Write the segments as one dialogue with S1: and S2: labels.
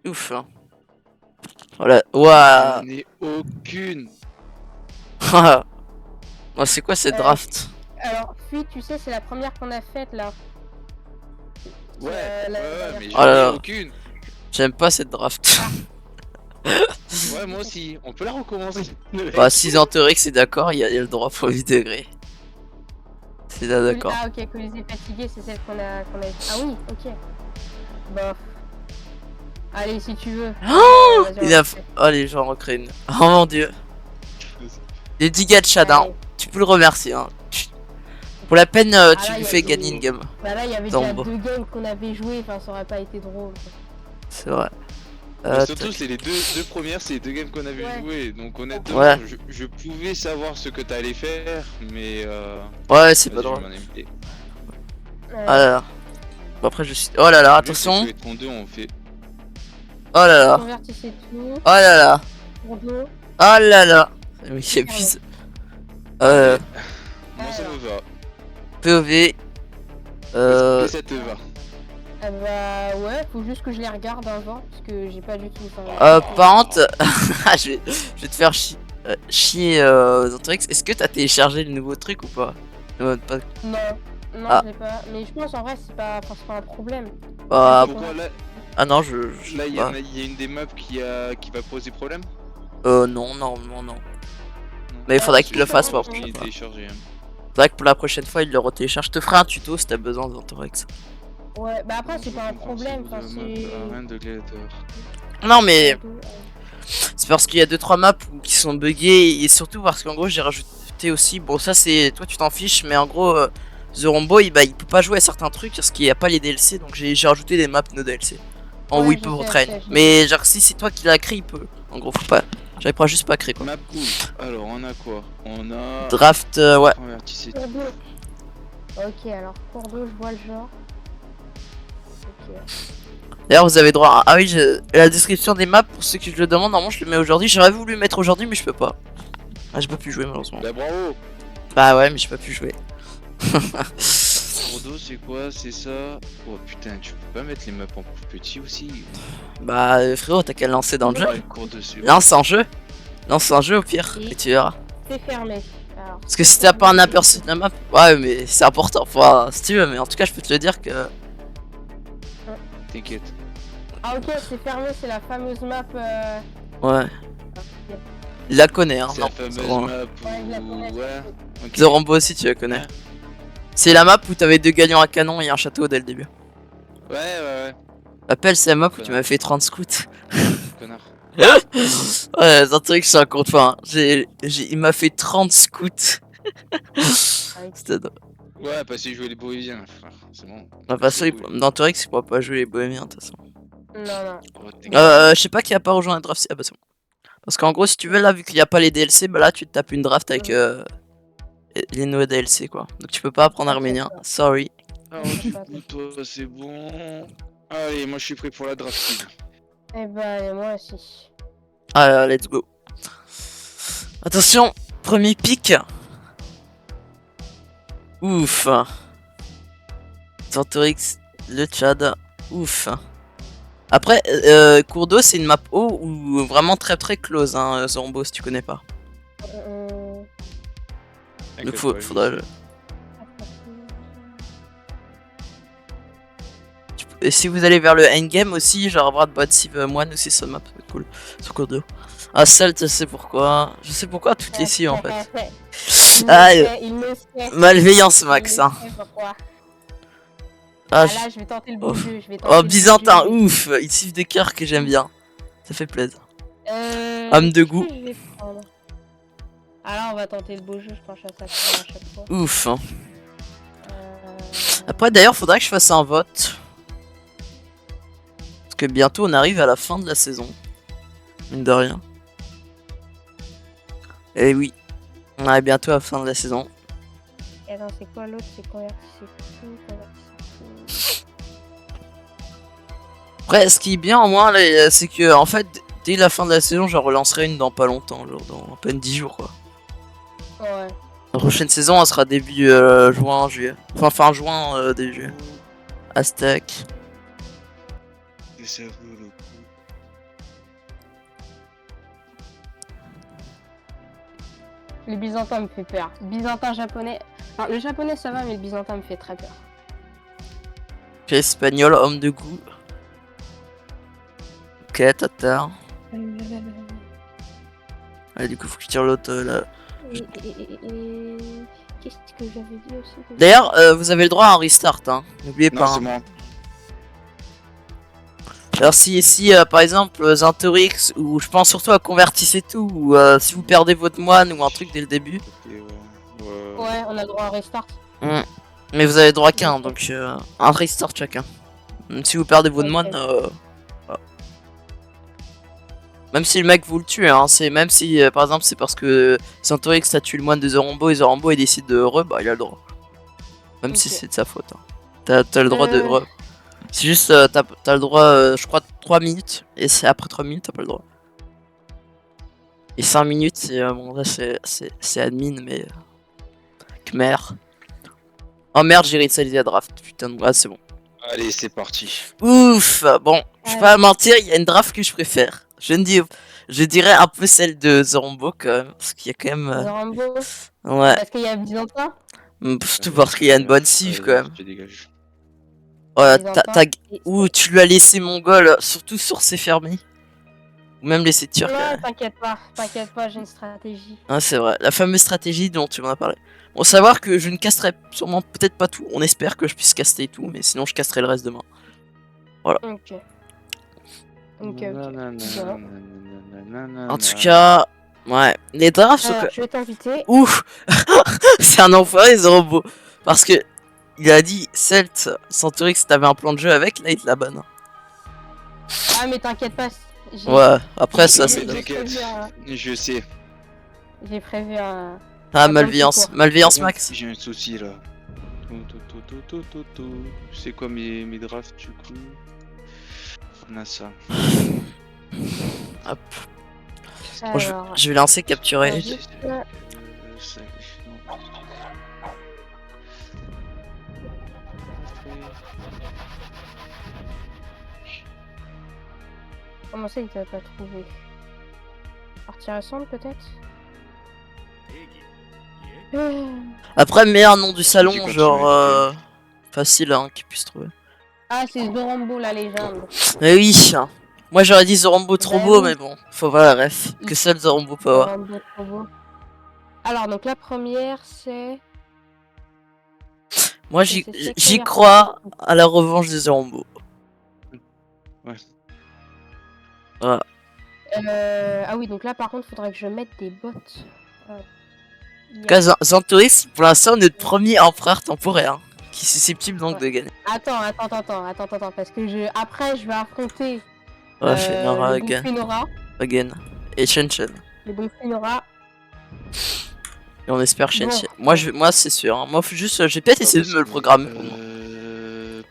S1: Ouf. Hein. Voilà. Waouh.
S2: J'en ai aucune.
S1: Oh, c'est quoi cette draft?
S3: Alors, Fuite, tu sais, c'est la première qu'on a faite là.
S2: Ouais, mais
S1: Oh
S2: j'en
S1: là
S2: ai
S1: là.
S2: aucune.
S1: J'aime pas cette draft.
S2: Ouais, moi aussi. On peut la recommencer.
S1: Bah, si Antorix est d'accord, il y a le droit pour 8 degrés. C'est là d'accord.
S3: Ah, ok, Colisée fatigué, c'est celle qu'on a. Ah oui, ok. Bon. Allez, si tu veux.
S1: Oh,
S3: Vas-y, on
S1: il a...
S3: refait.
S1: oh les gens recréent une. Oh mon dieu. Les 10 gars de Chadin.
S3: Allez.
S1: Tu peux le remercier. Hein. Pour la peine,
S3: Ah,
S1: tu
S3: là,
S1: lui
S3: y a
S1: fais
S3: des-
S1: gagner une game.
S3: Bah là, il y avait
S1: Tombe.
S3: déjà 2 games qu'on avait joué, enfin, ça aurait pas été drôle.
S1: C'est vrai.
S2: Mais surtout,
S1: tac.
S2: c'est les deux premières, c'est les deux games qu'on avait
S3: Ouais.
S2: joué. Donc, honnêtement,
S1: Ouais.
S2: je pouvais savoir ce que t'allais faire, mais
S1: Ouais, c'est pas
S2: vas-y, je
S1: drôle.
S2: m'en ai mis.
S1: Ah là là. Bon, après, je suis. Oh là là, attention.
S2: Sur les 32, on fait.
S1: Oh là là.
S3: Convertissez tout.
S1: Oh là là.
S3: Pour deux.
S1: Oh là là. Oui, j'abuse.
S2: Moi, ça me va.
S1: POV.
S2: Et ça te va.
S3: Ah bah ouais, faut juste que je les regarde avant, parce que j'ai pas du tout. Enfin,
S1: Par contre, je vais te faire chier Zantorix. Est-ce que t'as téléchargé le nouveau truc ou pas?
S3: Non,
S1: Ah.
S3: je l'ai pas. Mais je pense en vrai, c'est pas un problème.
S1: Bah,
S2: Pourquoi là,
S1: ah non,
S2: là il y,
S1: bah,
S2: a une des maps qui va poser problème?
S1: non, normalement non. Mais il faudrait qu'il le fasse pour.
S2: Il est téléchargé. Hein.
S1: Faudrait que pour la prochaine fois il le retélécharge. Je te ferai un tuto si t'as besoin Zantorix.
S3: Ouais, bah après, c'est pas un problème. Enfin, c'est.
S2: Rien de gladiateur.
S1: Non mais c'est parce qu'il y a 2-3 maps qui sont buggées et surtout parce qu'en gros j'ai rajouté aussi. Bon, ça c'est. Toi tu t'en fiches, mais en gros. The Rombo, il peut pas jouer à certains trucs parce qu'il n'y a pas les DLC, donc j'ai rajouté des maps no DLC. En
S3: Ouais,
S1: oui,
S3: je
S1: peut
S3: sais,
S1: train.
S3: je sais.
S1: Mais genre, si c'est toi qui l'as créé, il peut. En gros, faut pas. J'avais pas juste pas créé quoi.
S2: Map pool. Alors, on a quoi? On a.
S1: Draft, ouais.
S2: Convertissez.
S3: Cours d'eau. Ok, alors cours d'eau, je vois le genre. Ok.
S1: D'ailleurs, vous avez droit à. Ah oui, la description des maps, pour ceux qui je le demandent, normalement je le mets aujourd'hui. J'aurais voulu le mettre aujourd'hui, mais je peux pas. Ah, j'ai pas pu jouer malheureusement.
S2: Bah, bravo!
S1: Bah ouais, mais j'ai pas pu jouer.
S2: Bordeaux, c'est quoi? C'est ça? Oh putain, tu peux pas mettre les maps en plus petit aussi?
S1: Bah frérot, t'as qu'à le lancer dans le jeu.
S2: Ouais, cours dessus.
S1: Lance en jeu. Lance en jeu au pire, et tu verras.
S3: C'est fermé. Alors,
S1: Parce que si t'as pas un aperçu de la map, ouais, mais c'est important. Enfin, si tu veux, mais en tout cas, je peux te le dire que.
S2: T'inquiète.
S3: Ah ok, c'est fermé, c'est la fameuse map.
S1: Ouais. Il la connaît, hein.
S2: C'est
S1: Non,
S2: la fameuse
S1: c'est bon.
S2: map
S3: Ouais, je la
S2: où.
S3: connais.
S2: Ouais. Ok.
S1: The Rambo aussi, tu la connais.
S2: Ouais.
S1: C'est la map où t'avais 2 gagnants à canon et un château dès le début.
S2: Ouais.
S1: Rappelle, c'est la map où tu m'as fait 30 scouts.
S2: Connard.
S1: Ouais, c'est un truc, c'est un compte fin. Il m'a fait 30 scouts. C'était drôle.
S2: Ouais, parce qu'il jouait les bohémiens, frère. C'est bon.
S1: On va passer
S2: cool.
S1: dans Torix, il pourra pas jouer les bohémiens de toute façon.
S3: Non.
S2: Oh, t'inquiète.
S1: Je sais pas qui a pas rejoint la draft. Ah bah c'est bon. Parce qu'en gros, si tu veux, là, vu qu'il y a pas les DLC, bah là, tu te tapes une draft avec les nouveaux DLC quoi. Donc tu peux pas apprendre arménien. Sorry.
S2: Alors, du coup, toi, c'est bon. Allez, moi, je suis prêt pour la draft. Steve.
S3: Eh ben, moi aussi.
S1: Ah, let's go. Attention, premier pick. Ouf. Santorix, le Tchad. Ouf. Après, cours d'eau, c'est une map eau ou vraiment très très close, hein, Zorombo, si tu connais pas. Donc
S2: T'inquiète pas,
S1: faudra. Et si vous allez vers le endgame aussi, genre Brad Bot, Civ Moine aussi, ça map, c'est cool. Sur cours d'eau. Ah, Salt, je sais pourquoi. Je sais pourquoi toutes les cives en fait. Ah,
S3: Il le sait.
S1: malveillance max, hein.
S3: Il le sait pourquoi.
S1: Ah,
S3: Ah là, je vais tenter le beau
S1: oh.
S3: jeu. Je vais tenter
S1: Oh,
S3: le
S1: Byzantin,
S3: beau jeu.
S1: ouf. Il siffle des cœurs que j'aime bien. Ça fait plaisir.
S3: Homme
S1: de goût.
S3: Ah là, on va tenter le beau jeu, je pense à ça à chaque fois.
S1: Ouf. Hein. Après, d'ailleurs, faudrait que je fasse un vote. Parce que bientôt, on arrive à la fin de la saison. Mine de rien. Et oui, on arrive bientôt à la fin de la saison.
S3: Et attends, c'est quoi l'autre? C'est convertissez tout.
S1: Après, ce qui est bien au moins, là, c'est que en fait, dès la fin de la saison, j'en relancerai une dans pas longtemps, genre dans à peine 10 jours quoi.
S3: Ouais.
S1: La prochaine saison, elle sera début juin, juillet. Enfin, fin juin, début juillet. Aztec.
S2: Et ça vaut le coup.
S3: Le byzantin me fait peur. Byzantin japonais. Enfin, le japonais ça va, mais le byzantin me fait très peur.
S1: Ok, espagnol, homme de goût. Ok, tatar. Allez, du coup, faut que je tire l'autre là.
S3: Et qu'est-ce que j'avais dit aussi
S1: D'ailleurs, vous avez le droit à un restart, hein. N'oubliez
S2: Non,
S1: pas.
S2: c'est
S1: Hein.
S2: moi.
S1: Alors si par exemple Zintorix ou je pense surtout à Convertis et tout ou si vous perdez votre moine ou un truc dès le début,
S2: Et
S3: Ouais, on a le droit à un restart.
S1: mais vous avez le droit qu'un donc un restart chacun. Si vous perdez votre
S3: Ok.
S1: moine, voilà. Même si le mec vous le tue, hein, c'est même si par exemple c'est parce que Zintorix a tué le moine de Zorombo et Zorombo il décide de bah il a le droit. Même si
S3: Ok.
S1: c'est de sa faute. Hein. T'as le droit de C'est juste, t'as le droit, je crois, 3 minutes. Et c'est après 3 minutes, t'as pas le droit. Et 5 minutes, c'est bon, là, c'est admin, mais. Khmer. Oh merde, j'ai réinitialisé la draft. Putain, ouais, c'est bon.
S2: Allez, c'est parti.
S1: Ouf. Bon, je vais pas mentir, il y a une draft que je préfère. Je dirais un peu celle de Zorombo, quand même. Parce qu'il y a quand même.
S3: Rambo.
S1: Ouais.
S3: Parce qu'il y a byzantin.
S1: Surtout parce qu'il y a une bonne cive, quand même.
S2: Je dégage.
S1: Ouais,
S3: Byzantin.
S1: Ouh, tu lui as laissé mongol, surtout sur ses fermés. Ou même laissé turc.
S3: Non, t'inquiète pas, j'ai une stratégie.
S1: Ah, c'est vrai, la fameuse stratégie dont tu m'en as parlé. Bon, savoir que je ne casterai sûrement peut-être pas tout. On espère que je puisse caster tout, mais sinon je casterai le reste demain.
S3: Ok.
S1: En tout cas, ouais, les drafts sont.
S3: Alors, je vais t'inviter.
S1: Ouf. C'est un enfoiré, ce robot. Parce que il a dit Celt, Centurix, t'avais un plan de jeu avec, là il te la bonne.
S3: Ah, mais t'inquiète pas.
S1: Ouais, après ça
S3: j'ai-
S1: c'est.
S3: j'ai prévu un-
S2: Je sais.
S3: J'ai prévu un.
S1: Ah,
S3: un bon
S1: malveillance,
S3: petit
S1: malveillance max.
S2: J'ai un souci là. C'est quoi mes drafts du coup? On a ça.
S1: Hop. Bon,
S3: Alors,
S1: je vais lancer capturer.
S3: juste, comment ça, il t'a pas trouvé? Partir ensemble, peut-être?
S1: Après, mets un nom du
S2: J'ai
S1: salon,
S2: continué,
S1: genre
S2: ok.
S1: facile hein, qu'il puisse trouver.
S3: Ah, c'est Zorombo, la légende.
S1: Mais oui, hein. Moi j'aurais dit Zorombo trop
S3: Bah
S1: beau,
S3: oui.
S1: mais bon, faut voir la ref. Que seul Zorombo peut avoir.
S3: Zorombo, trop beau. Alors, donc la première, c'est...
S1: Moi
S3: c'est
S1: j'y
S3: clair.
S1: crois à la revanche de Zorombo.
S3: Ah oui, donc là, par contre, faudrait que je mette des bottes.
S1: En tout cas, Zantoris, pour l'instant, notre premier empereur temporaire. Hein, qui est susceptible donc
S3: Ouais.
S1: de gagner.
S3: Attends, parce que après, je vais affronter
S1: Ouais, Fenora,
S3: le bon Fenora.
S1: again. Et Shen.
S3: Le bon Fenora.
S1: Et on espère Shen.
S3: Bon.
S1: Moi c'est sûr. Hein. Moi, juste, j'ai peut-être essayé de me le programmer pour moi.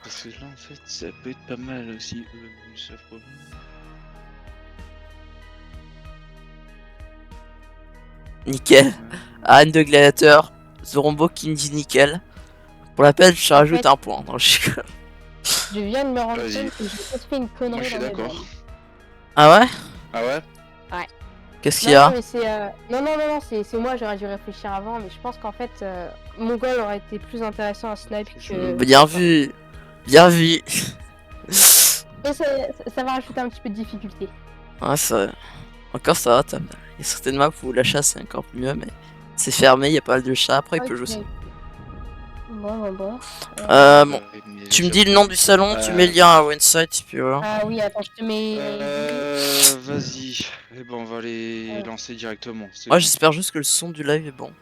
S2: Parce que là, en fait, ça peut être pas mal aussi. Ça peut...
S1: Nickel. Anne de Gladiateur. Zorombo qui me dit nickel. Pour la peine, je rajoute un point. Non,
S3: Je viens de me rendre
S2: Vas-y.
S3: compte que j'ai peut-être fait une
S2: Moi,
S3: connerie
S2: je suis
S3: dans mes
S2: d'accord.
S3: blagues.
S1: Ah ouais?
S2: Ah ouais?
S1: Qu'est-ce qu'il y a?
S3: Non, mais c'est non, c'est moi, j'aurais dû réfléchir avant, mais je pense qu'en fait, Mongol aurait été plus intéressant à snipe que...
S1: Bien vu. Bien vu.
S3: Et ça va rajouter un petit peu de difficulté.
S1: Ouais, ça... Encore ça va, il y a certaines maps où la chasse est encore mieux, mais c'est fermé, il y a pas mal de chats, après il peut jouer ça.
S3: Bon.
S1: Bon,
S2: Mais
S1: tu me
S2: déjà-
S1: dis le nom du salon, tu mets le lien à Winsight, puis voilà.
S3: Ah oui, attends, je te mets...
S2: Vas-y. Eh ben, on va les
S3: Ouais.
S2: lancer directement. c'est
S1: Moi
S2: bon.
S1: j'espère juste que le son du live est bon.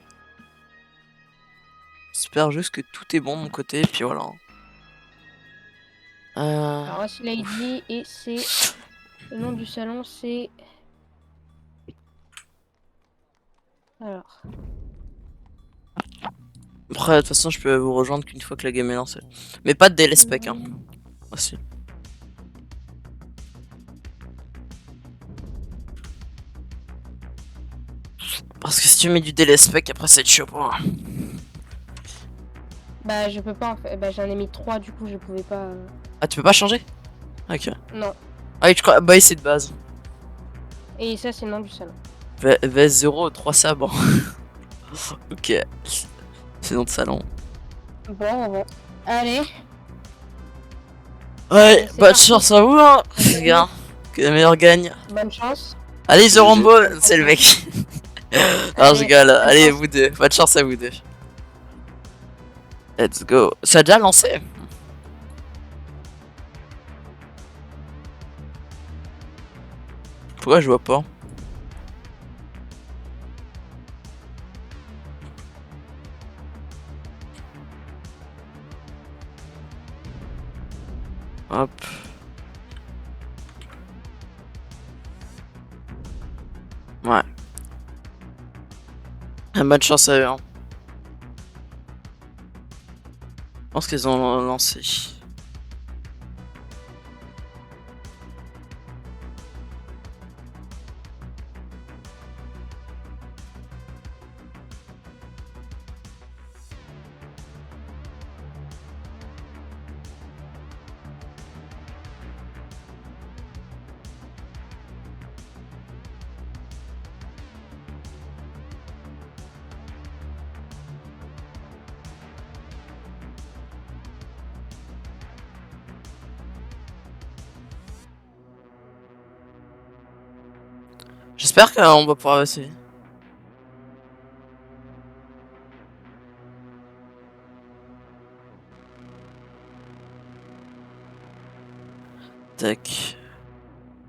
S1: J'espère juste que tout est bon de mon côté, puis voilà.
S3: Alors, voici l'ID, et c'est... Le nom du salon, c'est... Alors...
S1: Après, de toute façon, je peux vous rejoindre qu'une fois que la game est lancée. Mais pas de DL spec, hein. Aussi. Parce que si tu mets du DL spec, après c'est chaud pour moi.
S3: Bah, je peux pas, en fait. Bah, j'en ai mis 3, du coup, je pouvais pas...
S1: Ah, tu peux pas changer? Ok.
S3: Non.
S1: Ah oui, je crois. Bah, c'est de base.
S3: Et ça, c'est le nom du salon.
S1: V0, 3 sabres. Ok. C'est notre salon.
S3: Bon. Allez.
S1: Ouais,
S3: C'est
S1: bah de
S3: parti.
S1: chance à vous, hein, les gars. Que le meilleur gagne.
S3: Bonne chance.
S1: Allez, The
S2: GG.
S1: Rambo, c'est le mec. Alors, je
S3: Allez,
S1: rigole.
S3: bonne
S1: Allez,
S3: chance.
S1: vous deux. Bonne chance à vous deux. Let's go. Ça a déjà lancé? Pourquoi je vois pas? Hop. Ouais. Bonne chance à eux. Hein. Je pense qu'ils ont lancé. J'espère qu'on va pouvoir essayer. Tac.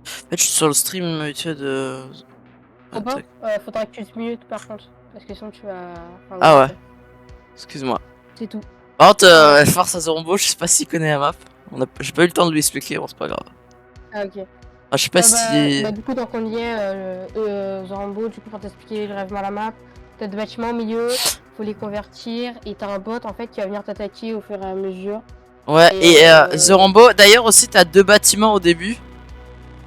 S1: En fait, je suis sur le stream habituel de.
S3: Faut pas
S1: Tac.
S3: faudra que tu te mutes par contre. Parce que sinon tu vas. Enfin,
S1: Ah
S3: voilà,
S1: ouais. Excuse-moi.
S3: c'est tout.
S1: Par contre, Force à Zorombo, je sais pas s'il connaît la map. J'ai pas eu le temps de lui expliquer, bon, c'est pas grave.
S3: Ah, ok.
S1: Ah, je sais pas si.
S3: Du coup, donc on y est, Zorambo, du coup, pour t'expliquer brièvement la map, t'as des bâtiments au milieu, faut les convertir, et t'as un bot en fait qui va venir t'attaquer au fur et à mesure.
S1: Ouais,
S3: Et,
S1: et The Rambo, d'ailleurs aussi, t'as deux bâtiments au début.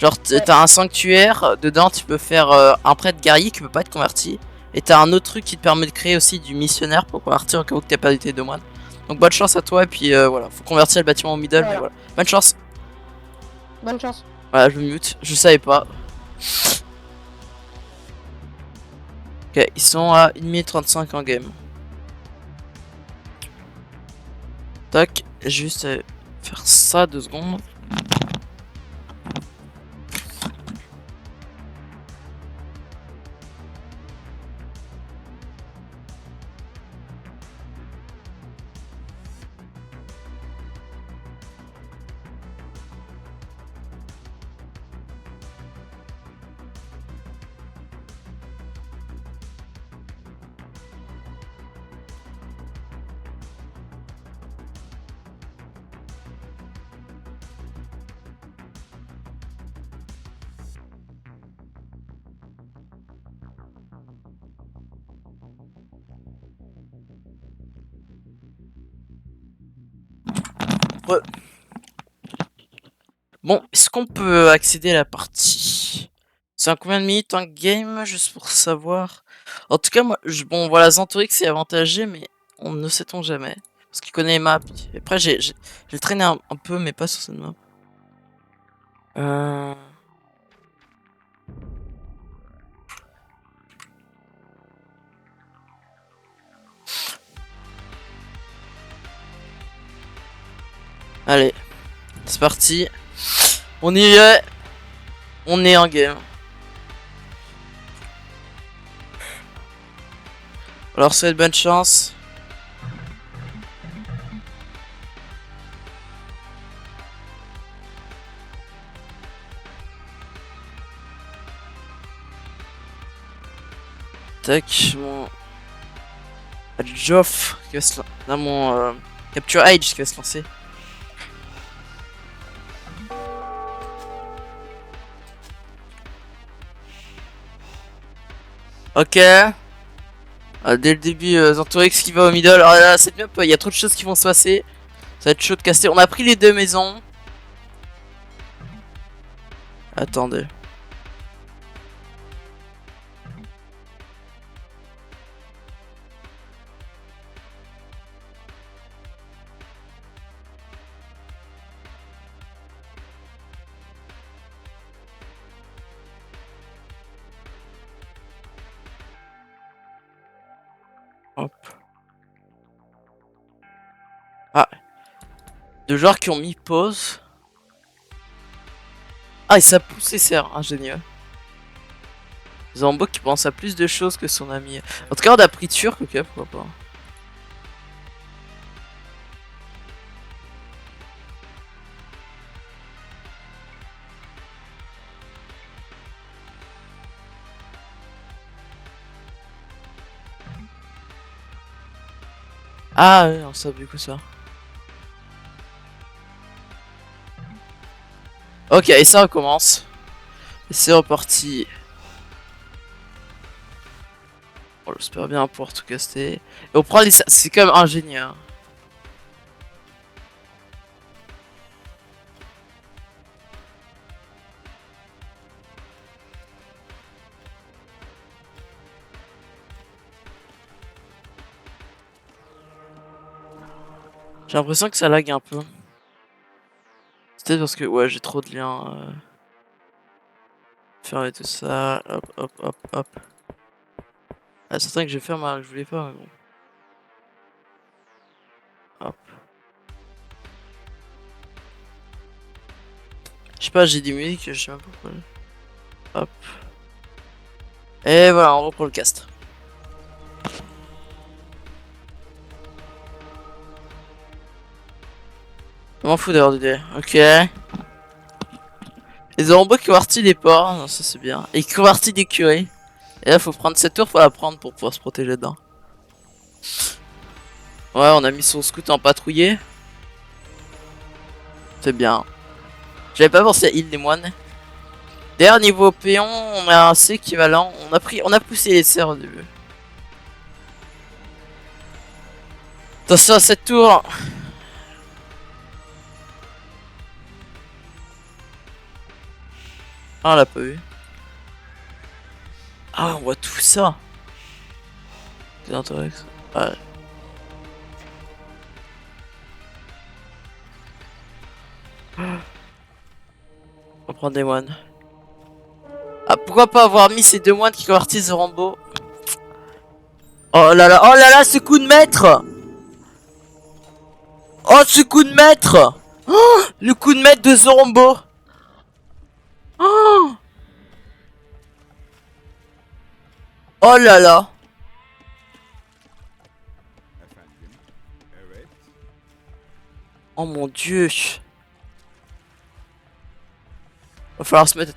S1: Genre, t'as un sanctuaire, dedans tu peux faire un prêtre guerrier qui peut pas être converti. Et t'as un autre truc qui te permet de créer aussi du missionnaire pour convertir au cas où que t'as perdu tes deux moines. Donc bonne chance à toi, et puis voilà, faut convertir le bâtiment au middle,
S3: Voilà.
S1: mais voilà. Bonne chance.
S3: Bonne chance.
S1: Voilà, je me mute, je savais pas. Ok, ils sont à 1 minute 35 en game. Tac, juste faire ça 2 secondes. Ouais. Bon, est-ce qu'on peut accéder à la partie? C'est un combien de minutes un game, juste pour savoir? En tout cas, moi, bon, voilà, Zantorix c'est avantagé, mais on ne sait-on jamais. Parce qu'il connaît les maps. Et après, j'ai traîné un peu, mais pas sur cette map. Euh... Allez, c'est parti. On y est. On est en game. Alors, c'est de bonne chance. Tac, mon. Joff qui va se lancer. Là, mon Capture Age qui va se lancer. Ok. Dès le début, Zantorix qui va au middle. Alors là, cette map, il y a trop de choses qui vont se passer. Ça va être chaud de casser. On a pris les deux maisons. Attendez. Hop. Ah. De joueurs qui ont mis pause. Ah, et ça pousse les serres, ingénieux. Zambo qui pense à plus de choses que son ami. En tout cas, on a pris Turc, ok, pourquoi pas. Ah, ouais, on sait du coup ça. Ok, et ça recommence. Et c'est reparti. Oh, j'espère bien pouvoir tout caster. Et on prend les... C'est quand même ingénieur. J'ai l'impression que ça lag un peu. C'est peut-être parce que ouais j'ai trop de liens. Fermer tout ça. Hop hop hop hop. Ah c'est vrai que je vais faire ma. Je voulais pas mais bon. Hop. Je sais pas, j'ai des musiques, je sais même pas pourquoi. Hop. Et voilà, on reprend le cast. Je m'en fous d'avoir du dé. Ok. Les robots qui convertissent des ports, non, ça c'est bien. Et qui convertissent des curés. Et là faut prendre cette tour, faut la prendre pour pouvoir se protéger dedans. Ouais, on a mis son scout en patrouiller. C'est bien. J'avais pas pensé à heal des moines. D'ailleurs niveau péon, on a un C équivalent. On a poussé les serres au début. Attention à cette tour. Ah, on l'a pas vu. Ah, on voit tout ça. C'est intéressant. Ouais. On va prendre des moines. Ah, pourquoi pas avoir mis ces deux moines qui convertissent Rambo. Oh là là, ce coup de maître. Oh, ce coup de maître. Oh, le coup de maître de Zorombo. Oh, oh là là. Oh mon dieu. Va falloir se mettre à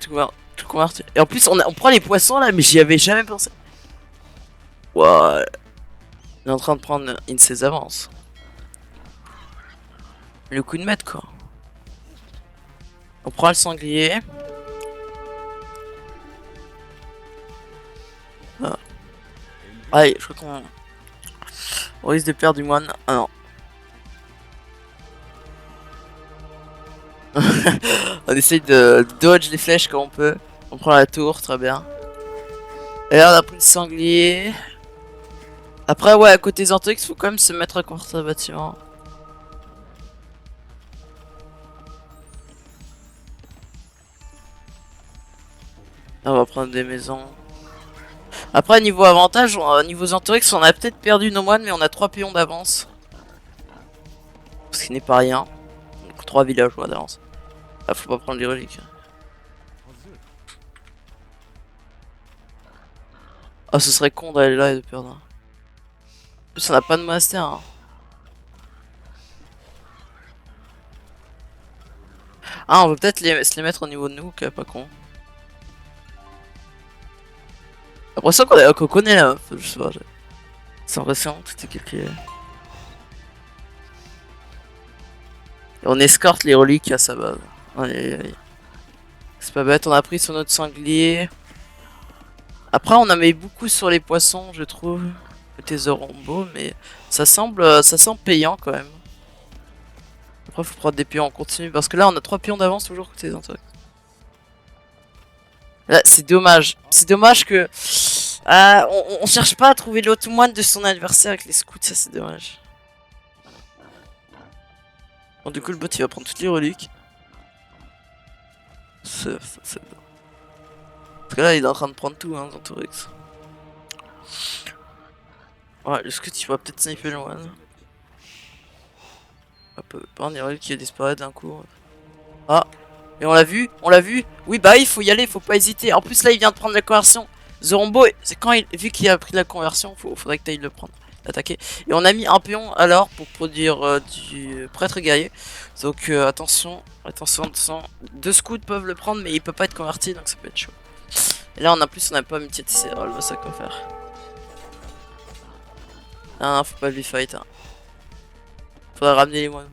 S1: tout convertir. Et en plus, on prend les poissons là, mais j'y avais jamais pensé. Wow. On est en train de prendre une de ses avances. Le coup de maître quoi. On prend le sanglier. Ah. Allez, je crois on risque de perdre du moine. Ah non. On essaye de dodge les flèches comme on peut. On prend la tour, très bien. Et là on a pris le sanglier. Après ouais, à côté des Antox, il faut quand même se mettre à contre un bâtiment. Là, on va prendre des maisons. Après niveau avantage, niveau Zantorix, on a peut-être perdu nos moines, mais on a 3 pions d'avance. Ce qui n'est pas rien. Donc 3 villageois d'avance. Ah, faut pas prendre les reliques. Ah, ce serait con d'aller là et de perdre. En plus, on a pas de monastère. Hein. Ah, on veut peut-être se les mettre au niveau de nous, ok, pas con. L'impression qu'on connaît là, je sais pas. C'est impressionnant, tout est calculé. Et on escorte les reliques à sa base. Allez. C'est pas bête, on a pris sur notre sanglier. Après, on a mis beaucoup sur les poissons, je trouve. Côté Zorombo, mais ça semble payant quand même. Après, faut prendre des pions en continu parce que là, on a 3 pions d'avance toujours côté Zantorix. Là, c'est dommage. C'est dommage que. On cherche pas à trouver l'autre moine de son adversaire avec les scouts, ça c'est dommage. Bon, du coup, le bot il va prendre toutes les reliques. C'est. Parce que là, il est en train de prendre tout, hein, Zantorix. Ouais, le scout il va peut-être sniper le moine. Hop, on dirait qu'il a disparu d'un coup. Ah, et on l'a vu, on l'a vu. Oui, bah il faut y aller, faut pas hésiter. En plus là, il vient de prendre la conversion. Zorombo, c'est quand il, vu qu'il a pris la conversion, faudrait que tu ailles le prendre, l'attaquer. Et on a mis un pion alors pour produire du prêtre guerrier. Donc attention, attention. Deux scouts peuvent le prendre, mais il peut pas être converti, donc ça peut être chaud. Et là, en plus, on n'a pas multi c'est oh, le sac à faire. Ah, faut pas lui fight. Hein. Faudrait ramener les moines.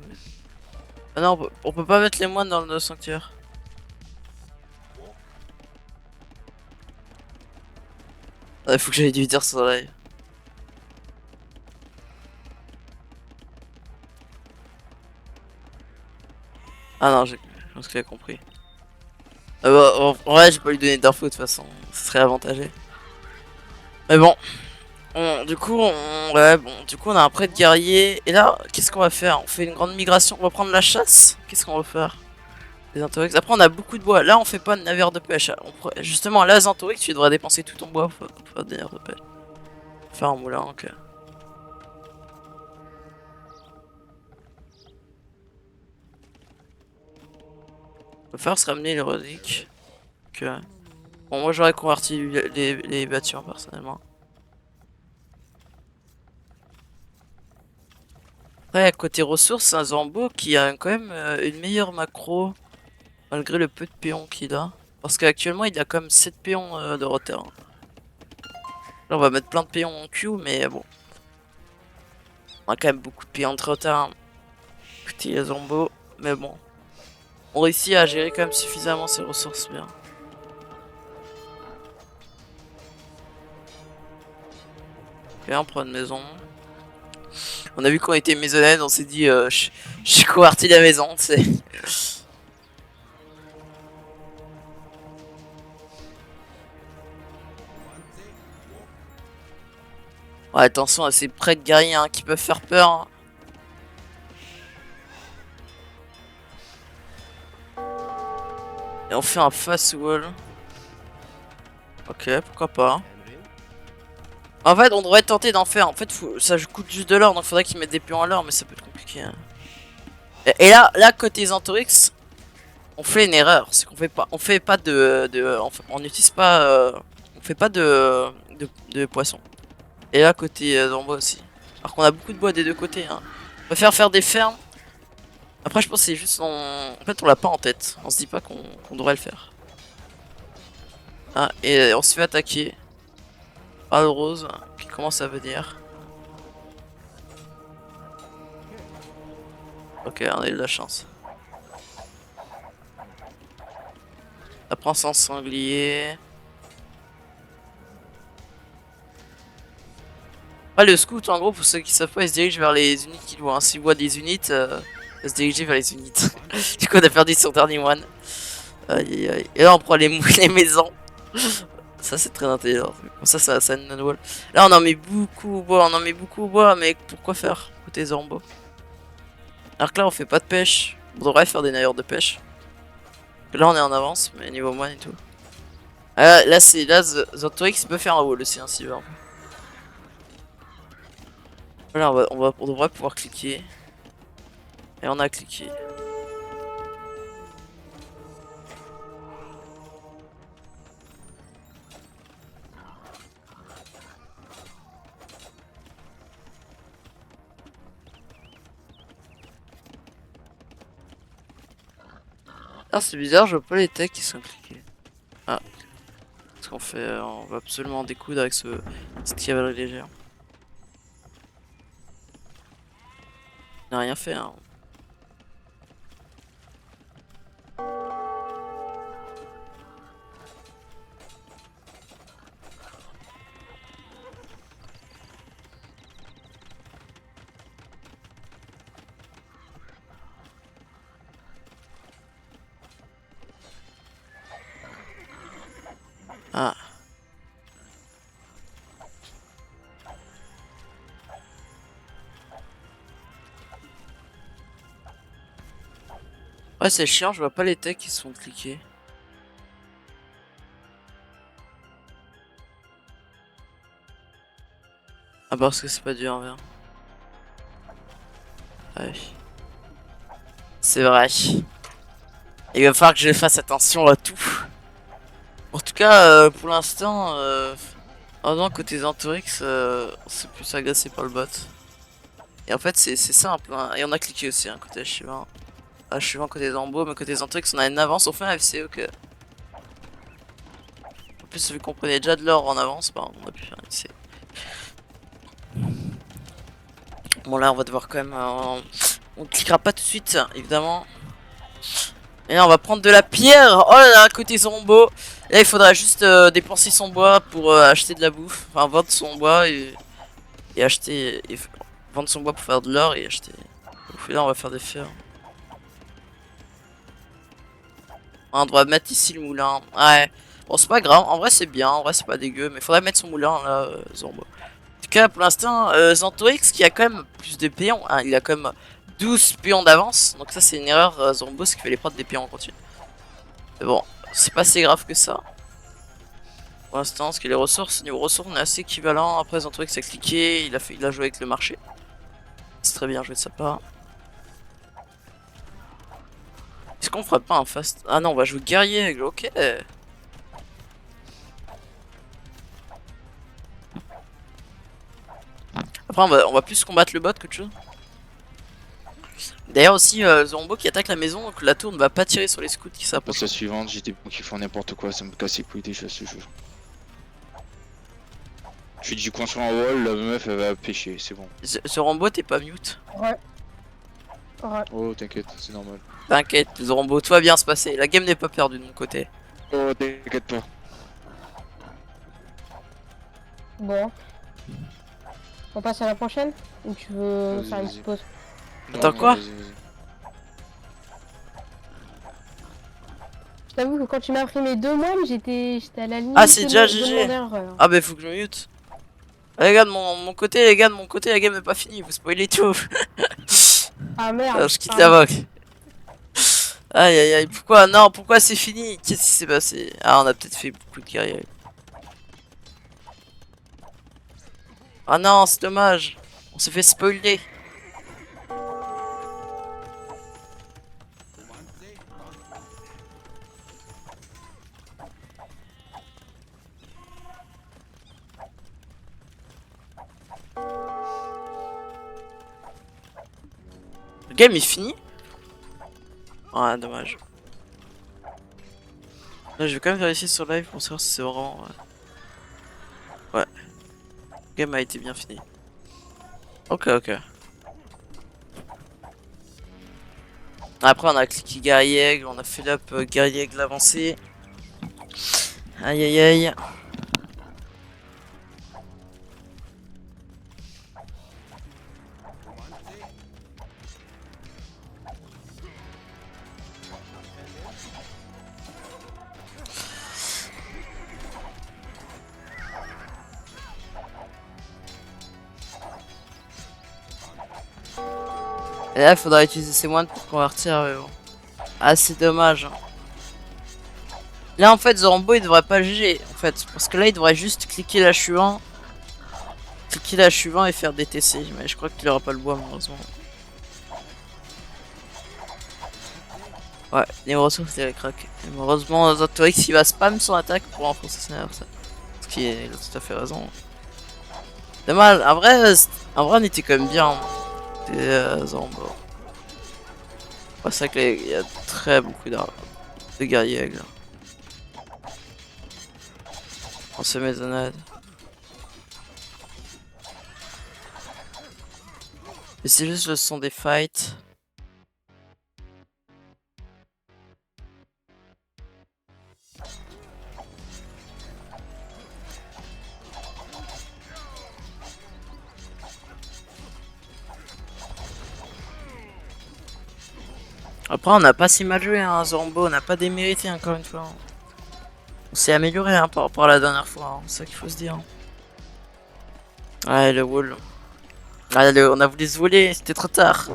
S1: Ah non, on peut pas mettre les moines dans le sanctuaire. Il faut que j'aille lui dire sur live. Ah non, je pense qu'il a compris. Bah, en vrai, j'ai pas lui donner d'infos de toute façon. Ce serait avantagé. Mais bon. Du coup, ouais, bon, du coup, on a un prêtre guerrier. Et là, qu'est-ce qu'on va faire? On fait une grande migration. On va prendre la chasse. Qu'est-ce qu'on va faire? Les Antorix. Après, on a beaucoup de bois. Là, on fait pas de navire de pêche. Justement, là, les Antorix, tu devrais dépenser tout ton bois pour faire des navires de pêche. Faire un moulin, ok. On va faire se ramener les reliques. Ok. Bon, moi, j'aurais converti les bâtiments personnellement. Après, côté ressources, c'est un Zambo qui a quand même une meilleure macro. Malgré le peu de péons qu'il a. Parce qu'actuellement, il a quand même 7 péons de retard. Là, on va mettre plein de péons en Q, mais bon. On a quand même beaucoup de péons de retard. Petit Zambo, mais bon. On réussit à gérer quand même suffisamment ses ressources bien. Ok, on prend une maison. On a vu qu'on était maisonnette, on s'est dit j'ai converti la maison, c'est. Ouais, attention à ces prêtres guerriers hein, qui peuvent faire peur. Hein. Et on fait un fast wall. Ok, pourquoi pas. En fait, on devrait tenter d'en faire. En fait, ça coûte juste de l'or, donc faudrait qu'ils mettent des pions à l'or, mais ça peut être compliqué. Hein. Et là, côté Zantorix, on fait une erreur. C'est qu'on fait pas on n'utilise pas, on fait pas de poissons. Et là, côté bois aussi. Alors qu'on a beaucoup de bois des deux côtés. Hein. On préfère faire des fermes. Après, je pense que c'est juste, en fait, on l'a pas en tête. On se dit pas qu'on devrait le faire. Ah, et on se fait attaquer. Par le rose qui commence à venir. Ok, on a eu de la chance. La princesse sanglier. Ouais, le scout, en gros, pour ceux qui savent pas, il se dirige vers les unités qu'il voit. Hein. S'il voit des unités, il va se diriger vers les unités. Du coup, on a perdu son dernier one. Aïe aïe aïe. Et là, on prend les maisons. Ça, c'est très intelligent. Comme ça une wall. Là, on en met beaucoup au bois. On en met beaucoup au bois, mais pourquoi faire côté Zorombo? Alors que là, on fait pas de pêche. On devrait faire des navires de pêche. Là, on est en avance, mais niveau moine et tout. Là, Zotorix peut faire un wall aussi, hein, s'il veut. Voilà, on devrait pouvoir cliquer. Et on a cliqué. Ah, c'est bizarre, je vois pas les techs qui sont cliqués. Ah. Parce qu'on fait. On va absolument découdre avec cette cavalerie légère. On n'a rien fait, hein. Ah. Ouais, c'est chiant, je vois pas les techs qui sont cliqués. Ah, parce que c'est pas dur, viens. Ouais. C'est vrai. Il va falloir que je fasse attention à tout. En tout cas, pour l'instant, oh non, côté Zentorix, c'est plus agacé par le bot. Et en fait, c'est simple, hein. Et on a cliqué aussi, hein, côté H20. H20 côté Zambo, mais côté Zentorix, on a une avance. On fait un FCE que. En plus, vu qu'on prenait déjà de l'or en avance, bah, on a pu faire un FCE. Bon, là, on va devoir quand même. On cliquera pas tout de suite, évidemment. Et là, on va prendre de la pierre. Oh là là, côté Zombo. Et là, il faudra juste dépenser son bois pour acheter de la bouffe. Enfin, vendre son bois et acheter. Et vendre son bois pour faire de l'or et acheter. Et là, on va faire des fers. On doit mettre ici le moulin. Ouais. Bon, c'est pas grave. En vrai, c'est bien. En vrai, c'est pas dégueu. Mais il faudrait mettre son moulin là, Zombo. En tout cas, pour l'instant, Zantorix qui a quand même plus de péons. Hein, il a quand même 12 péons d'avance. Donc, ça, c'est une erreur, Zombo, ce qu'il fallait prendre des péons en continu. Mais bon, c'est pas si grave que ça. Pour l'instant, parce que les ressources, niveau ressources, on est assez équivalent. Après, Zantorix a cliqué. Il a joué avec le marché. C'est très bien joué de sa part. Est-ce qu'on ferait pas un fast? Ah non, on va jouer guerrier. Ok. Après, on va plus combattre le bot que autre chose. D'ailleurs aussi, Zombo qui attaque la maison, donc la tour ne va pas tirer sur les scouts qui s'approchent.
S2: Passe la suivante, j'ai des bons qui font n'importe quoi, ça me casse les couilles déjà ce jeu. Je fais du coin sur un wall, la meuf elle va pêcher, c'est bon.
S1: Zorombo, t'es pas mute?
S3: Ouais. Ouais.
S2: Oh t'inquiète, c'est normal.
S1: T'inquiète, Zorombo, tout va bien se passer. La game n'est pas perdue de mon côté.
S2: Oh t'inquiète pas.
S3: Bon. On passe à la prochaine? Ou tu veux
S2: Vas-y,
S3: faire une
S2: vas-y.
S3: petite pause?
S1: Attends, quoi?
S2: Vas-y.
S3: Je t'avoue que quand tu m'as pris mes 2 mois, j'étais à la limite
S1: Ah, c'est déjà
S3: de
S1: GG.
S3: mon erreur.
S1: Ah bah faut que je me mute. Ah, les gars, de mon côté, les gars, de mon côté, la game n'est pas finie, vous spoilez tout.
S3: Ah merde.
S1: Alors, je quitte la vogue. Aïe aïe aïe, pourquoi? Non, pourquoi c'est fini? Qu'est-ce qui s'est passé? Ah, on a peut-être fait beaucoup de guerriers. Ah non, c'est dommage. On s'est fait spoiler. Le game est fini? Ah, dommage. Là, je vais quand même vérifier sur live pour savoir si c'est vraiment. Ouais. Le game a été bien fini. Ok, ok. Après, on a cliqué guerrier, on a fait up guerrier l'avancée. Aïe aïe aïe. Et là, il faudra utiliser ses moines pour convertir. Mais bon. Ah, c'est dommage. Hein. Là, en fait, Zorombo, il devrait pas GG. En fait, parce que là, il devrait juste cliquer la H1. Cliquer la H1 et faire des TC. Mais je crois qu'il aura pas le bois, malheureusement. Ouais, les ressources, il crack. Et malheureusement, Zantorix, il va spam son attaque pour enfoncer son adversaire. Ce qui est, il a tout à fait raison. Dommage. En vrai, on était quand même bien. Zorombo. C'est vrai qu'il y a très beaucoup de guerriers là. On se met zonade. Mais c'est juste le son des fights. Après, on n'a pas si mal joué, hein, Zorombo, on n'a pas démérité encore une fois. On s'est amélioré hein, par rapport à la dernière fois, hein, c'est ça qu'il faut se dire. Ouais, le wall. Ah, on a voulu se voler, c'était trop tard.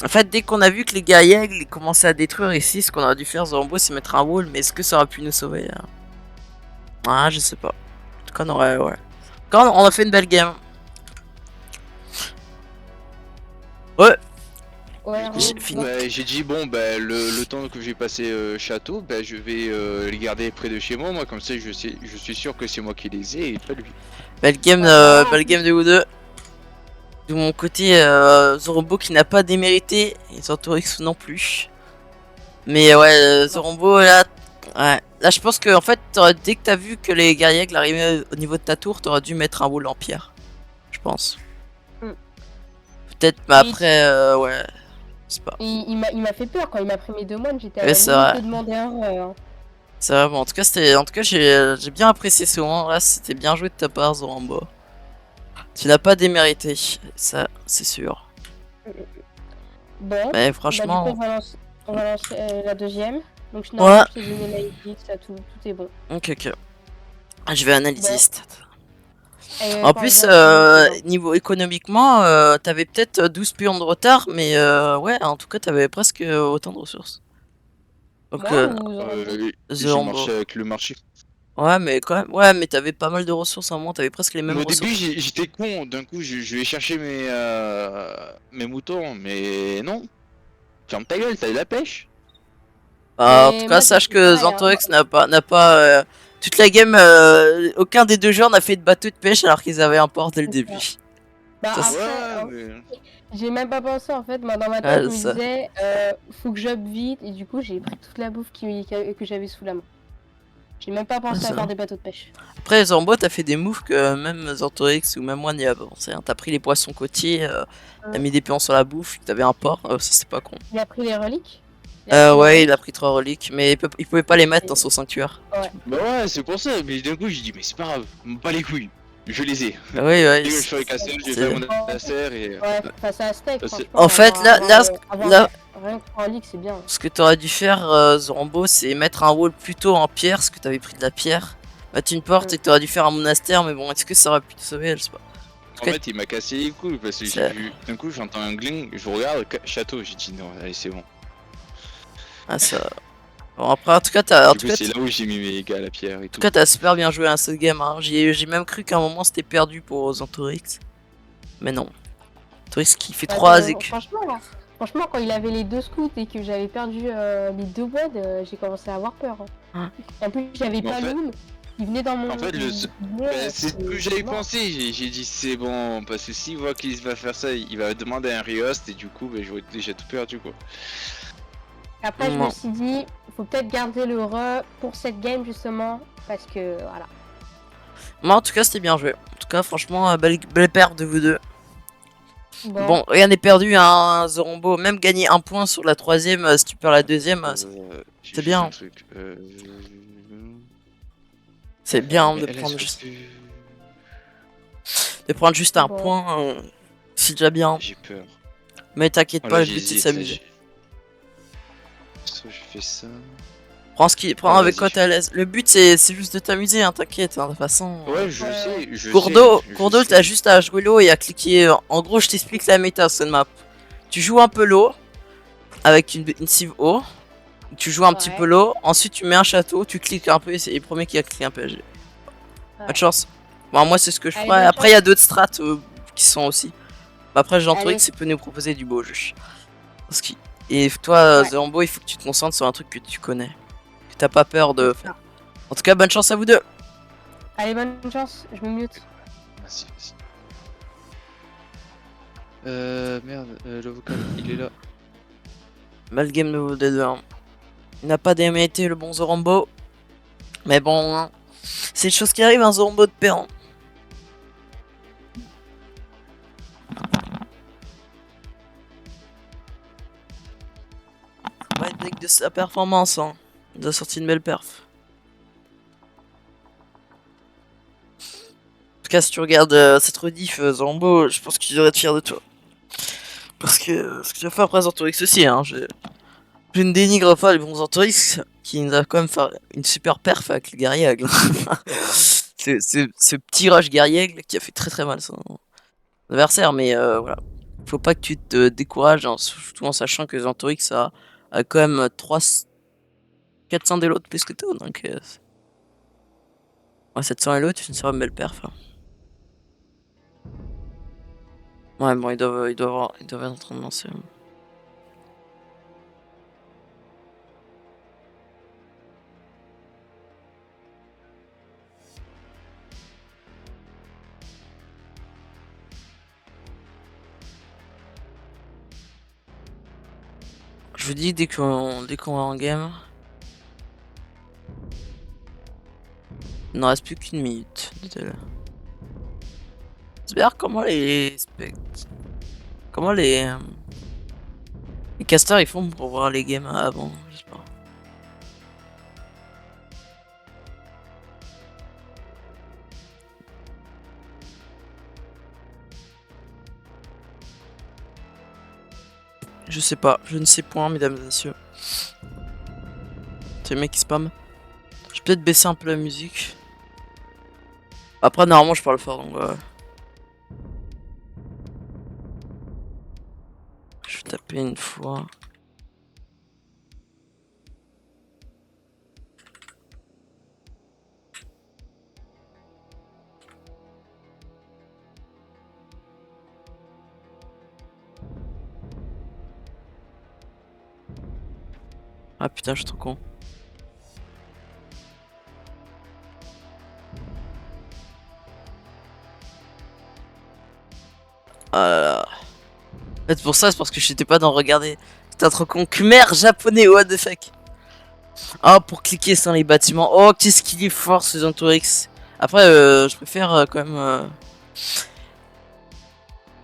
S1: En fait, dès qu'on a vu que les guerriers ils commençaient à détruire ici, ce qu'on aurait dû faire, Zorombo, c'est mettre un wall, mais est-ce que ça aurait pu nous sauver hein? Ah, je sais pas. En tout cas, on aurait, ouais. En tout cas, on a fait une belle game. Ouais,
S3: Ouais,
S2: Du coup,
S1: J'ai
S3: Raoult,
S1: fini.
S2: j'ai dit bon le temps que j'ai passé château, je vais les garder près de chez moi, moi comme ça je suis sûr que c'est moi qui les ai et pas lui.
S3: en
S1: Belle
S3: plus,
S1: game de vous deux. De mon côté, Zorombo qui n'a pas démérité, et Santorix non plus. Mais ouais, Zorombo là, ouais. Là, je pense que en fait, dès que t'as vu que les guerriers aigles arrivaient au niveau de ta tour, t'aurais dû mettre un wall en pierre. Je pense.
S3: Mm.
S1: Peut-être, mais
S3: Et
S1: après, ouais, c'est pas.
S3: il m'a fait peur quand il m'a pris mes 2 moines, j'étais à
S1: Ouais,
S3: la
S1: c'est
S3: limite
S1: vrai.
S3: de demander un hein.
S1: C'est vrai, bon, en tout cas, j'ai bien apprécié ce moment. Là, c'était bien joué de ta part, Zorombo. Tu n'as pas démérité, ça, c'est sûr.
S3: Bon,
S1: Mais
S3: bah du coup
S1: franchement,
S3: on va lancer la deuxième. Donc
S1: ouais.
S3: normalement je t'ai donné l'ID, ça tout est bon.
S1: Ok, ok. Je vais analyser
S3: Bon,
S1: stats.
S3: et
S1: En
S3: quand je
S1: plus,
S3: viens de finir, c'est bon.
S1: niveau économiquement, t'avais peut-être 12 pions de retard, mais ouais, en tout cas, t'avais presque autant de ressources. Donc,
S3: Moi ou Zorombo?
S2: J'ai
S1: Zombo.
S2: marché avec le marché.
S1: Ouais, mais quand même, ouais, mais t'avais pas mal de ressources à un moment, t'avais presque les mêmes
S2: Mais au début
S1: ressources.
S2: j'étais con, d'un coup je vais chercher mes moutons, mais non, ferme ta gueule, t'as eu la pêche.
S1: En tout
S3: Mais
S1: cas,
S3: moi j'ai
S1: sache
S3: fait
S1: que
S3: pareil, hein.
S1: Zantorex n'a pas toute la game, aucun des deux joueurs n'a fait de bateau de pêche alors qu'ils avaient un port dès le
S3: C'est
S1: début.
S3: ça. Bah
S1: Ça,
S3: après,
S2: Ouais, mais...
S3: j'ai même pas pensé en fait. Moi dans ma tête,
S1: ouais,
S3: je me
S1: ça.
S3: disais, faut que j'up vite et du coup j'ai pris toute la bouffe que j'avais sous la main. J'ai même pas
S1: Ouais,
S3: pensé à
S1: ça.
S3: faire des bateaux de pêche.
S1: Après, Zorbo, t'as fait des moves que même Zantorex ou même moi n'y a pas pensé, hein. T'as pris les poissons côtiers, t'as mis des pions sur la bouffe, t'avais un port, ça c'est pas con.
S3: Il a pris les reliques. Il a pris les
S1: Ouais, il a
S3: reliques.
S1: pris 3 reliques, mais il pouvait pas les mettre dans son sanctuaire.
S3: Ouais.
S2: Bah ouais, c'est pour ça, mais d'un coup j'ai dit mais c'est pas grave, pas les couilles, je les ai.
S1: Oui, ouais,
S2: Dès que je serai cassé, je vais faire mon monastère et...
S3: Ouais, face à Aztec,
S2: c'est-
S3: franchement,
S1: En fait, là,
S3: rien que 3 reliques, c'est bien.
S1: ce que t'aurais dû faire, Zorombo, c'est mettre un wall plutôt en pierre, parce que t'avais pris de la pierre. Mettre une porte et t'aurais dû faire un monastère, mais bon, est-ce que ça aurait pu te sauver? Je sais pas.
S2: En fait il m'a cassé les couilles parce que j'ai
S1: C'est-
S2: vu, d'un coup j'entends un gling, je regarde, château, j'ai dit non, allez c'est bon.
S1: Ah, ça. Bon, après, en tout cas, t'as, en
S2: Du
S1: tout
S2: coup
S1: cas,
S2: c'est là où j'ai mis mes gars à la pierre et tout.
S1: t'as super bien joué à ce game, hein. J'ai même cru qu'à un moment c'était perdu pour Zantorix. Mais non. Zantorix qui fait
S3: Bah,
S1: 3 écus.
S3: franchement, quand il avait les 2 scouts et que j'avais perdu les 2 WOD, j'ai commencé à avoir peur, hein.
S1: Hein.
S3: En plus, j'avais
S2: Mais en
S3: pas
S2: fait-
S3: Loom. Il venait dans mon.
S2: En fait, c'est ce que j'avais
S3: mort.
S2: pensé. J'ai dit c'est bon parce que s'il voit qu'il va faire ça, il va demander un rehost et du coup, j'aurais déjà tout perdu quoi.
S3: Après, je me
S1: Non.
S3: suis dit, faut peut-être garder le re pour cette game justement, parce que voilà.
S1: Moi, en tout cas, c'était bien joué. En tout cas, franchement, belle paire de vous deux.
S3: Bon,
S1: Bon, rien n'est perdu, hein, Zorombo. Même gagner un point sur la troisième, si tu perds la deuxième,
S2: J'ai
S1: c'est
S2: juste
S1: bien.
S2: un truc.
S1: C'est bien
S2: Mais
S1: de
S2: elle, elle
S1: prendre
S2: se
S1: juste,
S2: fait-
S1: un
S3: bon.
S1: point. C'est déjà bien.
S2: J'ai peur.
S1: Mais t'inquiète
S2: Oh
S1: pas,
S2: là,
S1: le but c'est de
S2: j'hésite.
S1: s'amuser.
S2: Soit je fais ça.
S1: Prends
S2: Ah,
S1: avec
S2: vas-y,
S1: quoi t'es à l'aise. Le but c'est juste de t'amuser, hein, t'inquiète. Hein, de toute façon.
S2: Ouais, je
S3: Ouais.
S2: sais, je
S1: Cours
S2: sais.
S1: d'eau,
S2: je
S1: cours d'eau,
S2: sais.
S1: t'as juste à jouer l'eau et à cliquer. En gros, je t'explique la méta sur cette map. Tu joues un peu l'eau avec une cive eau. Tu joues un petit
S3: Ouais.
S1: peu l'eau. Ensuite, tu mets un château, tu cliques un peu et c'est le premier qui a cliqué un PSG.
S3: Ouais.
S1: Bonne chance. Bon, moi, c'est ce que je
S3: Allez,
S1: ferai.
S3: bonne
S1: Après, il y a
S3: chance.
S1: d'autres strats qui sont aussi. Mais après,
S3: Allez.
S1: Jean-Torix, il peut nous proposer du beau jeu. Et toi,
S3: Ouais.
S1: The Rambo, il faut que tu te concentres sur un truc que tu connais. Que t'as pas peur de
S3: C'est
S1: faire.
S3: ça.
S1: En tout cas, bonne chance à vous deux.
S3: Allez, bonne chance, je me mute.
S2: Vas-y, vas-y. Merde, le vocal, il est là.
S1: Mal game de vous deux. Hein. Il n'a pas démérité le bon Zorambo. Mais bon, hein, c'est une chose qui arrive, un Zorambo de Perron. Pas être deck de sa performance, hein. Il a sorti une belle perf. En tout cas, si tu regardes cette rediff, Zorambo, je pense que tu devrais être fier de toi. Parce que ce que tu as fait après Zantorix aussi, hein. Je ne dénigre pas le bon Zantorix qui nous a quand même fait une super perf avec le guerrier aigle. Ce petit rush guerrier aigle qui a fait très très mal son adversaire, mais voilà. Faut pas que tu te décourages, hein, surtout en sachant que Zantorix a quand même 400 d'élo de plus que toi, donc Ouais, 700 Elo, tu seras une belle perf. Hein. Ouais, bon, ils doivent être en train de lancer. Je vous dis dès qu'on va en game. Il ne reste plus qu'une minute. Dit-elle. J'espère comment les casters ils font pour voir les games avant, j'espère. Je sais pas, je ne sais point, mesdames et messieurs. C'est le mec qui spam. Je vais peut-être baisser un peu la musique. Après, normalement, je parle fort, donc ouais. Je vais taper une fois. Ah putain, je suis trop con. Ah là là. En fait, pour ça, c'est parce que j'étais pas dans regarder. Putain, trop con. Khmer japonais, what the fuck. Ah, pour cliquer sur les bâtiments. Oh, qu'est-ce qu'il est fort, ce Zantorix. Après, je préfère quand même.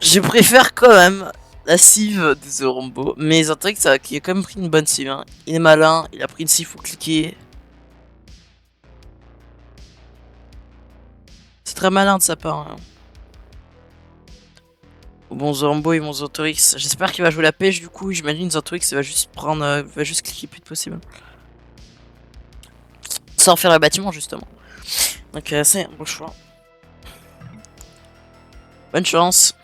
S1: Je préfère quand même la cive de Zorombo. Mais Zantorix, qui a quand même pris une bonne cive. Hein. Il est malin, il a pris une cive pour cliquer. C'est très malin de sa part. Hein. Bon, Zorombo et mon Zantorix. J'espère qu'il va jouer la pêche du coup. J'imagine Zantorix va juste prendre. Va juste cliquer plus de possible. Sans faire le bâtiment justement. Donc c'est un bon choix. Bonne chance.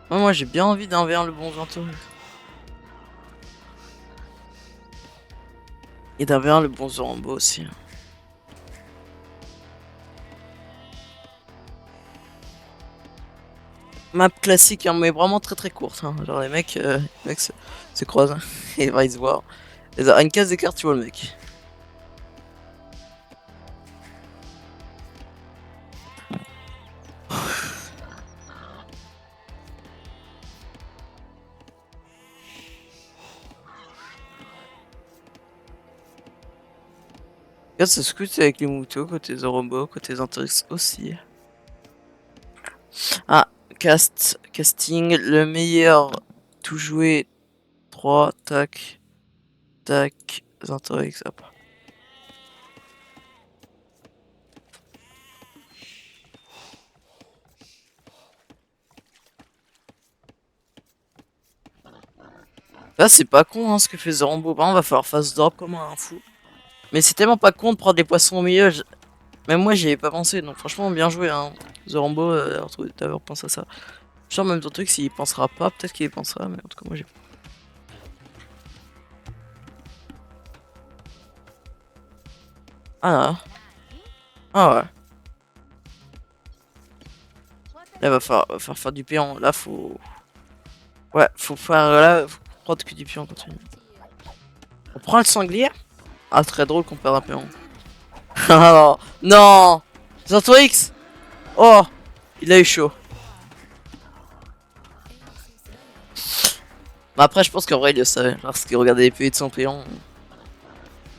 S1: Moi j'ai bien envie d'envers le bon Zantorix. Et d'envers le bon Zorombo aussi. Map classique, hein, mais vraiment très très courte. Hein. Genre les mecs se croisent hein, et ils se voir. Et à une case d'écart, tu vois le mec. Regarde, ça scoot avec les moutons, côté Zorombo, côté Zantorix aussi. Ah, casting, le meilleur, tout joué, 3, tac, tac, Zantorix, hop. Là, c'est pas con hein, ce que fait Zorombo. Par contre, va falloir face drop comme un fou. Mais c'est tellement pas con de prendre des poissons au milieu. Même moi, j'y avais pas pensé. Donc, franchement, bien joué. Hein. Zorombo, d'avoir pensé à ça. Je sens même ton truc, s'il pensera pas, peut-être qu'il y pensera. Mais en tout cas, moi, j'ai. Ah là. Ah ouais. Là, va falloir faire du péon. Là, faut. Ouais, faut faire. Là, faut prendre que du pion continue. On prend le sanglier. Ah, très drôle qu'on perde un péon. Ah non. Zantorix. Oh, il a eu chaud. Mais après, je pense qu'en vrai, il le savait. Parce qu'il regardait les PV de son péon.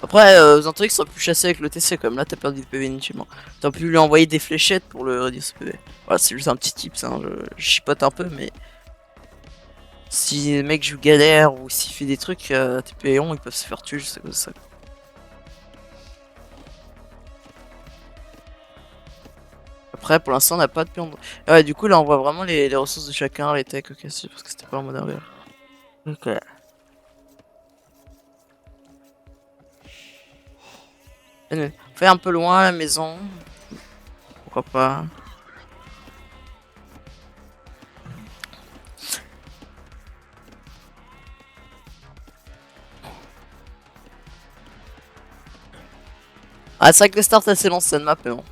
S1: Après, Zantorix aurait pu chasser avec le TC comme là, t'as perdu du PV inutilement. T'aurais pu lui envoyer des fléchettes pour le réduire ce PV. Voilà, c'est juste un petit tips. Hein. Je chipote un peu, mais. Si le mec joue galère ou s'il fait des trucs, tes péons ils peuvent se faire tuer, je sais quoi ça. Après, pour l'instant, on n'a pas de péon. Ah ouais, du coup, là, on voit vraiment les ressources de chacun, les techs, ok, c'est parce que c'était pas en mode arrière. Ok. Fais un peu loin la maison. Pourquoi pas. Ah, c'est vrai que le start assez long cette map, mais bon.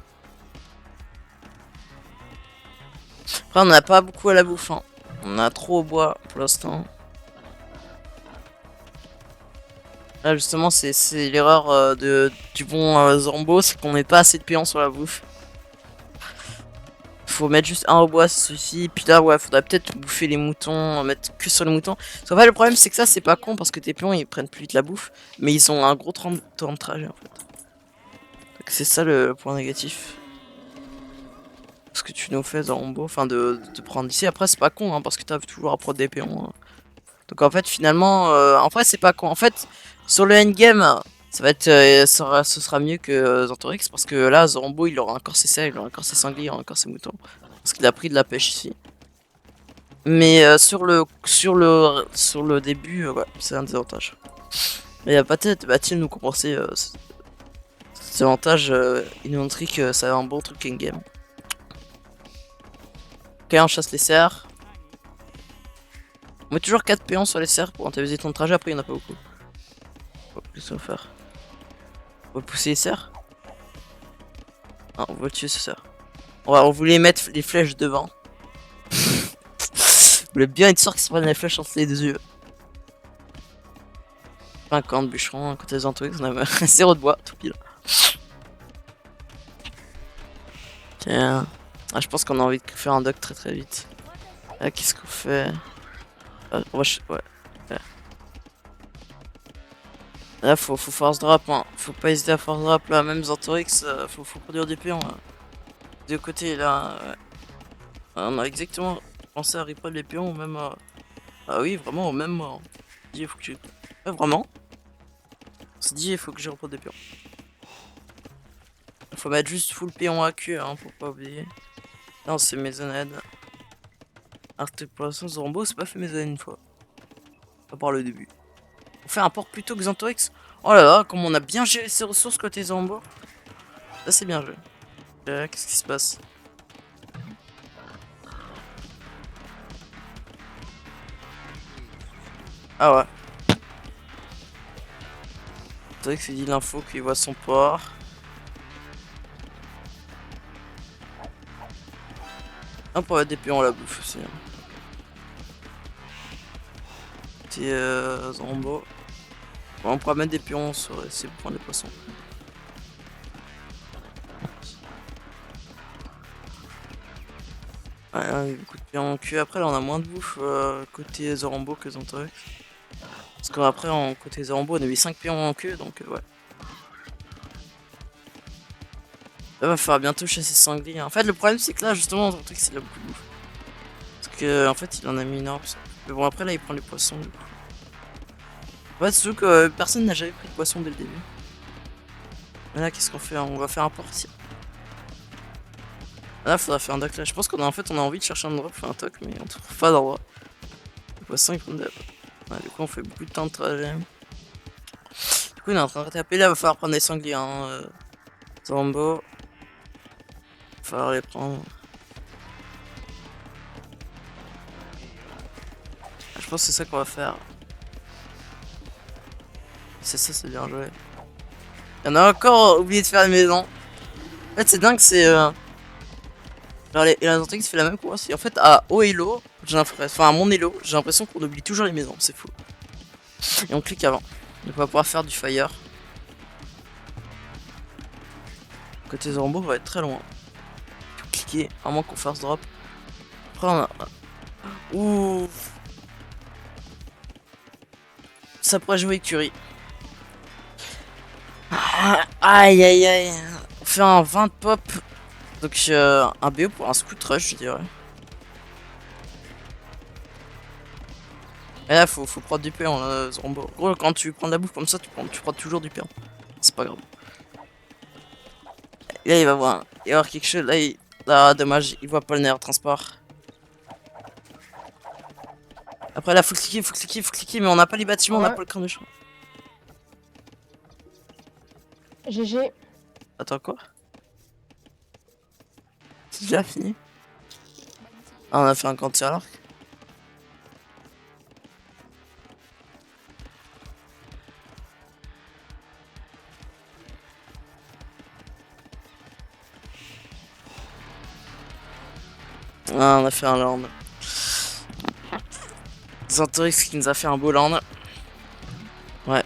S1: Après, on n'a pas beaucoup à la bouffe. Hein. On a trop au bois pour l'instant. Là, justement, c'est l'erreur du bon Zorombo, c'est qu'on met pas assez de péons sur la bouffe. Faut mettre juste un au bois, c'est celui-ci. Puis là, ouais, faudrait peut-être bouffer les moutons, mettre que sur les moutons. Parce qu'en fait, le problème, c'est que ça, c'est pas con parce que tes pions ils prennent plus vite la bouffe, mais ils ont un gros temps de trajet en fait. Donc, c'est ça le point négatif. Ce que tu nous fais, Zorombo, enfin de prendre ici. Après, c'est pas con hein, parce que t'as toujours à prendre des pions. Hein. Donc en fait, finalement, en vrai, c'est pas con. En fait, sur le endgame, ça va être, ce sera mieux que Zantorix parce que là, Zorombo, il aura encore ses cerfs, il aura encore ses sangliers, il aura encore ses moutons. Parce qu'il a pris de la pêche ici. Mais sur le début, ouais, c'est un désavantage. Mais il y a peut-être, va-t-il nous compenser cet avantage Il nous montre que ça a un bon truc in-game. Ok, on chasse les cerfs. On met toujours 4 péons sur les cerfs pour rentabiliser ton trajet, après il n'y en a pas beaucoup. Qu'est-ce qu'on va faire? On va pousser les cerfs? Non, on va tuer ce cerf. On voulait mettre les flèches devant. On voulait bien être sûr qu'ils se prennent les flèches entre les deux yeux. 50 bûcherons, à côté des Antoix, on a 0 de bois, tout pile. Tiens. Ah, je pense qu'on a envie de faire un dock très très vite. Là, qu'est-ce qu'on fait? On va ouais. Là, faut force drop, hein. Faut pas hésiter à force drop là. Même Zantorix, faut produire des pions. Là. Des deux côtés là. Ouais. On a exactement pensé à reprendre les pions au même. Ah oui, vraiment au même moment. Dit, il faut que tu. Ouais, vraiment. On s'est dit, il faut que je reprenne des pions. Faut mettre juste full pion à queue, hein, pour pas oublier. Non, c'est maisonnade. Alors que pour l'instant, Zorombo, c'est pas fait maisonnade une fois. À part le début. On fait un port plutôt que Zantorix. Oh là là, comme on a bien géré ses ressources côté Zorombo. Ça, c'est bien joué. Qu'est-ce qui se passe? Ah ouais. Zantorix il dit l'info qu'il voit son port. On peut mettre des pions à la bouffe aussi. Hein. Petit Zorombo. Bon, on pourra mettre des pions sur essayer de prendre des poissons. Ouais, il y a beaucoup de pions en queue. Après, là, on a moins de bouffe côté Zorombo que Zantorix. Parce qu'après, côté Zorombo, on a eu 5 pions en queue, donc ouais. Là, va falloir bientôt chasser sanglier. En fait, le problème, c'est que là, justement, Zantorix, il a beaucoup de bouffe. Parce que, en fait, il en a mis énorme. Mais bon, après, là, il prend les poissons. Du coup. En fait, surtout que personne n'a jamais pris de poisson dès le début. Mais là, qu'est-ce qu'on fait? On va faire un port ici. Là, faudra faire un dock là. Je pense qu'on a envie de chercher un endroit pour faire un toc, mais on trouve pas d'endroit. Les poissons ils prennent de... Ouais, du coup, on fait beaucoup de temps de trajet. Du coup, on est en train de retaper là, il va falloir prendre des sangliers. Hein, Zorombo. Il va falloir les prendre. Je pense que c'est ça qu'on va faire. C'est ça, c'est bien joué. Il y en a encore oublié de faire une maison. En fait, c'est dingue, c'est. Genre, les Zantorix fait la même que moi aussi. En fait, à haut elo, j'ai l'impression. Enfin, à mon elo, j'ai l'impression qu'on oublie toujours les maisons, c'est fou. Et on clique avant. Donc, on va pouvoir faire du fire. Côté Zorombo, on va être très loin. Faut cliquer, à moins qu'on fasse drop. Après, on a. Ouh. Ça pourrait jouer écurie. Aïe aïe aïe. On fait un 20 pop. Donc un BO pour un scout rush, je dirais. Et là, faut prendre du péon, Zorombo. Gros, quand tu prends de la bouffe comme ça, tu prends toujours du péon. C'est pas grave. Et là, il va voir quelque chose. Là, là, dommage, il voit pas le nerf transport. Après, là, faut cliquer, mais on n'a pas les bâtiments, on n'a pas le crâne de champ.
S3: GG.
S1: Attends, quoi? C'est déjà fini? Ah, on a fait un camp de tir à l'arc. Ah, on a fait un land. Zantorix qui nous a fait un beau land. Ouais.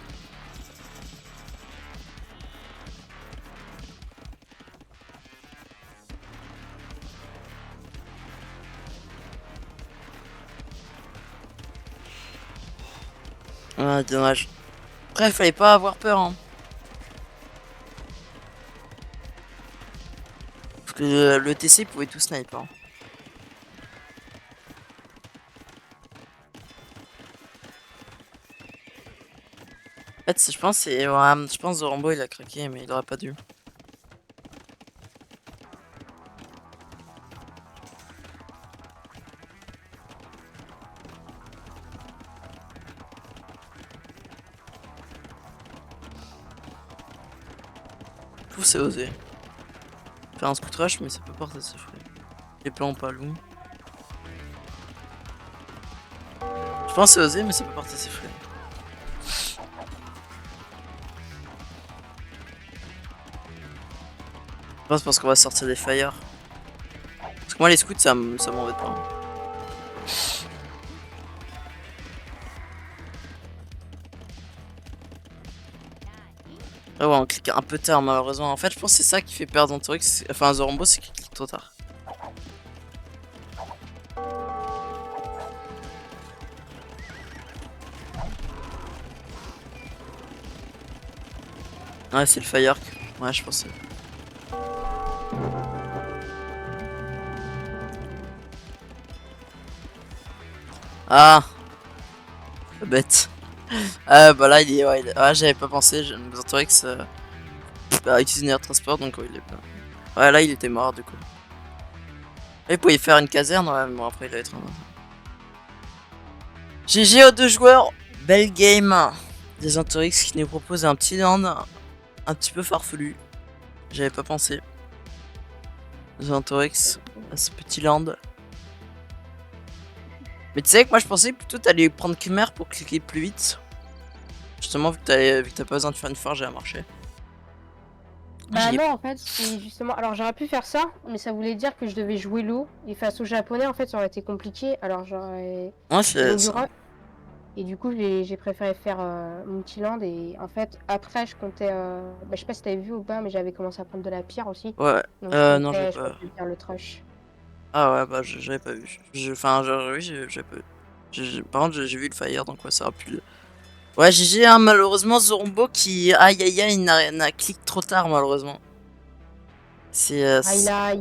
S1: Ah, dommage. Après, fallait pas avoir peur, hein. Parce que le TC pouvait tout sniper, hein. En fait, je pense c'est ouais, je pense Zorambo il a craqué mais il aurait pas dû. Je trouve que c'est osé. Faire un scout rush mais ça peut porter ses fruits. Les plans pas loups. Je pense que c'est osé mais ça peut porter ses fruits. Je pense parce qu'on va sortir des fires. Parce que moi les scouts ça m'embête pas. Ah ouais, on clique un peu tard malheureusement. En fait, je pense que c'est ça qui fait perdre Antorix. Enfin, Zorombo, c'est qu'il clique trop tard. Ouais, c'est le Fire. Ouais, je pensais. Ah, bête. Ah, bah là, il est. Ouais, ouais, j'avais pas pensé. Antorix a utilisé une air transport donc ouais, il est pas. Ouais, là, il était mort du coup. Et il pouvait faire une caserne, ouais, mais bon, après, il va être. GG aux deux joueurs. Belle game des Antorix qui nous propose un petit land un petit peu farfelu. J'avais pas pensé. The Antorix à ce petit land. Mais tu sais que moi je pensais plutôt t'allais prendre Khmer pour cliquer plus vite. Justement vu que t'as pas besoin de faire une forge à marcher.
S3: Bah non, en fait, c'est justement. Alors j'aurais pu faire ça, mais ça voulait dire que je devais jouer l'eau. Et face aux japonais, en fait, ça aurait été compliqué. Alors j'aurais.
S1: Ouais,
S3: Et
S1: c'est
S3: donc,
S1: ça.
S3: Et du coup, j'ai préféré faire Multiland. Et en fait, après, je comptais. Bah, je sais pas si t'avais vu ou pas, mais j'avais commencé à prendre de la pierre aussi.
S1: Ouais.
S3: Donc
S1: Non, j'ai
S3: je
S1: pas.
S3: comptais faire le trush.
S1: Ah ouais, bah j'avais pas vu. Enfin, oui, j'ai pas vu. Par contre, j'ai vu le fire donc ouais, ça aurait pu. Ouais, GG, hein, malheureusement, Zorombo qui. Aïe aïe aïe, n'a cliqué trop tard, malheureusement. C'est.
S3: Ah,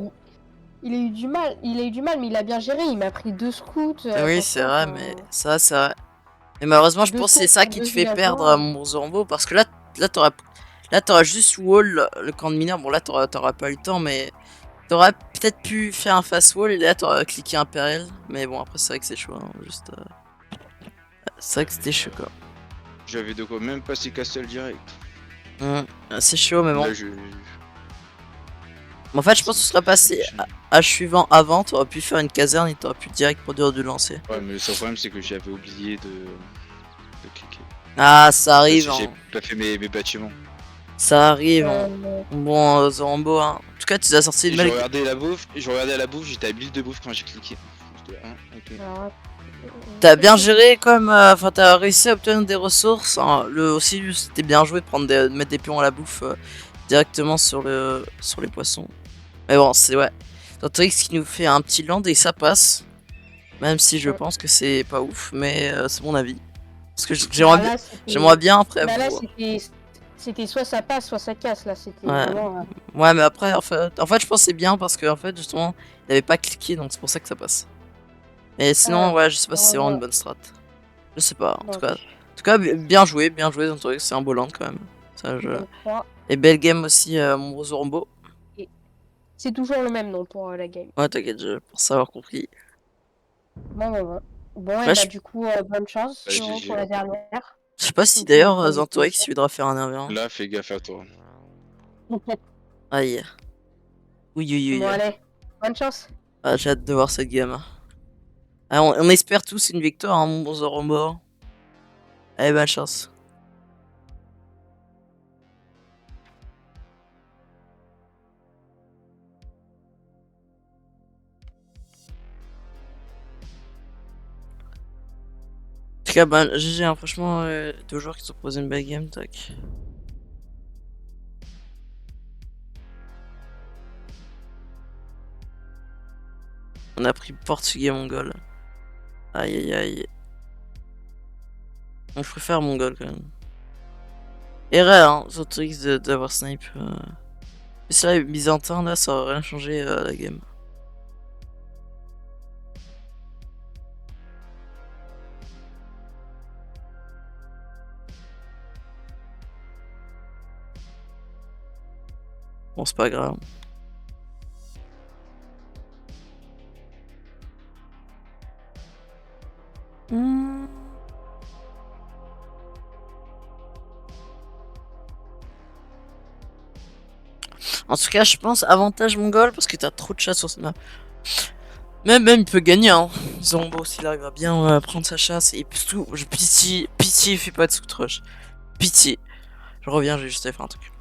S3: il a eu du mal. Il a eu du mal, mais il a bien géré. Il m'a pris 2 scouts.
S1: Oui, c'est
S3: Attention,
S1: vrai,
S3: enfin.
S1: mais ça, c'est vrai. Mais malheureusement, je
S3: Deux
S1: pense que c'est
S3: scouts
S1: ça
S3: pour
S1: qui te
S3: deux
S1: fait perdre
S3: villageois.
S1: mon Zorombo. Parce que là, t'auras juste wall le camp de mineurs. Bon, là, t'auras pas eu le temps, mais t'aurais peut-être pu faire un fast wall et là, t'aurais cliqué impérial. Mais bon, après, c'est vrai que c'est chaud. Hein, juste, c'est vrai que c'était chaud, quoi.
S2: J'avais de quoi même passer Castle direct.
S1: C'est chaud, mais bon.
S2: Là,
S1: En fait, je pense que ce serait passé à suivant avant. T'aurais pu faire une caserne et t'aurais pu direct produire du lancer.
S2: Ouais, mais le seul problème, c'est que j'avais oublié de cliquer.
S1: Ah, ça
S2: Parce
S1: arrive.
S2: que j'ai
S1: Hein.
S2: pas fait mes bâtiments.
S1: Ça arrive. Hein.
S3: Euh,
S1: Bon, Zorombo, hein. En tout cas, tu as sorti
S2: Et
S1: une
S2: je
S1: belle.
S2: regardais la bouffe, je regardais à la bouffe, j'étais à 1000 de bouffe quand j'ai cliqué. J'étais, ah, ok.
S3: alors,
S1: T'as bien géré comme, enfin t'as réussi à obtenir des ressources. Hein. Aussi c'était bien joué de mettre des pions à la bouffe directement sur les poissons. Mais bon c'est ouais. Dantrix qui nous fait un petit land et ça passe. Même si je pense que c'est pas ouf, mais c'est mon avis. Parce que
S3: bah là,
S1: j'aimerais bien après
S3: bah là,
S1: vous.
S3: c'était soit ça passe, soit ça casse. Là, c'était
S1: Ouais.
S3: vraiment.
S1: Ouais mais après en fait je pense que c'est bien parce que en fait justement il avait pas cliqué donc c'est pour ça que ça passe. Mais sinon ouais je sais pas si c'est vraiment une bonne strat. Je sais pas, en tout cas, bien joué, Zantorix, c'est un beau land quand même. Ça, je... Et belle game aussi, mon Zorombo.
S3: C'est toujours le même nom pour la game.
S1: Ouais, t'inquiète, pour savoir compris.
S3: Bon. Bon, et
S1: Ouais,
S3: bah, du coup, bonne chance,
S2: Bah,
S3: Zoro, pour
S2: GG.
S3: la dernière.
S1: je sais pas si
S3: Donc, tu nous
S1: d'ailleurs
S3: feras le
S1: Zantorix
S3: plaisir.
S1: il voudra faire un 1v1.
S2: Là, fais gaffe à toi.
S1: Aïe. Oui, oui,
S3: Bon,
S1: oui.
S3: allez, bonne chance.
S1: Ah, j'ai hâte de voir cette game. Ah, on espère tous une victoire, hein, mon bon Zorombo. Allez, bonne chance. tout cas, bah, GG, hein, franchement, deux joueurs qui sont posés une belle game, tac. On a pris portugais mongol. Aïe aïe aïe. On préfère mongol quand même. Erreur, hein, surtout d'avoir snipe. Mais ça, les byzantins là, ça aurait rien changé la game. Bon, c'est pas grave. En tout cas, je pense avantage mongol parce que t'as trop de chats sur ce map. Même il peut gagner, hein. Zombo s'il arrive à bien prendre sa chasse et surtout, pitié, fais pas de sous-trush. Pitié. Je reviens, j'ai juste fait un truc.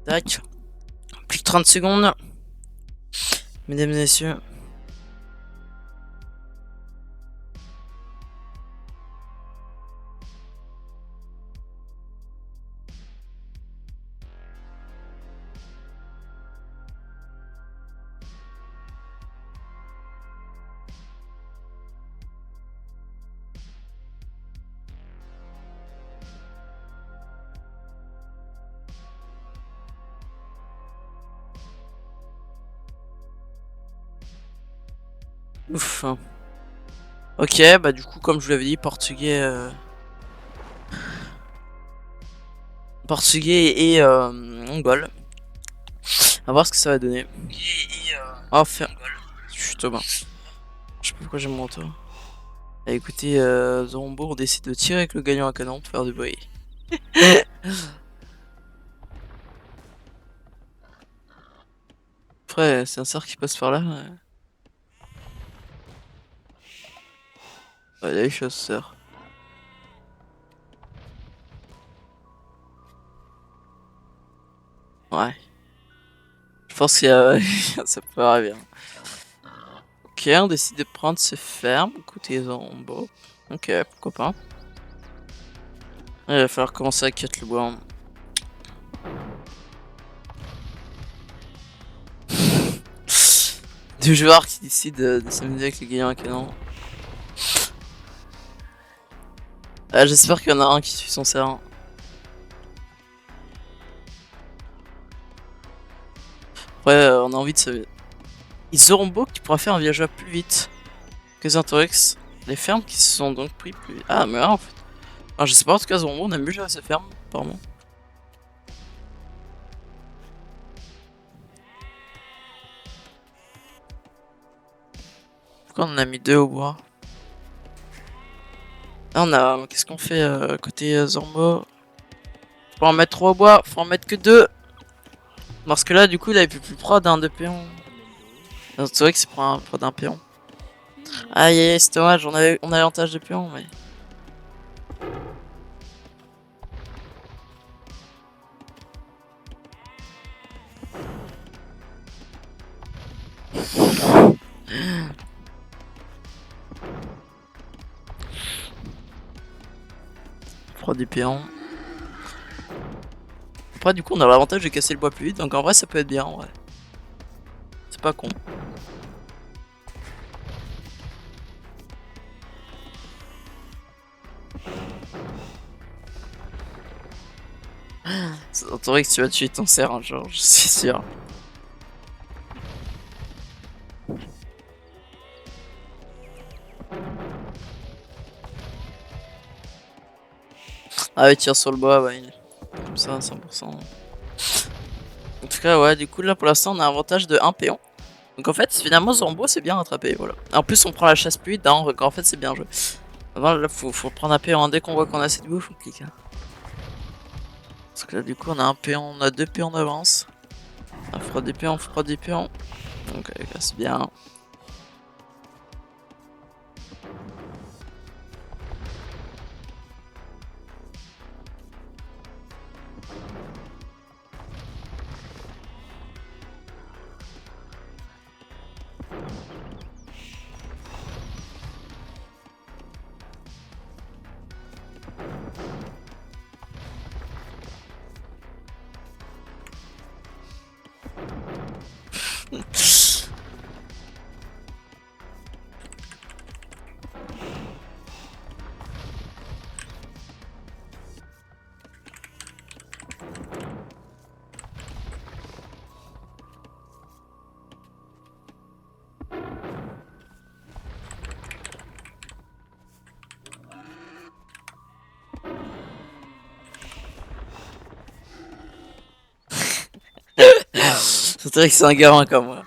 S1: Tac. Plus que 30 secondes. Mesdames et messieurs. Ouf. Ok, bah du coup, comme je vous l'avais dit, portugais et mongol. À voir ce que ça va donner. Oh, faire. Je suis Thomas. Je sais pas pourquoi j'ai mon manteau. Bah, écoutez, Zombo, on décide de tirer avec le gagnant à canon pour faire du bruit. Après, c'est un cerf qui passe par là. Ouais, il a eu chasseur. Ouais. Je pense qu'il y a... ça peut arriver. Ok, on décide de prendre ces fermes. Écoutez, Zombo. Ok, pourquoi pas. Il va falloir commencer à cut le bois. Deux joueurs qui décident de s'amuser avec les gagnants à canon. J'espère qu'il y en a un qui suit son cerf. Ouais, on a envie de se... Ils auront beau qui pourra faire un villageois plus vite que Zintorix. Les fermes qui se sont donc pris plus vite. Ah, mais en fait. Alors, je sais pas, en tout cas, Zorombo, on aime mieux gérer ces fermes, apparemment. Pourquoi on en a mis deux au bois? Là, on a. Qu'est-ce qu'on fait côté Zorombo? Faut en mettre 3 au bois, faut en mettre que 2. Parce que là, du coup, il avait plus prod d'un 2 péons. C'est vrai que c'est pour un prod d'un péon. Aïe, aïe, c'est dommage, on avait l'avantage de péon, mais. prend des péons. Après du coup on a l'avantage de casser le bois plus vite, donc en vrai ça peut être bien en vrai. C'est pas con. Ça s'entendrait que tu vas tuer ton cerf un jour, je suis sûr. Ah ouais, tire sur le bois, ouais. Comme ça, 100%. En tout cas, ouais, du coup, là pour l'instant, on a un avantage de 1 péon. Donc en fait, finalement, Zorombo, c'est bien rattrapé, voilà. En plus, on prend la chasse plus vite, hein, donc en fait, c'est bien joué. Avant, là, faut prendre un péon, hein. Dès qu'on voit qu'on a assez de bouffe, on clique. Hein. Parce que là, du coup, on a un péon, on a 2 péons d'avance. On fera des péons, on fera des péons. Donc, là, c'est bien. C'est vrai que c'est un gamin comme moi.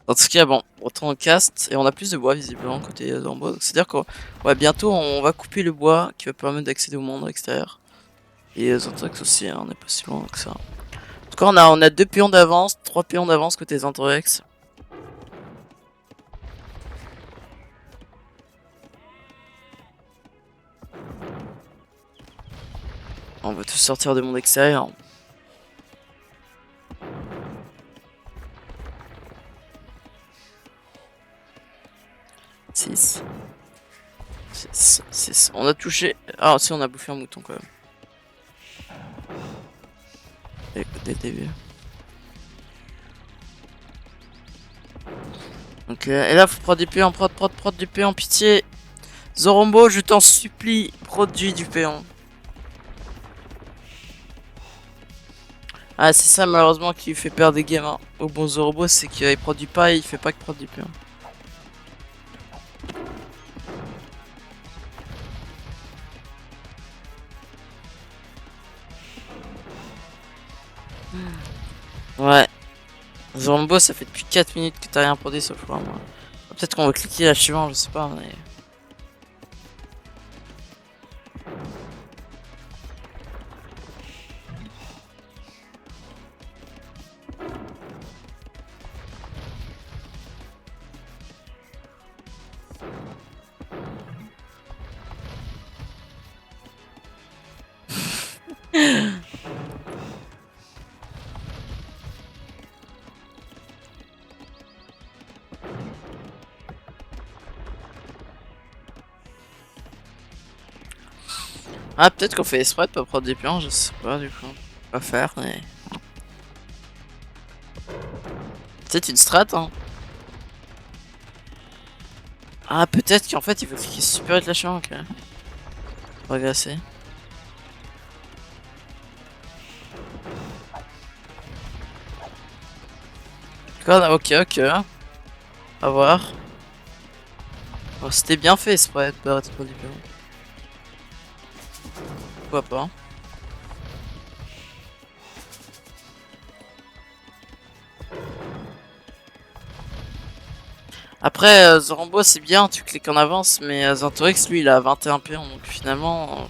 S1: En tout cas, bon, on retourne au cast et on a plus de bois visiblement côté Zorombo. Donc c'est-à-dire qu'on ouais, bientôt on va couper le bois qui va permettre d'accéder au monde extérieur. Et Zantorex aussi, hein, on n'est pas si loin que ça. En tout cas, on a 2 péons d'avance, 3 péons d'avance côté Zantorex. On va tous sortir du monde extérieur. Six. On a touché. Ah, si, on a bouffé un mouton quand même. Dès le début. Ok, et là, faut prendre du péon, prod du péon, pitié. Zorombo, je t'en supplie, produis du péon. Ah, c'est ça malheureusement qui lui fait perdre des games hein. Au bon Zorombo, c'est qu'il produit pas et il fait pas que prod du péon. Ouais. Zorombo, ça fait depuis 4 minutes que t'as rien produit sauf moi. Peut-être qu'on va cliquer là suivant, je sais pas, mais... Ah, peut-être qu'on fait exprès de pas prendre des pions, je sais pas du coup. Pas faire, mais. Peut-être une strat, hein. Ah, peut-être qu'en fait il faut cliquer super vite la chambre, ok. Pour agresser. Ok, ok. À voir. Oh, c'était bien fait exprès de pas arrêter de prendre des pions. Pourquoi pas. Après, Zorombo c'est bien, tu cliques en avance, mais Zantorex lui il a 21 pions, donc finalement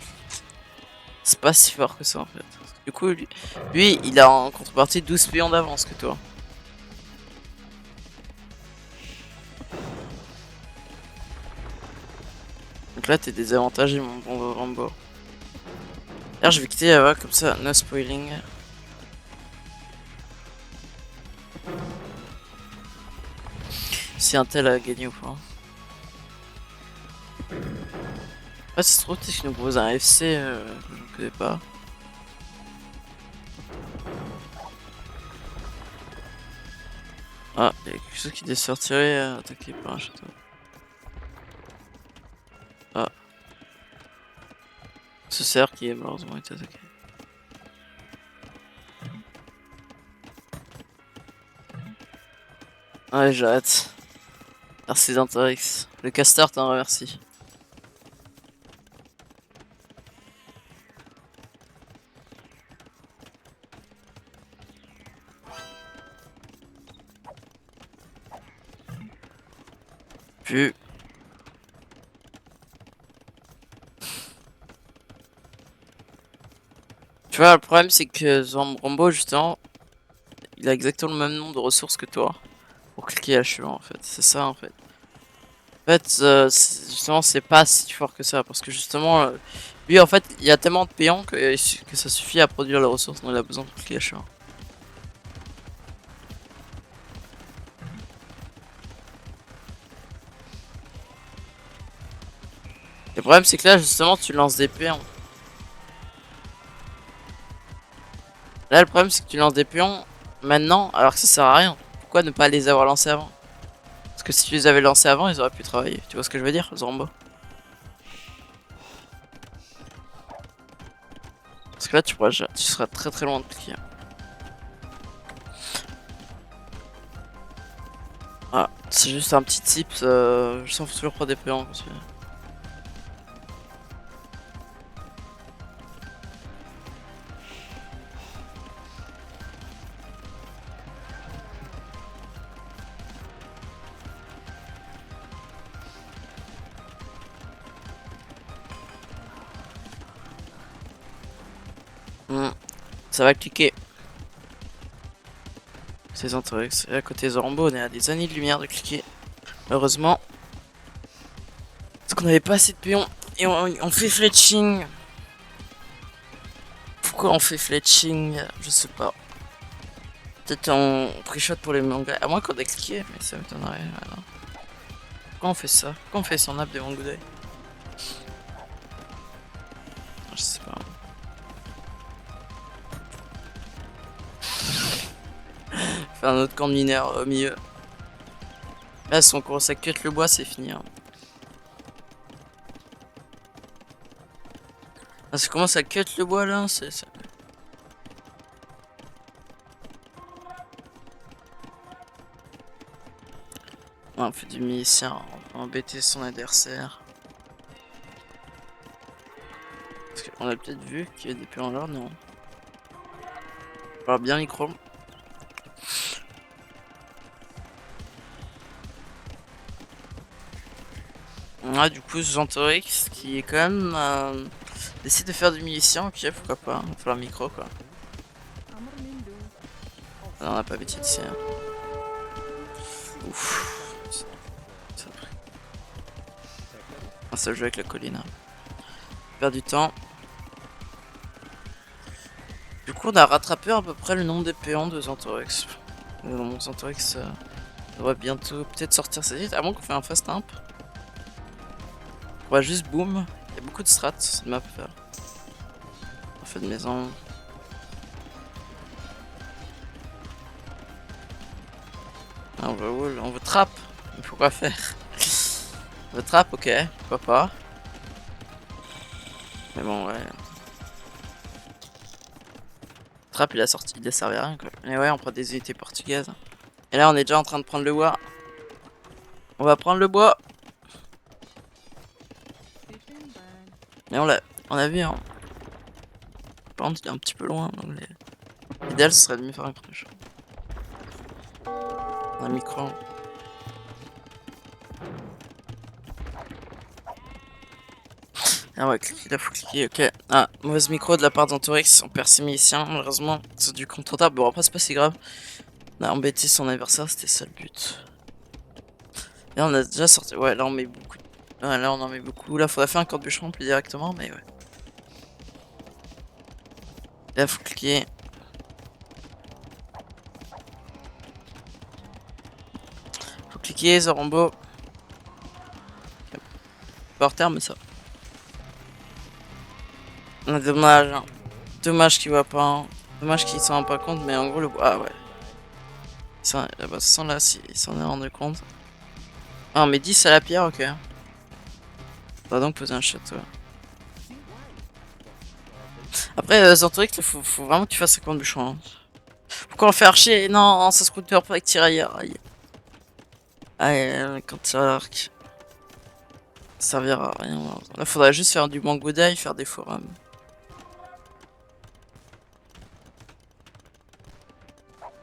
S1: c'est pas si fort que ça en fait. Du coup, lui il a en contrepartie 12 pions d'avance que toi. Donc là t'es désavantagé mon bon Zorombo. D'ailleurs je vais quitter là-bas comme ça, no spoiling. Si un tel a gagné ou pas. Ah, c'est trop triste qu'ils nous proposent un FC que je ne connais pas. Ah, il y a quelque chose qui est sortirait attaqué par un château. Ah. Ce cerf qui est malheureusement été attaqué. Ouais, j'arrête. Merci d'Interix. Le casteur t'en remercie. Puis. Tu vois, le problème c'est que Zombrombo justement, il a exactement le même nombre de ressources que toi pour cliquer H1 en fait. C'est ça en fait. En fait, justement, c'est pas si fort que ça parce que justement, lui en fait, il y a tellement de payants que ça suffit à produire les ressources dont il a besoin pour cliquer H1. Le problème c'est que là justement tu lances des pions. Là le problème c'est que tu lances des pions maintenant alors que ça sert à rien. Pourquoi ne pas les avoir lancés avant? Parce que si tu les avais lancés avant ils auraient pu travailler. Tu vois ce que je veux dire, Zorombo? Parce que là tu seras très très loin de cliquer. Ah, c'est juste un petit tip, je sens toujours pas des pions quand tu... Ça va cliquer. C'est Zantorix. Et à côté Zorombo, on est à des années de lumière de cliquer. Heureusement. Parce qu'on avait pas assez de pions. Et on fait fletching. Pourquoi on fait fletching? Je sais pas. Peut-être on pré-shot pour les mangas. À moins qu'on ait cliqué, mais ça m'étonnerait. Voilà. Pourquoi on fait ça? Pourquoi on fait son app des mangas? Je sais pas. Faire un autre camp de mineurs au milieu. Là, si on commence à cut le bois, c'est fini. Hein. Ah, si on commence à cut le bois là, c'est. Ouais, on fait du milicien, on va embêter son adversaire. Parce qu'on a peut-être vu qu'il y a des pions là, non? Alors bien micro. Ouais, du coup, Zantorix qui est quand même décide de faire du milicien, ok, pourquoi pas, il va falloir micro quoi. Ah, on a pas habitué ici. Hein. Ouf. Ah, ça joue avec la colline. Hein. Perd du temps. Du coup, on a rattrapé à peu près le nombre de péons de Zantorix. Zantorix devrait bientôt peut-être sortir sa suite, à moins qu'on fait un fast imp. On va juste boom. Il y a beaucoup de strats sur cette map à faire. On fait de maison. Ah, on veut wall, on veut trap. Il faut quoi faire? On veut trap, ok, pourquoi pas. Mais bon, ouais. Trap, il a sorti, il a servi à rien quoi. Mais ouais, on prend des unités portugaises. Et là, on est déjà en train de prendre le bois. On va prendre le bois. Mais on a vu, hein. Par contre, il est un petit peu loin. Donc l'idéal, ce serait de mieux faire un crush. Un micro. Ah ouais, cliquer, là faut cliquer, ok. Ah, mauvaise micro de la part d'Antorix, on perd ses miliciens, malheureusement, c'est du contre-attaque, bon après c'est pas si grave. On a embêté son adversaire, c'était ça le but. Là on a déjà sorti, ouais là on met beaucoup, ouais, là on en met beaucoup, là faudrait faire un corps de bûcheron plus directement, mais ouais. Là faut cliquer. Faut cliquer, Zorombo. Pas hors terme mais ça. Ah, dommage. Hein. Dommage qu'il voit pas. Hein. Dommage qu'il s'en rend pas compte, mais en gros, le. Ah ouais. Ça, bah, sans là, il s'en est rendu compte. Ah, mais 10 à la pierre, ok. On va donc poser un château. Après, Zantorix, faut vraiment que tu fasses 50 bûcherons. Hein. Pourquoi on fait archer? Non, ça se scooter pas avec tirailleur. Aïe. Aïe, quand tire à l'arc. Ça servira à rien. Là, faudrait juste faire du mango d'ail, faire des forums.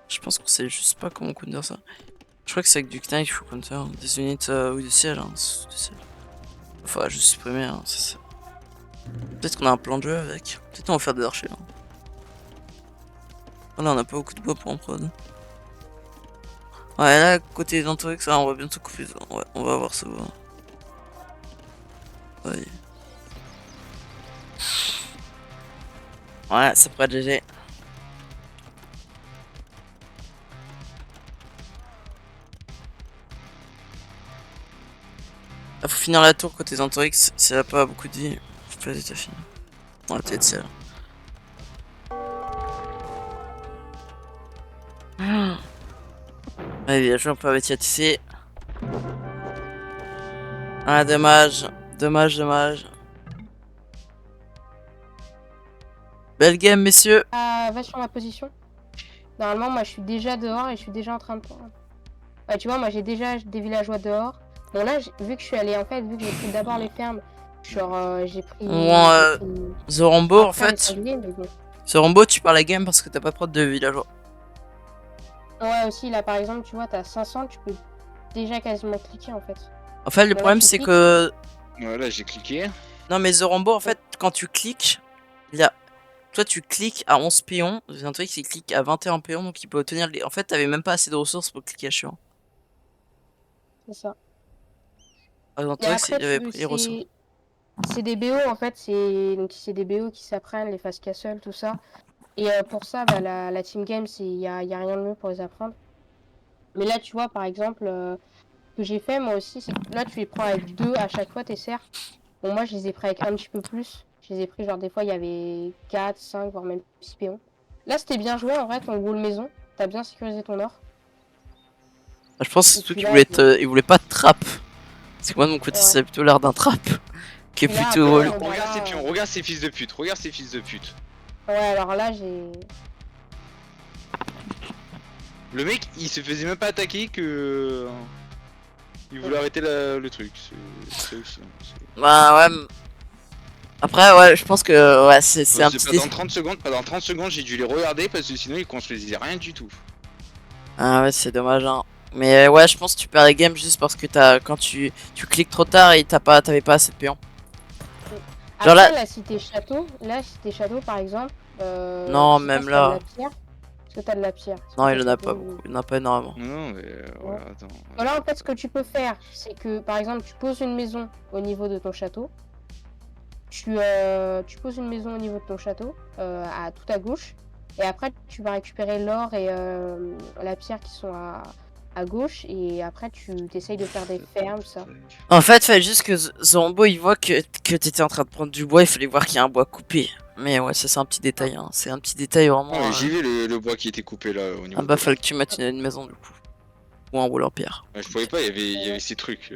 S1: Je pense qu'on sait juste pas comment counter ça. Je crois que c'est avec du knife qu'il faut counter. Des unités ou du ciel. Hein, du ciel. Faudra juste supprimer. Hein, peut-être qu'on a un plan de jeu avec. Peut-être on va faire des archers. Là. Oh là, on a pas beaucoup de bois pour en prod. Ouais, là, côté d'Antorix, ça, on va bientôt couper. Ouais, on va voir ça. Ouais. Ouais, ça pourrait être GG. Ah, faut finir la tour côté Zantorix, si elle a pas beaucoup de vie. Faut pas hésiter à finir. On va peut-être celle. Allez, bien joué, on peut mettre ici. Ah, dommage. Dommage. Belle game, messieurs.
S3: Va sur ma position. Normalement, moi, je suis déjà dehors et je suis déjà en train de... Ouais, tu vois, moi, j'ai déjà des villageois dehors. Bon, là, vu que je suis allé, en fait, vu que j'ai pris d'abord les fermes, genre, j'ai pris...
S1: Zorombo, en
S3: après, les
S1: fait.
S3: sangliers, mais bon.
S1: Zorombo, tu parles la game parce que t'as pas de prod de villageois.
S3: Ouais, aussi, là, par exemple, tu vois, t'as 500, tu peux déjà quasiment cliquer, en fait.
S1: En fait, le
S3: Là,
S1: problème,
S3: tu
S1: c'est
S3: cliques.
S1: que...
S2: Voilà, j'ai cliqué.
S1: Non, mais Zorombo, en fait, quand tu cliques, il y a... Toi, tu cliques à 11 péons. Un truc, il clique à 21 péons, donc il peut obtenir les... En fait, t'avais même pas assez de ressources pour cliquer à chiant.
S3: C'est ça.
S1: Par exemple,
S3: Et après,
S1: il avait pris les ressources.
S3: c'est des BO, en fait, c'est des BO qui s'apprennent, les phases castle, tout ça. Et pour ça, bah, la team game, y a rien de mieux pour les apprendre. Mais là, tu vois, par exemple, ce que j'ai fait, moi aussi, c'est que là, tu les prends avec 2 à chaque fois, tes serres. Bon, moi, je les ai pris avec un petit peu plus. Je les ai pris, genre, des fois, il y avait 4, 5, voire même 6 péons. Là, c'était bien joué, en vrai, ton wall maison. T'as bien sécurisé ton or.
S1: Je pense que c'est
S3: Et
S1: surtout
S3: puis
S1: qu'il
S3: là,
S1: voulait, il voulait pas de trap. Parce que moi, de mon côté,
S3: ouais.
S1: c'est plutôt l'art d'un trap. Qui est
S3: Et là,
S1: plutôt
S3: après,
S1: relou.
S3: bah,
S2: Regarde
S3: là,
S2: ces pions, regarde ces fils de pute, regarde ces fils de pute.
S3: Ouais, alors là, j'ai...
S2: Le mec, il se faisait même pas attaquer que... Il voulait arrêter le truc. C'est aussi.
S1: Bah ouais. Après, ouais, je pense que ouais, c'est un petit...
S2: Pendant 30 secondes, j'ai dû les regarder parce que sinon ils construisaient rien du tout.
S1: Ah ouais, c'est dommage, hein. Mais ouais, je pense que tu perds les games juste parce que quand tu cliques trop tard et t'avais pas assez de péons.
S3: Après,
S1: Genre là-
S3: la cité château, par exemple...
S1: Non,
S3: je sais pas
S1: même
S3: si t'as de
S1: là.
S3: la pierre. Est-ce que t'as de la pierre? Est-ce
S1: Non,
S3: que
S1: il en
S3: t'as
S1: a
S3: château
S1: pas beaucoup. Il en a pas énormément.
S2: Non, mais voilà, attends.
S3: Voilà, en fait, ce que tu peux faire, c'est que, par exemple, tu poses une maison au niveau de ton château. Tu poses une maison au niveau de ton château, tout à gauche. Et après, tu vas récupérer l'or et la pierre qui sont à gauche. Et après, tu essayes de faire des fermes, ça.
S1: En fait, fallait juste que Zorombo il voit que t'étais en train de prendre du bois, il fallait voir qu'il y a un bois coupé. Mais ouais, ça c'est un petit détail, hein. C'est un petit détail vraiment.
S2: Non, mais j'ai vu le bois qui était coupé là au niveau.
S1: Ah bah, fallait que tu mettes une maison du coup. Ou un wall en pierre.
S2: Je pouvais pas, il y avait ces trucs.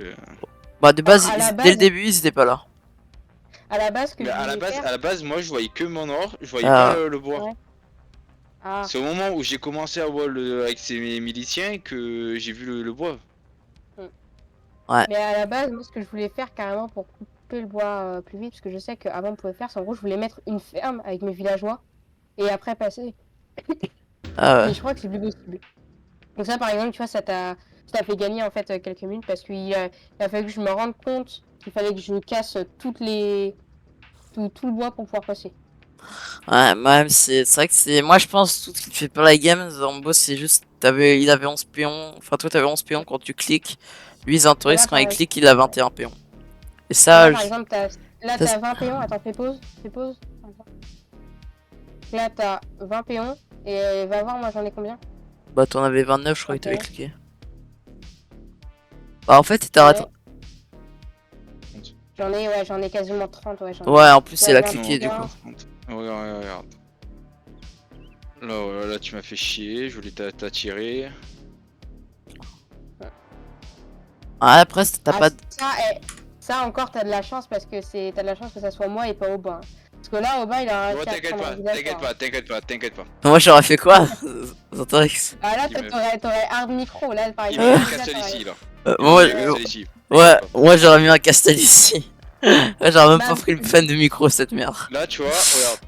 S1: Bah, de base,
S3: à la
S1: dès le
S3: base-
S1: début, ils étaient pas là.
S3: À la base, ce que
S2: Mais
S3: je
S2: à
S3: voulais faire...
S2: la base, moi je voyais que mon or, je voyais
S1: Ah.
S2: pas le bois.
S3: Ouais. Ah,
S2: C'est au moment où j'ai commencé à voir avec ces miliciens que j'ai vu le bois.
S3: mais à la base, moi, ce que je voulais faire carrément pour couper le bois plus vite, parce que je sais qu'avant on pouvait faire, c'est en gros, je voulais mettre une ferme avec mes villageois et après passer.
S1: Ah ouais.
S3: Mais je crois que c'est plus possible. Donc ça, par exemple, tu vois, ça t'a fait gagner en fait quelques minutes parce qu'il a fallu que je me rende compte qu'il fallait que je casse tout le bois pour pouvoir passer.
S1: Ouais, même c'est vrai que c'est. Moi je pense tout ce qui te fait pas la game, Zorombo, c'est juste. Il avait 11 péons. Enfin, toi t'avais 11 péons quand tu cliques. Lui, Zantorix,
S3: Voilà,
S1: quand il
S3: par-
S1: clique, il a 21 péons. Et ça,
S3: Là, par exemple, t'as 20 péons. Attends, fais pause. Là, t'as 20 péons. Et va voir, moi j'en ai combien?
S1: bah, t'en avais 29, je crois que t'avais
S3: Ok.
S1: cliqué. Bah, en fait, t'arrêtes.
S3: J'en ai quasiment 30. Ouais,
S1: Ouais, en plus,
S3: Ouais,
S1: il a
S3: non,
S1: cliqué du
S3: non.
S1: coup.
S2: Regarde. Là, voilà, là, tu m'as fait chier, je voulais t'attirer.
S1: Ah, après, t'as
S3: Ah,
S1: pas.
S3: ça encore, t'as de la chance parce que t'as de la chance que ça soit moi et pas Aubin. Parce que là, Aubin, il a
S2: Bon,
S3: réussi à
S2: t'inquiète
S3: prendre
S2: pas,
S3: un visage,
S2: t'inquiète
S3: quoi.
S2: pas, t'inquiète pas, t'inquiète pas.
S1: Moi, j'aurais fait quoi? Zantorix.
S3: Ah là,
S2: Dis-moi.
S3: t'aurais hard micro, là, par
S2: Il
S3: exemple.
S2: met un
S3: Là,
S2: castel
S3: t'aurais-
S2: ici, là.
S1: Moi,
S2: Il met un castel ici.
S1: ouais,
S2: T'inquiète pas.
S1: moi, j'aurais mis un Castel ici. Ouais, j'aurais même
S3: Bah,
S1: pas pris le fan de micro, cette merde.
S2: Là, tu vois, regarde.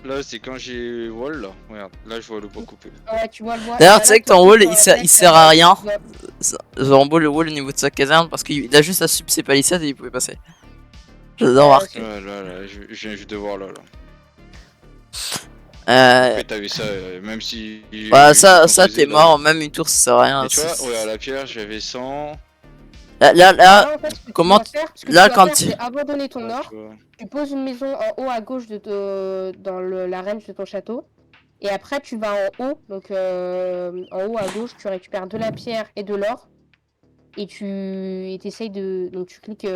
S2: Là, c'est quand j'ai wall, là. Regarde, là, je vois le bois coupé.
S3: Ouais, tu vois le bois.
S1: D'ailleurs,
S3: Bah,
S1: tu
S3: là,
S1: sais que
S3: toi,
S1: ton wall,
S3: t'aurais
S1: il
S3: fait,
S1: sert à rien.
S3: ouais.
S1: Zorombo, le wall au niveau de sa caserne, parce qu'il a juste à sub ses palissades et il pouvait passer. J'adore
S3: Ouais,
S1: marquer.
S2: Ouais, là, je viens juste de voir là.
S1: Euh,
S2: Après, t'as vu ça, même si.
S1: bah,
S2: j'ai
S1: ça
S2: construisé,
S1: t'es
S2: là.
S1: mort, même une tour, ça sert à rien.
S2: Et tu vois, regarde, la pierre, j'avais 100.
S1: Là,
S3: Là, en fait, ce que
S1: comment
S3: tu dois faire, ce que
S1: là,
S3: tu dois
S1: quand
S3: faire,
S1: tu-
S3: c'est abandonner ton
S2: Ouais,
S3: or.
S2: tu vois.
S3: Tu poses une maison en haut à gauche dans la range de ton château. Et après, tu vas en haut. Donc, en haut à gauche, tu récupères de la pierre et de l'or. Et t'essayes de. Donc, tu cliques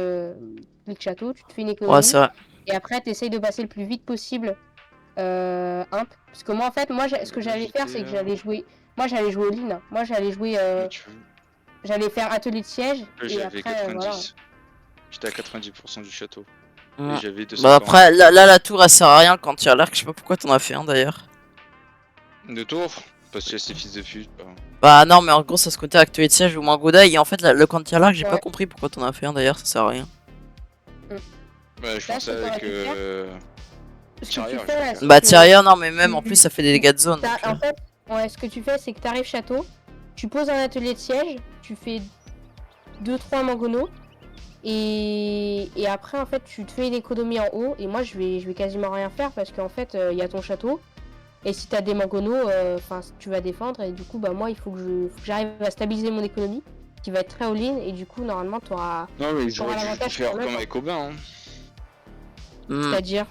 S3: château, tu te fais une
S1: Ouais,
S3: économie.
S1: c'est vrai.
S3: Et après, tu essayes de passer le plus vite possible imp. Parce que moi, en fait, ce que j'allais faire, c'est que j'allais jouer. Moi, j'allais jouer all-in. Moi, j'allais jouer. J'allais faire atelier de siège. Et
S2: J'avais
S3: après,
S2: 90.
S3: voilà.
S2: J'étais à 90% du château.
S1: Mm.
S2: Et j'avais 240.
S1: Bah, après, là, la tour, elle sert à rien quand il y a l'arc. Je sais pas pourquoi t'en as fait un d'ailleurs.
S2: De tour. Parce que c'est fils de pute.
S1: Bah, non, mais en gros, ça se comptait actuel de siège ou Mangoda. Et en fait, le quand il y a l'arc, j'ai pas
S3: Ouais.
S1: compris pourquoi t'en as fait un d'ailleurs. Ça sert à rien.
S2: Ouais, je
S3: Là,
S2: pensais
S3: ce que t'aurais
S2: avec.
S3: pu Ce que
S2: Tireur,
S3: tu fais, là, c'est
S1: Bah,
S3: que
S1: Tyrion, non, mais même en plus, ça fait des dégâts de zone. donc,
S3: en fait, ouais, ce que tu fais, c'est que t'arrives château, tu poses un atelier de siège, tu fais 2-3 mangonos, et après, en fait, tu te fais une économie en haut, et moi, je vais quasiment rien faire, parce qu'en fait, il y a ton château, et si t'as des mangonos, tu vas défendre, et du coup, bah, moi, il faut que j'arrive à stabiliser mon économie, qui va être très all-in, et du coup, normalement, t'auras...
S2: Non, mais j'aurais dû
S3: l'avantage
S2: faire
S3: sur le
S2: comme
S3: mec,
S2: avec Aubin. Hein.
S3: C'est-à-dire...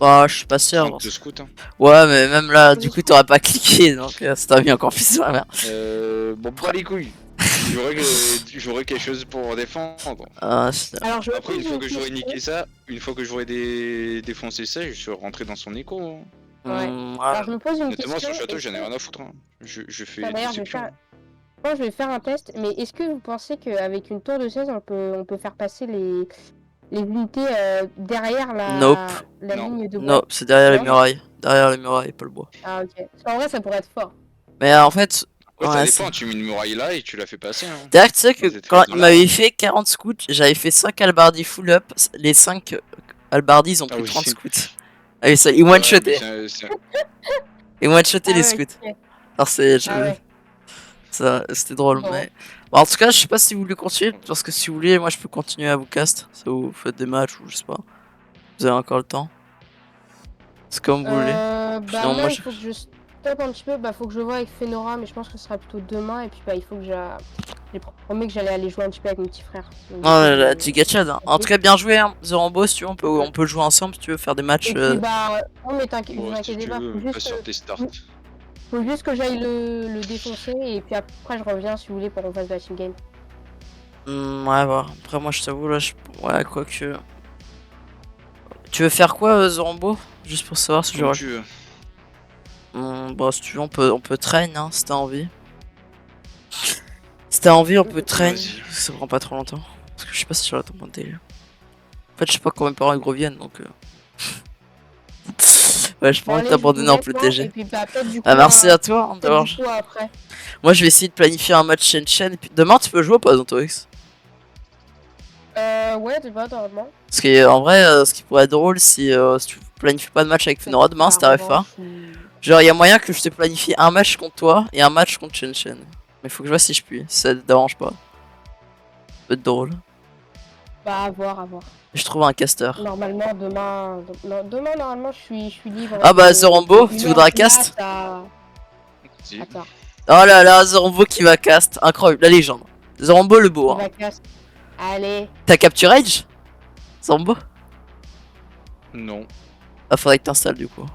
S1: Bah, je suis pas sûr.
S2: Rank de scout. Hein.
S1: Ouais, mais même là, du coup, t'aurais pas cliqué, donc ça t'a mis encore plus sur la merde.
S2: Bon, pas les couilles. J'aurais quelque chose pour défendre.
S1: Ah,
S3: Alors, je
S2: Après, une fois que j'aurais
S3: question.
S2: niqué ça, une fois que j'aurais défoncé ça, je suis rentré dans son écho. Hein.
S3: Ouais.
S1: ouais.
S3: Alors, je me pose une
S2: Honnêtement,
S3: question.
S2: son château,
S3: est-ce
S2: j'en ai
S3: que-
S2: rien à foutre. Hein. Je fais
S3: Ah, d'ailleurs, je vais
S2: déception.
S3: faire... Moi, je vais faire un test, mais est-ce que vous pensez qu'avec une tour de 16, on peut faire passer les unités derrière
S1: Nope.
S3: la
S2: Non.
S3: ligne de bois?
S1: Non, c'est derrière les
S3: Non.
S1: murailles. Derrière les murailles, pas le bois.
S3: Ah, ok. Parce qu'en vrai, ça pourrait être fort.
S1: Mais en fait,
S2: Ouais,
S1: ouais,
S2: ça
S1: c'est-
S2: dépend, tu mets une muraille là et tu la fais passer. Hein.
S1: D'ailleurs, tu sais que
S2: Vous êtes
S1: quand
S2: très
S1: il
S2: là,
S1: m'avait
S2: hein.
S1: fait 40 scouts, j'avais fait 5 albardis full up. Les 5 albardis, ils ont
S2: Ah
S1: pris
S2: oui.
S1: 30 scouts. Ah oui, ça, ils one-shotaient. Ils one-shotaient les
S3: Ah
S1: scouts.
S3: ouais, ok.
S1: Alors, c'est.
S3: Ah ouais.
S1: Ça, c'était drôle,
S3: Bon.
S1: mais. Bon, en tout cas, je sais pas si vous voulez continuer, parce que si vous voulez, moi je peux continuer à vous cast. Ça vous faites des matchs ou je sais pas. Vous avez encore le temps. C'est comme vous voulez.
S3: Bah,
S1: Sinon,
S3: moi,
S1: moi,
S3: il
S1: je-
S3: faut que je stoppe un petit peu. Bah, faut que je vois avec Fenora, mais je pense que ce sera plutôt demain. Et puis, bah, il faut que j'ai promis que j'allais aller jouer un petit peu avec mon petit frère. Donc,
S1: Oh
S3: du coup,
S1: là là, Giga Chad. Hein. En
S3: ok.
S1: tout cas, bien joué, hein. Zorambo, si tu veux, on peut jouer ensemble si tu veux faire des matchs.
S3: Et puis, bah, non, mais vous
S2: Bon, si
S3: inquiétez
S2: tu
S3: pas.
S2: veux, passe sur tes starts.
S3: Faut juste que j'aille le défoncer. Et puis après, je reviens si vous voulez pour qu'on fasse de la team game.
S1: Ouais, bah. Après, moi, je t'avoue, là, ouais, quoi que. Tu veux faire quoi, Zorambo? Juste pour savoir si
S2: Comme
S1: j'aurais.
S2: tu veux.
S1: Bah, si tu veux, on peut train, hein, si t'as envie. Si t'as envie, on peut train.
S2: Vas-y.
S1: Ça prend pas trop longtemps. Parce que je sais pas si sur la temps de télé. En fait, je sais pas combien de parents ils reviennent donc. Ouais, je
S3: Bon,
S1: pense
S3: allez,
S1: que t'abandonner en
S3: je
S1: plus
S3: vous laisse,
S1: TG.
S3: Et puis, bah, peut-être du coup.
S1: Ah, merci à toi, hein,
S3: peut-être
S1: d'avoir.
S3: du coup, après.
S1: Moi, je vais essayer de planifier un match Shen. Et puis demain, tu peux jouer ou pas, Zantorix?
S3: Ouais, c'est pas normalement.
S1: Parce que en vrai, ce qui pourrait être drôle, si tu planifies pas de match avec Fenora demain, si t'arrives pas. Genre, il y a moyen que je te planifie un match contre toi et un match contre Shen. Mais faut que je vois si je puis. Si ça te dérange pas. Ça peut être drôle.
S3: Bah, à voir, à voir.
S1: Je trouve un caster.
S3: Normalement, demain. Non, demain, normalement, je suis libre.
S1: Ah bah,
S3: de-
S1: Zorambo,
S3: de
S1: tu
S3: 1h
S1: voudras
S3: du mat
S1: cast?
S2: Si.
S3: Attends,
S1: Oh là là, Zorambo qui va cast. Incroyable, la légende. Zorambo le beau.
S3: il
S1: Hein.
S3: va cast. Allez.
S1: T'as capture Rage Zorambo?
S2: Non.
S1: Ah, faudrait que t'installes du coup.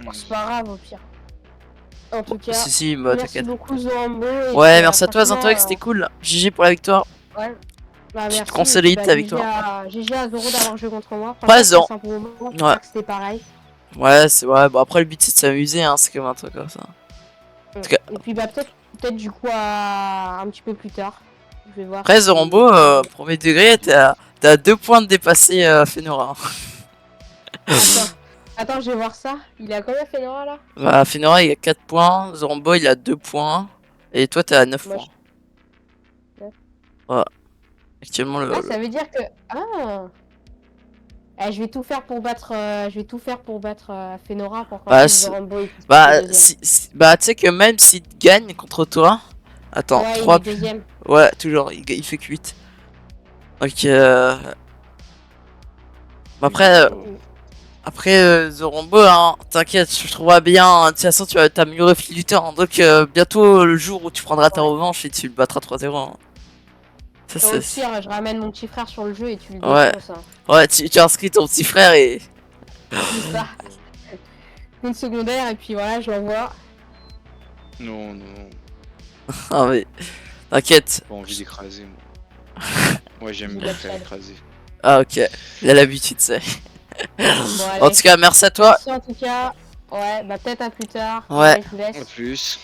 S3: Bon, c'est pas grave, au pire. En tout cas,
S1: Si, si, bah
S3: merci
S1: t'inquiète.
S3: beaucoup, Zorambo. et
S1: Ouais,
S3: puis,
S1: merci à toi,
S3: franchement,
S1: Zantorix, c'était cool. GG pour la victoire.
S3: Ouais. Bah
S1: Tu te
S3: merci, et puis
S1: consolides
S3: bah
S1: ta victoire.
S3: GG à Zoro d'avoir joué contre moi.
S1: Pas
S3: Franchement, je passe un bon moment,
S1: Ouais.
S3: j'espère que c'était pareil.
S1: Ouais, c'est ouais. Bon, après, le but, c'est de s'amuser, hein. C'est comme un truc comme ça. Parce que,
S3: Et puis bah peut-être du coup un petit peu plus tard. Je vais voir
S1: après,
S3: si...
S1: Zorombo, premier degré, t'as 2 points de dépasser Fenora.
S3: Attends, attends, je vais voir ça. Il a combien Fenora là?
S1: Bah, Fenora, il a 4 points. Zorombo, il a 2 points. Et toi, t'es à 9
S3: Moi,
S1: points. Ouais. Actuellement,
S3: Ah, ça veut dire que... Ah eh, je vais tout faire pour battre Fenora pour
S1: Bah,
S3: qu'ensuite Zorombo il puisse passer
S1: bah,
S3: deuxième.
S1: bah, tu sais que même s'il gagne contre toi. Attends,
S3: Ouais, il
S1: 3
S3: est deuxième.
S1: Ouais, toujours, il fait que 8. Donc, après, Zorombo, hein, t'inquiète, je trouverai bien. Hein, de toute façon, tu vas t'améliorer au fil du temps. Bientôt, le jour où tu prendras ta
S3: Ouais.
S1: revanche et tu le battras 3-0. Hein. Ça,
S3: Au pire, je ramène mon petit frère sur le jeu et tu le
S1: Ouais,
S3: défonces. Hein.
S1: ouais, tu inscris ton petit frère et.
S3: C'est ça. Une secondaire et puis voilà, je l'envoie.
S2: Non, non,
S1: Ah, mais. T'inquiète.
S2: pas envie d'écraser, moi. Moi, j'aime
S3: Il
S2: bien
S3: a
S2: faire
S3: pas-
S2: écraser.
S1: Ah, ok. Il a l'habitude, c'est.
S3: Bon,
S1: En
S3: allez.
S1: tout cas, merci à toi.
S3: Merci en tout cas. Ouais, bah peut-être à plus tard.
S1: Ouais.
S3: Allez, je vous
S2: À
S3: laisse.
S2: plus.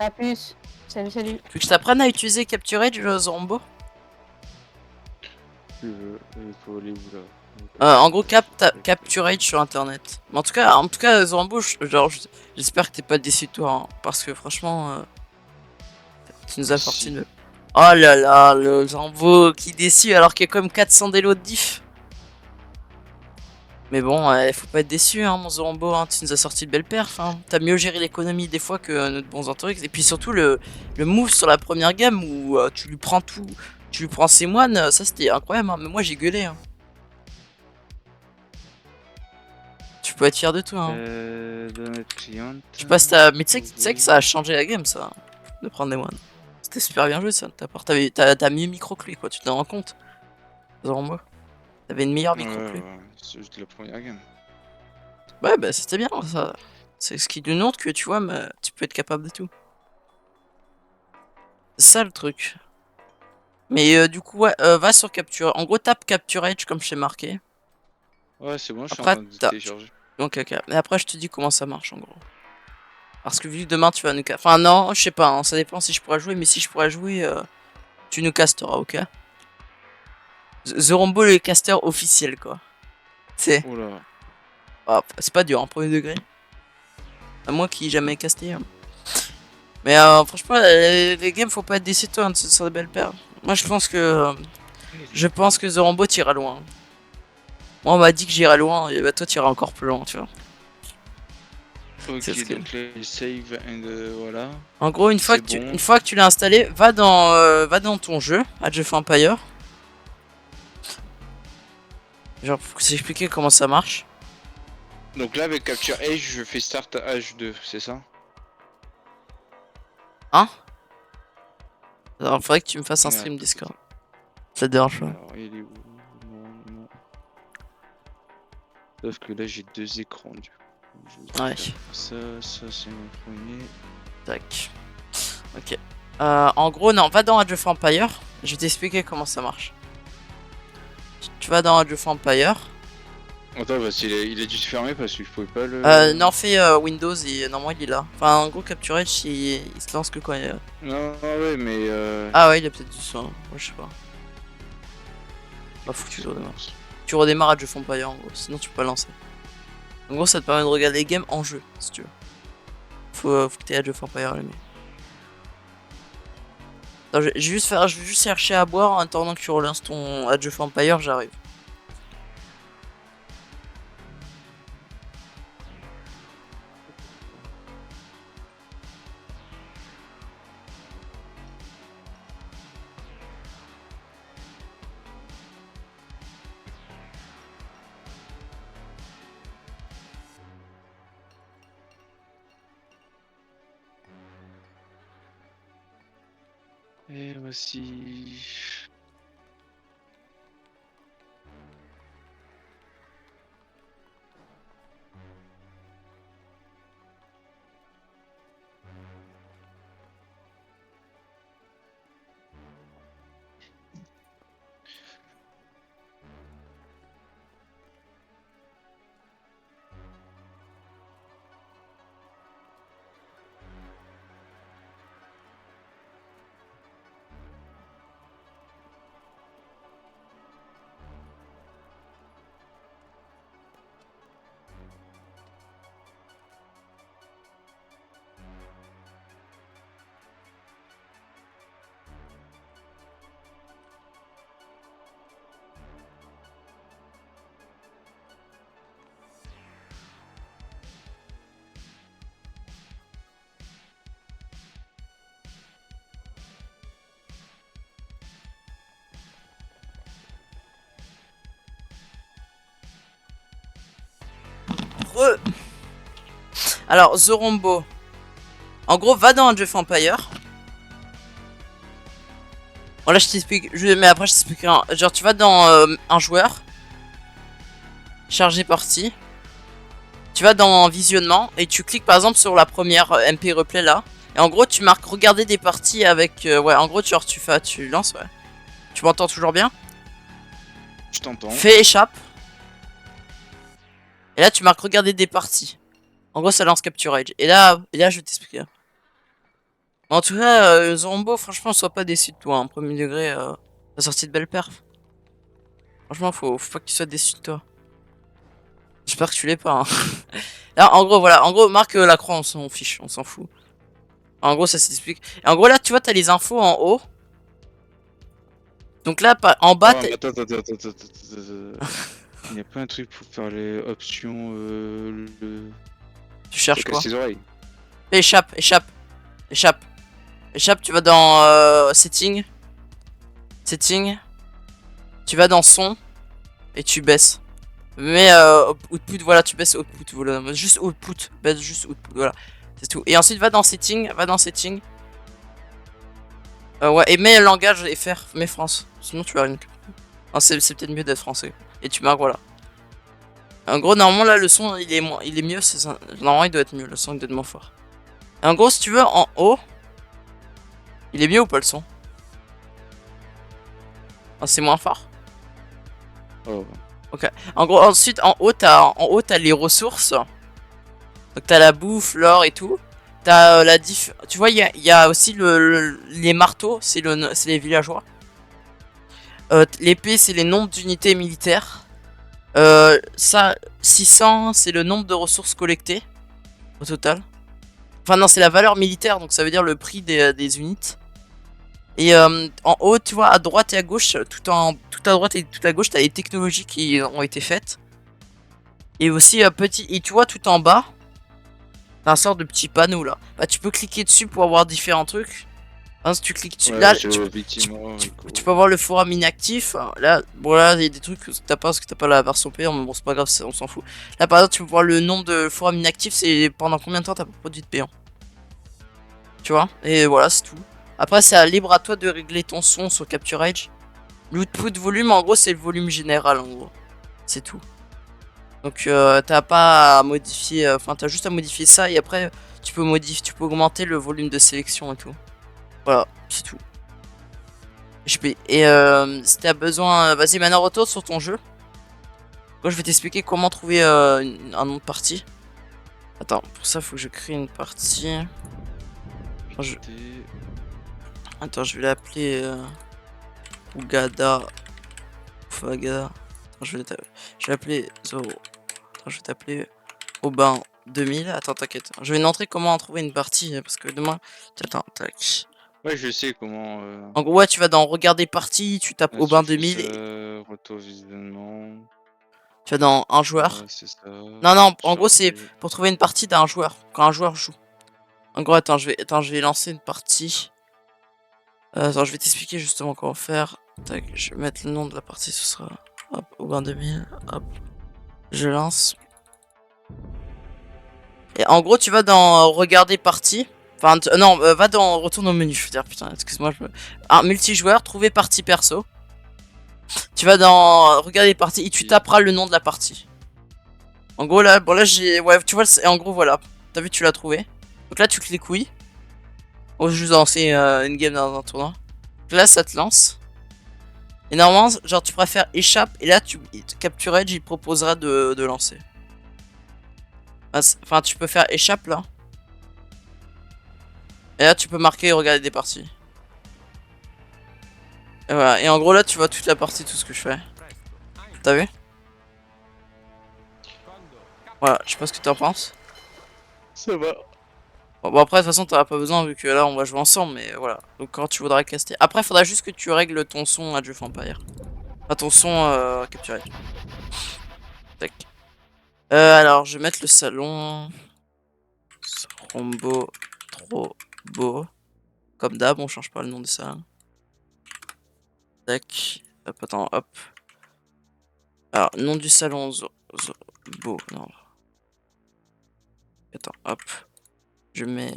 S3: À plus. Salut, salut.
S1: Tu veux que je t'apprenne à utiliser Capture Edge, Zorombo?
S2: Il faut aller où là?
S1: En gros, Capture Edge sur internet. Mais en tout cas, Zorombo, j'espère que t'es pas déçu de toi. Hein, parce que franchement, tu nous as sorti une. Oh là là, le Zorombo qui est déçu alors qu'il y a quand même 400 d'élo de diff. Mais bon, faut pas être déçu, hein, mon Zorombo, hein, tu nous as sorti de belles perfs. Hein. T'as mieux géré l'économie des fois que notre bon Zantorix. Et puis surtout, le move sur la première game où tu lui prends tout, tu lui prends ses moines, ça c'était incroyable. Hein. Mais moi j'ai gueulé. Hein. Tu peux être fier de toi. Hein.
S2: Donate client.
S1: Je sais pas si t'as. Mais tu sais que ça a changé la game, ça, de prendre des moines. C'était super bien joué, ça, de ta part. T'as mieux micro que lui, quoi, tu t'en rends compte, Zorombo. T'avais une meilleure micro que lui.
S2: Ouais, c'est juste la première game.
S1: Ouais, bah c'était bien, ça. C'est ce qui nous montre que tu vois, mais tu peux être capable de tout. C'est ça le truc. Mais du coup, ouais, va sur Capture. En gros, tape Capture Edge comme je t'ai marqué.
S2: Ouais, c'est bon, je suis en
S1: Après,
S2: train de télécharger.
S1: donc, ok. Mais après, je te dis comment ça marche en gros. Parce que vu que demain tu vas nous casser. Enfin, non, je sais pas, hein, ça dépend si je pourrais jouer. Mais si je pourrais jouer, tu nous casteras, ok? Zorombo, le caster officiel, quoi. C'est
S2: Oula.
S1: c'est pas dur, en premier degré. À moi qui ai jamais casté. Hein. Mais franchement, les games, faut pas être déçu de toi, hein, ce sont des belles paires. Moi, je pense que Zorombo t'ira loin. Moi, on m'a dit que j'irais loin, et bah toi, t'iras encore plus loin, tu vois. C'est ce
S2: Ok,
S1: que-
S2: donc là, il save and voilà.
S1: En gros, une fois
S2: C'est
S1: que
S2: bon.
S1: une fois que tu l'as installé, va dans ton jeu, Age of Empire. Genre, pour t'expliquer comment ça marche.
S2: Donc là, avec Capture Edge, je fais Start H2, c'est ça?
S1: Hein? Alors, faudrait que tu me fasses un
S2: Merde.
S1: stream Discord. Ça te dérange pas?
S2: Alors, il est où? Non, non. Sauf que là, j'ai deux écrans, du coup. Je vais
S1: Ouais.
S2: faire ça, c'est mon premier.
S1: Tac. Ok. En gros, non, va dans Age of Empire. Je vais t'expliquer comment ça marche. Tu vas dans Age of Empire.
S2: Attends, bah, il a dû se fermer parce que je pouvais pas le.
S1: Non, fais Windows et normalement il est là. Enfin, en gros, Capture Edge, il se lance que quand il est...
S2: Non, ouais, mais.
S1: Ah ouais, il a peut-être du son. Moi, je sais pas. Bah, faut que tu redémarres. Tu redémarres Age of Empire en gros, sinon tu peux pas lancer. En gros, ça te permet de regarder les games en jeu, si tu veux. Faut que t'aies Age of Empire allumé. Attends, je vais juste chercher à boire en attendant que tu relances ton Age of Empire, j'arrive.
S2: Et voici.
S1: Alors, Zorombo. En gros, va dans Age of Empire. Bon, là, je t'explique. Mais après, je t'explique. Genre, tu vas dans un joueur. Charger partie. Tu vas dans visionnement. Et tu cliques par exemple sur la première MP replay là. Et en gros, tu marques regarder des parties avec. Ouais, en gros, genre, tu lances, ouais. Tu m'entends toujours bien?
S2: Je t'entends.
S1: Fais échappe. Et là, tu marques regarder des parties. En gros, ça lance Capture Age. Et là, je vais t'expliquer. En tout cas, Zorombo, franchement, sois pas déçu de toi. Hein. Premier degré, t'as sorti de belles perfs. Franchement, faut pas que tu sois déçu de toi. J'espère que tu l'es pas. Hein. Là, en gros, voilà. En gros, marque la croix, on s'en fiche, on s'en fout. En gros, ça s'explique. Et en gros, là, tu vois, t'as les infos en haut. Donc là, en bas,
S2: Oh, mais attends. Il n'y a pas un truc pour faire les options.
S1: tu cherches
S2: Ça
S1: quoi?
S2: casse les oreilles.
S1: Échappe. Échappe, tu vas dans setting. Setting. Tu vas dans son. Et tu baisses. Mais output, voilà, tu baisses output. Voilà. Juste output. Baisse juste output. Voilà. C'est tout. Et ensuite, va dans setting. Ouais, et mets langage FR. Mets France. Sinon, tu vas rien. C'est peut-être mieux d'être français. Et tu marques, voilà. En gros, normalement, là, le son, il est mieux. Ça. Normalement, il doit être mieux. Le son, il doit être moins fort. Et en gros, si tu veux, en haut. Il est mieux ou pas le son? Ah, c'est moins fort.
S2: Oh.
S1: Ok. En gros, ensuite, en haut, t'as les ressources. Donc, t'as la bouffe, l'or et tout. T'as la diff. Tu vois, il y a aussi les marteaux, c'est les villageois. L'épée, c'est les nombres d'unités militaires. Ça, 600, c'est le nombre de ressources collectées au total. Enfin, non, c'est la valeur militaire, donc ça veut dire le prix des unités. Et en haut, tu vois, à droite et à gauche, tout à droite et tout à gauche, t'as les technologies qui ont été faites. Et aussi, et tu vois, tout en bas, t'as un sort de petit panneau là. Bah, tu peux cliquer dessus pour avoir différents trucs. Hein, si tu cliques dessus,
S2: Ouais,
S1: là, tu peux avoir le forum inactif. Là, bon, là, il y a des trucs que t'as pas parce que t'as pas la version payante, mais bon, c'est pas grave, on s'en fout. Là, par exemple, tu peux voir le nombre de forums inactifs, c'est pendant combien de temps t'as pas produit de payant. Tu vois? Et voilà, c'est tout. Après, c'est libre à toi de régler ton son sur Capture Age. L'output volume, en gros, c'est le volume général, en gros. C'est tout. Donc, t'as pas à modifier. Enfin, t'as juste à modifier ça et après, tu peux augmenter le volume de sélection et tout. Voilà, c'est tout. Et si t'as besoin. Vas-y, maintenant retourne sur ton jeu. Moi, je vais t'expliquer comment trouver un nom de partie. Attends, pour ça, faut que je crée une partie. Attends, je vais l'appeler Ougada. Fagada. Je vais l'appeler Zoro. Attends, je vais t'appeler Aubin 2000. Attends, t'inquiète. Je vais montrer comment trouver une partie parce que demain. Attends, tac.
S2: Ouais, je sais comment.
S1: En gros, ouais, tu vas dans Regarder partie, tu tapes Aubin 2000.
S2: Retour visionnement.
S1: Tu vas dans un joueur.
S2: C'est ça.
S1: Non, en gros, c'est pour trouver une partie d'un joueur. Quand un joueur joue. En gros, attends, je vais lancer une partie. Attends, je vais t'expliquer justement comment faire. Tac, je vais mettre le nom de la partie, ce sera. Hop, Aubin 2000. Hop. Je lance. Et en gros, tu vas dans Regarder partie. Enfin, non, va dans Retourne au menu. Je veux dire, putain, excuse-moi. Multijoueur, trouver partie perso. Tu vas dans Regarder partie et tu taperas le nom de la partie. En gros, là, bon, là, j'ai. Ouais, tu vois, en gros, voilà. T'as vu, tu l'as trouvé. Donc là, tu cliques oui. Oh, je vais lancer une game dans un tournoi. Donc là, ça te lance. Et normalement, genre, tu préfères échappe. Et là, Capture Edge, il proposera de lancer. Enfin, tu peux faire échappe là. Et là, tu peux marquer et regarder des parties. Et voilà. Et en gros, là, tu vois toute la partie, tout ce que je fais. T'as vu? Voilà, je sais pas ce que t'en penses.
S2: Ça va.
S1: Bon, après, de toute façon, t'auras pas besoin vu que là, on va jouer ensemble. Mais voilà. Donc, quand tu voudras caster. Après, il faudra juste que tu règles ton son à Age of Empire. Enfin, ton son Capture Edge. Tac. Alors, je vais mettre le salon. Rombo. Trop beau. Comme d'hab, on change pas le nom de ça. Tac. Hop, attends, hop. Alors, nom du salon. Beau. Non. Attends, hop. Je mets...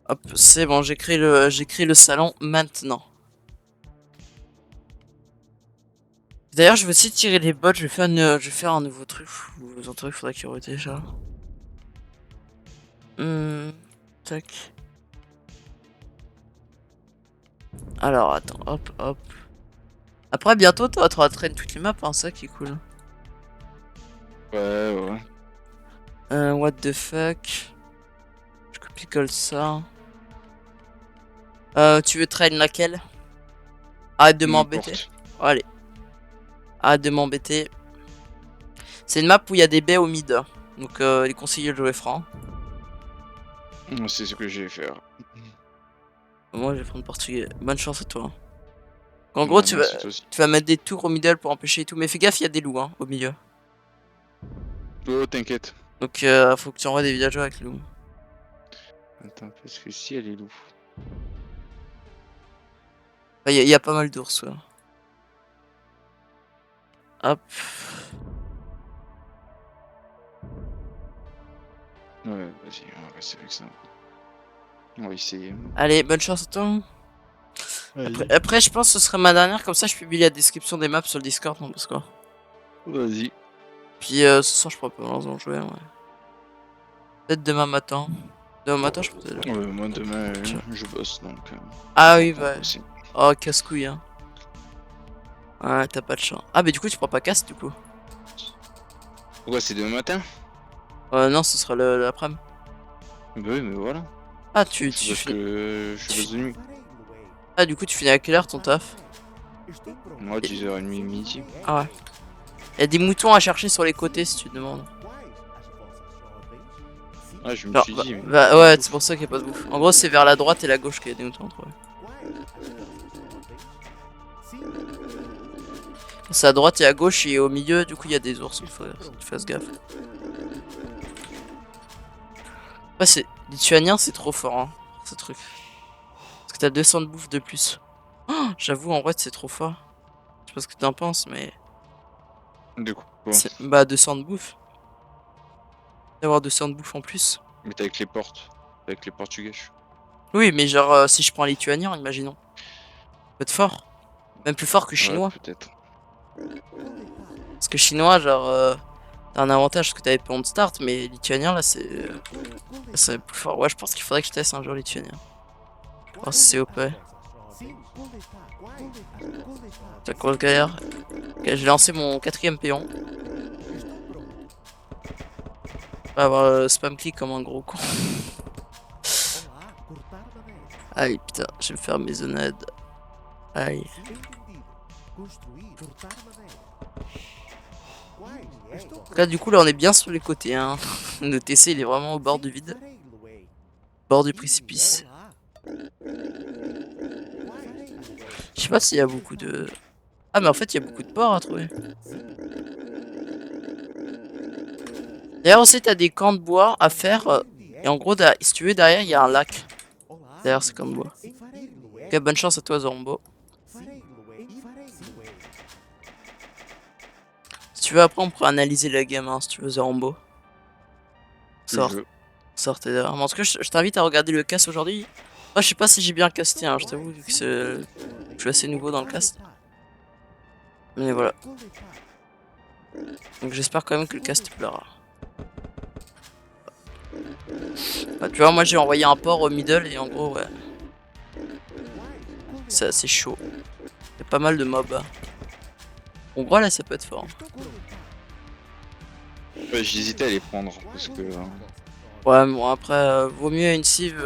S1: Hop, c'est bon, j'ai créé le salon maintenant. D'ailleurs, je vais aussi tirer les bots, je vais faire un nouveau truc. Vous entendez, il faudrait qu'il y aurait déjà. Tac. Alors, attends, hop, hop. Après, bientôt, toi, tu auras traîné toutes les maps, hein, ça qui est cool.
S2: Ouais.
S1: What the fuck. Je copie-colle ça. Tu veux traîner laquelle? Arrête de m'embêter.
S2: N'importe.
S1: Allez. Arrête de m'embêter. C'est une map où il y a des baies au mid. Donc, il est conseillé de jouer franc.
S2: C'est ce que je vais faire.
S1: Moi, je vais prendre portugais. Bonne chance à toi. En gros,
S2: Ouais,
S1: tu
S2: merci, toi aussi.
S1: vas mettre des tours au middle pour empêcher et tout. Mais fais gaffe, il y a des loups hein, au milieu.
S2: Oh, t'inquiète.
S1: Donc, faut que tu envoies des villageois avec loups.
S2: Attends, parce que si elle est loup.
S1: Il y a pas mal d'ours. Ouais. Hop.
S2: Ouais, vas-y, on va rester avec ça. On va essayer.
S1: Allez, bonne chance à toi. Après, je pense que ce serait ma dernière. Comme ça, je publie la description des maps sur le Discord. Non, parce que...
S2: Vas-y.
S1: Puis ce soir, je pourrais pas en jouer. Ouais. Peut-être demain matin. Demain matin, je pense déjà.
S2: Moi demain, je bosse donc.
S1: Ah oui, bah.
S2: Aussi.
S1: Oh, casse-couille. Hein. Ouais, t'as pas de chance. Ah, mais du coup, tu prends pas casse du coup.
S2: Pourquoi c'est demain matin?
S1: Non, ce sera l'après-midi.
S2: Bah oui, mais voilà.
S1: Ah,
S2: C'est parce que je bosse de nuit.
S1: Ah, du coup, tu finis à quelle heure ton taf?
S2: Moi, 10h30 midi.
S1: Ah ouais. Il y a des moutons à chercher sur les côtés si tu te demandes.
S2: Ah, je me
S1: Genre,
S2: suis dit. Mais...
S1: ouais, c'est pour ça qu'il n'y a pas de bouffe. En gros, c'est vers la droite et la gauche qu'il y a des moutons entre eux. C'est à droite et à gauche et au milieu, du coup, il y a des ours. Il faut que tu fasses gaffe. Ouais, c'est lituanien, c'est trop fort, hein, ce truc. Parce que t'as 200 de bouffe de plus. Oh, j'avoue, en vrai, c'est trop fort. Je sais pas ce que t'en penses, mais.
S2: De quoi?
S1: Bah, 200 de bouffe. D'avoir 200 de bouffe en plus.
S2: Mais t'es avec les portes. T'es avec les portugais.
S1: Oui, mais genre, si je prends un lituanien, imaginons. Ça peut être fort. Même plus fort que chinois.
S2: Ouais, peut-être.
S1: Parce que chinois, genre, t'as un avantage parce que t'avais pas de start, mais lituanien, là, c'est plus fort. Ouais, je pense qu'il faudrait que je teste un jour lituanien. Oh, c'est OP. T'as quoi le gaillard? Ok, j'ai lancé mon 4ème péon. On va avoir spam click comme un gros con. Aïe, putain, je vais me faire maisonnade. Aïe. Là, du coup, là, on est bien sur les côtés. Hein. Le TC, il est vraiment au bord du vide. Bord du précipice. Je sais pas s'il y a beaucoup de... Ah, mais en fait, il y a beaucoup de ports à trouver. D'ailleurs, aussi, t'as des camps de bois à faire. Et en gros, si tu veux, derrière, il y a un lac. D'ailleurs, c'est comme bois. Ok, bonne chance à toi, Zorombo. Si tu veux, après, on pourra analyser la game, hein, si tu veux, Zorombo. Sortez derrière. En tout cas, je t'invite à regarder le cast aujourd'hui. Moi, je sais pas si j'ai bien casté, hein, je t'avoue, vu que je suis assez nouveau dans le cast. Mais voilà. Donc, j'espère quand même que le cast te plaira. Bah, tu vois, moi, j'ai envoyé un port au middle et en gros, ouais. C'est assez chaud. Il y a pas mal de mobs. Hein. En gros, là, ça peut être fort.
S2: Ouais, j'hésitais à les prendre parce que.
S1: Ouais, bon, après, vaut mieux une cive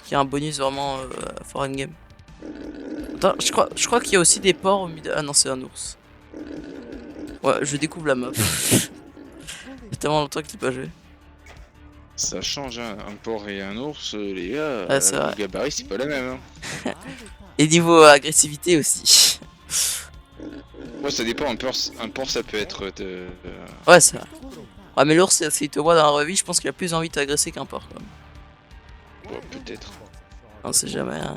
S1: qui a un bonus vraiment for endgame. Attends, je crois qu'il y a aussi des porcs au milieu. Ah non, c'est un ours. Ouais, je découvre la map. C'est tellement longtemps que t'es pas joué.
S2: Ça change, hein. Un porc et un ours, les gars.
S1: Ouais, c'est vrai.
S2: Le gabarit, c'est pas la même. Hein.
S1: Et niveau agressivité aussi.
S2: Moi, ça dépend. Un porc, ça peut être.
S1: Ouais, c'est vrai. Ouais, mais l'ours, s'il te voit dans la revue, je pense qu'il a plus envie de t'agresser qu'un porc.
S2: Ouais, peut-être.
S1: On sait jamais. Hein.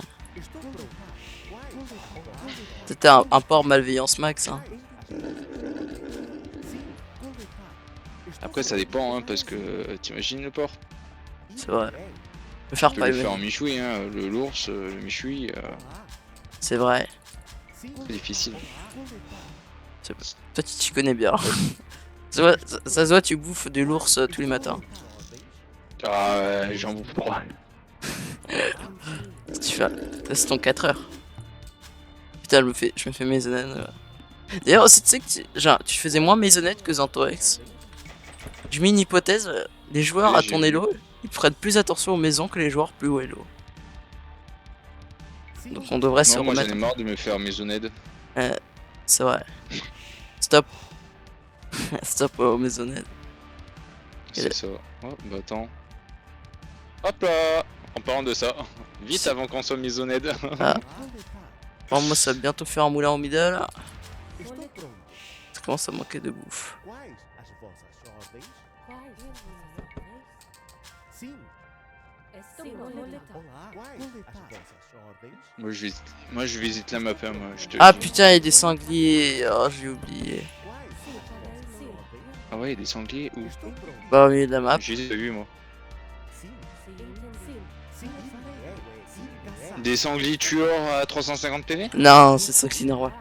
S1: C'était un porc malveillance max. Hein.
S2: Après ça dépend hein, parce que t'imagines le porc.
S1: C'est vrai. Je peux faire
S2: Tu peux
S1: pas
S2: le faire en
S1: aimer.
S2: michoui hein, l'ours, le michoui,
S1: C'est vrai.
S2: c'est difficile.
S1: Toi, tu t'y connais bien. Ça se voit, tu bouffes de l'ours tous les matins.
S2: Ah ouais, j'en bouffe pas.
S1: Tu fais... C'est ton 4 heures. Putain, je me fais maisonnette. D'ailleurs, aussi, tu sais que genre, tu faisais moins maisonnette que Zantorex. Je mets une hypothèse, les joueurs
S2: Ouais,
S1: à
S2: j'ai
S1: ton
S2: vu.
S1: elo, ils prennent plus attention aux maisons que les joueurs plus haut elo. Donc on devrait se
S2: Non, moi j'en
S1: remettre.
S2: ai marre de me faire maisonnette.
S1: C'est vrai. Stop. Stop aux maisonnettes.
S2: C'est ça. Oh, bah attends. Hop là. En parlant de ça, vite
S1: C'est-
S2: avant qu'on soit maisonnette.
S1: Ah. Bon, moi, ça va bientôt faire un moulin au middle. Ça commence à manquer de bouffe.
S2: Moi je visite la map, hein, moi je te
S1: Ah
S2: le dis.
S1: putain, il y a des sangliers. Oh, j'ai oublié.
S2: Ah ouais, il y a des sangliers où?
S1: Bah, au milieu de la map.
S2: Je les ai vus moi. Des sangliers tueurs à 350 PV?
S1: Non, c'est sanglier normal.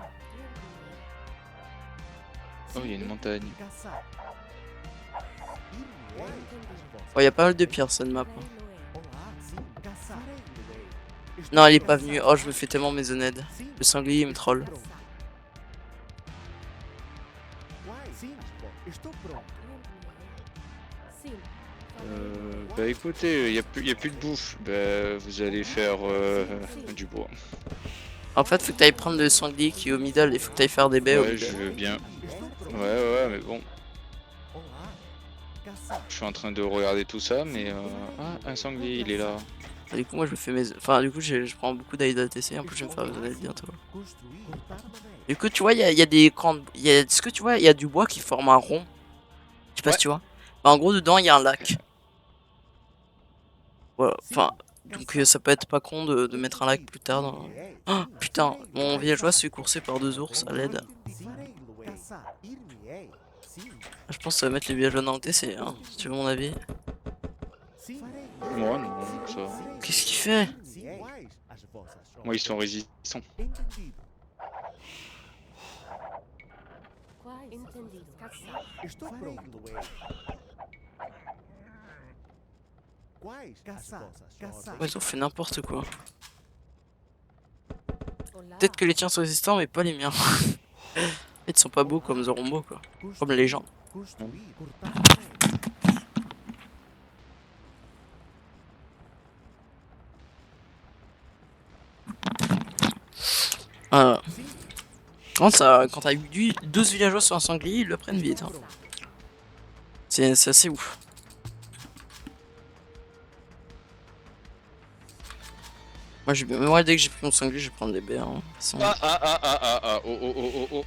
S2: Oh, il y a une montagne.
S1: Oh, il y a pas mal de pierres, cette map. Non, elle est pas venue. Oh, je me fais tellement maisonnette. Le sanglier, il me troll.
S2: Bah écoutez, y a plus de bouffe. Bah vous allez faire du bois.
S1: En fait, faut que t'ailles prendre le sanglier qui est au middle et faut que t'ailles faire des baies au
S2: Ouais,
S1: middle.
S2: je veux bien. Ouais, mais bon. Je suis en train de regarder tout ça, mais ah, un sanglier, il est là.
S1: Et du coup, moi, je me fais mes... Enfin, du coup, je prends beaucoup d'ADTC. En plus, je vais me faire maisonnette bientôt. Du coup, tu vois, il y a des grandes... Est-ce que tu vois, il y a du bois qui forme un rond. Je sais pas
S2: Ouais.
S1: si tu vois. Bah, en gros, dedans, il y a un lac. Voilà. Enfin, donc ça peut être pas con de mettre un lac plus tard dans... Oh, putain, mon villageois se fait courser par 2 ours à l'aide. Je pense que ça va mettre les villageois dans le TC, hein, si tu veux mon avis.
S2: Moi, non, ça.
S1: Qu'est-ce qu'il fait?
S2: Moi, ils sont résistants.
S1: Ouais, ils ont fait n'importe quoi. Peut-être que les tiens sont résistants, mais pas les miens. Ils sont pas beaux comme Zorombo, quoi. Comme les gens. Voilà. Quand t'as eu 12 villageois sur un sanglier, ils le prennent vite. Hein. C'est assez ouf. Moi, dès que j'ai pris mon sanglier, je vais prendre des baies. Hein.
S2: Oh.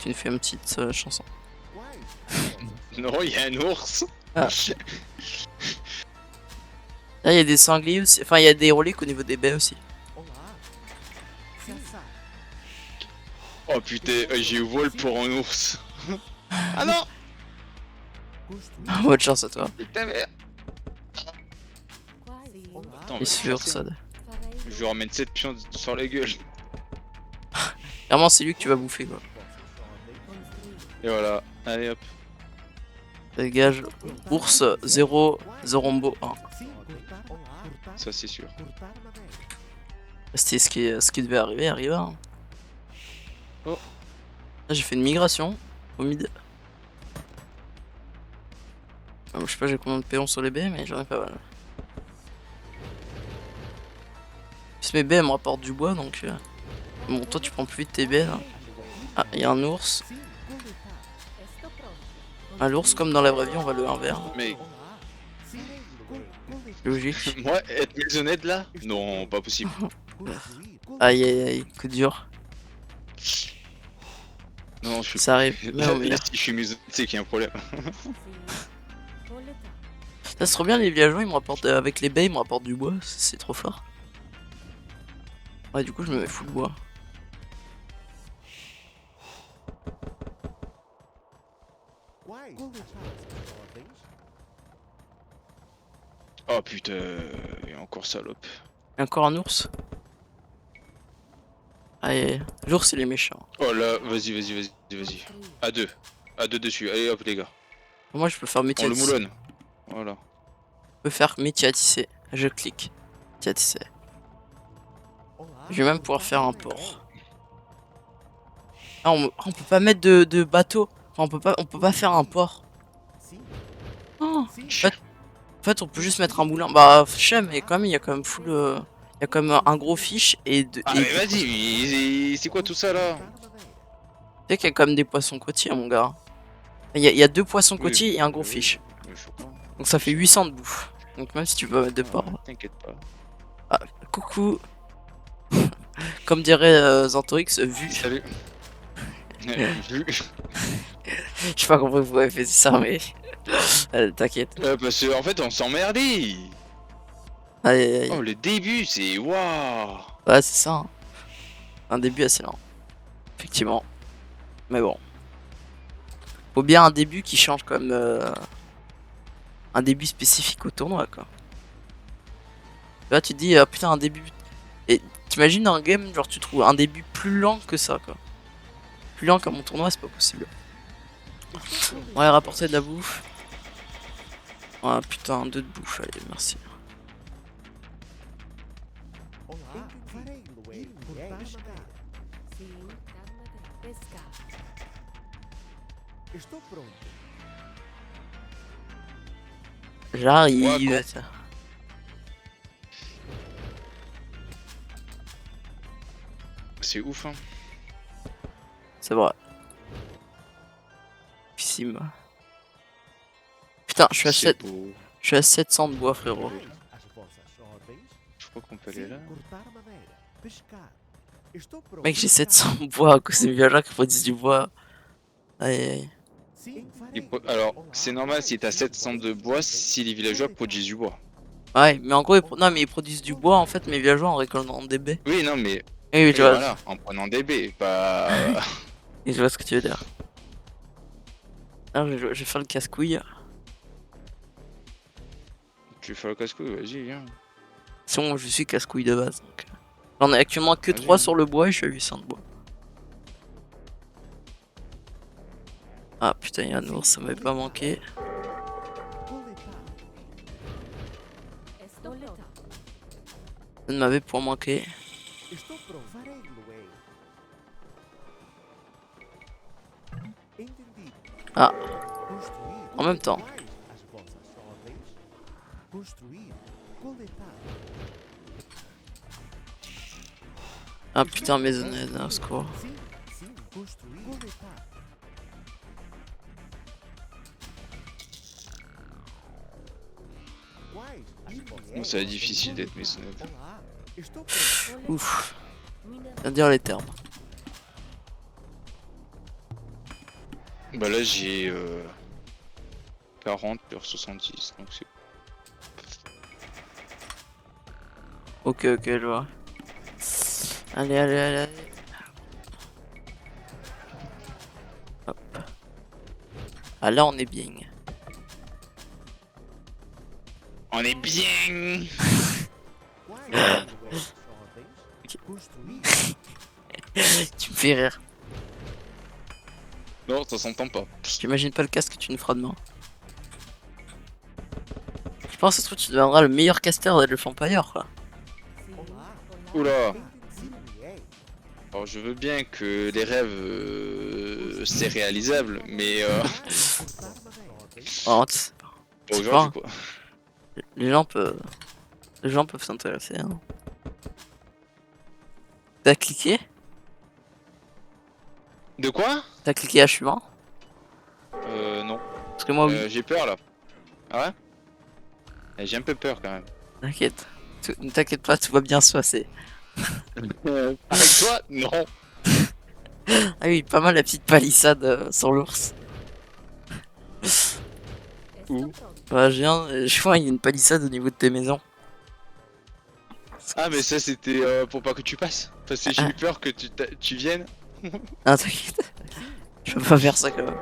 S1: Tu nous fais une petite chanson.
S2: Non, il y a un ours.
S1: Ah. Là, il y a des sangliers aussi. Enfin, il y a des reliques au niveau des baies aussi.
S2: Oh putain, j'ai eu vol pour un ours. Ah non.
S1: Bonne chance à toi.
S2: Putain, merde. Attends,
S1: Il se fait oursade.
S2: je lui ramène 7 pions sur la gueule.
S1: Clairement, c'est lui que tu vas bouffer, quoi.
S2: Et voilà, allez hop.
S1: Dégage. Ours 0, Zorombo 1.
S2: Ça c'est sûr.
S1: C'était ce qui devait arriver, arriva. Hein.
S2: Oh.
S1: Là, j'ai fait une migration au mid. Je sais pas j'ai combien de péons sur les baies, mais j'en ai pas mal. Parce que mes baies elles me rapportent du bois, donc... Bon, toi tu prends plus vite tes baies là. Ah, il y a un ours. Un ours comme dans la vraie vie, on va le 1 vert.
S2: Mais
S1: Logique.
S2: moi, être maisonnette là? Non, pas possible.
S1: Aïe aïe aïe, coup dur.
S2: Non, je suis.
S1: Ça arrive.
S2: Là,
S1: Non, mais...
S2: là, si je suis maisonnette, c'est qu'il y a un problème.
S1: Ça c'est trop bien les villageois, ils me rapportent avec les baies, ils me rapportent du bois, c'est trop fort. Ouais, du coup je me mets full bois.
S2: Oh putain, et encore salope.
S1: Et encore un ours. Allez, l'ours il est méchant.
S2: Oh là, vas-y. À deux. À deux dessus. Allez hop les gars.
S1: Moi je peux faire métier
S2: On
S1: à
S2: le
S1: tisser.
S2: moulonne. Voilà.
S1: Je peux faire métier à tisser. Je clique. Métier à tisser. Je vais même pouvoir faire un port. Ah, on peut pas mettre de bateau. Enfin, on peut pas faire un port. Oh, en fait, on peut juste mettre un moulin. Bah, je sais, mais quand même, il y a quand même full. Il y a quand même un gros fish et
S2: Ah mais vas-y, c'est quoi tout ça là?
S1: Tu sais qu'il y a quand même des poissons côtiers, mon gars. Il y a 2 poissons
S2: Oui,
S1: côtiers et un gros
S2: oui,
S1: fish.
S2: je sais pas.
S1: Donc ça fait 800 de bouffe. Donc même si tu veux mettre 2 ports.
S2: T'inquiète pas.
S1: Ah, coucou. Comme dirait Zantorix, vu.
S2: Salut. Vu.
S1: Je sais pas comment vous avez fait ça, mais. T'inquiète.
S2: Parce qu'en fait on s'emmerdait.
S1: Aïe, aïe, aïe.
S2: Oh le début c'est waouh.
S1: Ouais, c'est ça. Hein. Un début assez lent. Effectivement. Mais bon. Faut bien un début qui change comme. Un début spécifique au tournoi, quoi. Là, tu te dis, putain, un début. Et t'imagines un game, genre, tu trouves un début plus lent que ça, quoi. Plus lent qu'à mon tournoi, c'est pas possible. Ouais, rapporter de la bouffe. Ouais, putain, 2 de bouffe, allez, merci. J'arrive.
S2: Ouais, c'est ouf hein.
S1: C'est vrai. Pissime. Putain, je suis à
S2: C'est
S1: 7.
S2: beau.
S1: Je suis à 700 de bois, frérot.
S2: Je crois qu'on peut aller là.
S1: Mec, j'ai 700 de bois à cause des villageois qui produisent du bois. Aïe, aïe.
S2: Alors, c'est normal si t'as 700 de bois si les villageois produisent du bois.
S1: Ouais, mais en gros, non, mais ils produisent du bois en fait, mes villageois en récoltant des baies.
S2: Oui, non, mais
S1: Oui, tu vois.
S2: voilà, en prenant des baies, pas.
S1: Et je vois ce que tu veux dire. Alors, je vais faire le casse-couille.
S2: Tu fais le casse-couille, vas-y, viens.
S1: Sinon, je suis casse-couille de base. Donc. J'en ai actuellement que
S2: Vas-y.
S1: 3 sur le bois et je suis à 800 de bois. Ah putain, il y a un ours, ça m'avait pas manqué. Ça ne m'avait pas manqué. Ah, en même temps. Ah putain, maisonnette, au secours.
S2: Bon, ça va être difficile d'être maisonnette.
S1: Ouf. Bien dire les termes.
S2: Bah là, j'ai 40 sur 70, donc c'est.
S1: Ok, je vois. Allez. Hop. Ah là, on est bien.
S2: On est bien.
S1: Tu me fais rire.
S2: Non, ça s'entend pas.
S1: J'imagine pas le casque que tu nous feras demain. Je pense que ça se trouve, tu deviendras le meilleur caster de Age of Empires, quoi.
S2: Oula. Alors je veux bien que les rêves c'est réalisable, mais
S1: Oh,
S2: pas
S1: pas.
S2: aujourd'hui quoi.
S1: les gens peuvent s'intéresser. Hein. T'as cliqué?
S2: De quoi?
S1: T'as cliqué à suivant?
S2: Non.
S1: Parce que moi, oui.
S2: J'ai peur là. Ah ouais? J'ai un peu peur quand même.
S1: T'inquiète. Ne t'inquiète pas, tout va bien se passer.
S2: Avec toi? Non.
S1: Ah oui, pas mal la petite palissade sur l'ours.
S2: Où?
S1: Bah, je vois, il y a une palissade au niveau de tes maisons.
S2: Ah mais ça c'était pour pas que tu passes. Parce que j'ai
S1: Ah.
S2: eu peur que tu viennes.
S1: Ah, t'inquiète. Je peux pas faire ça quand même.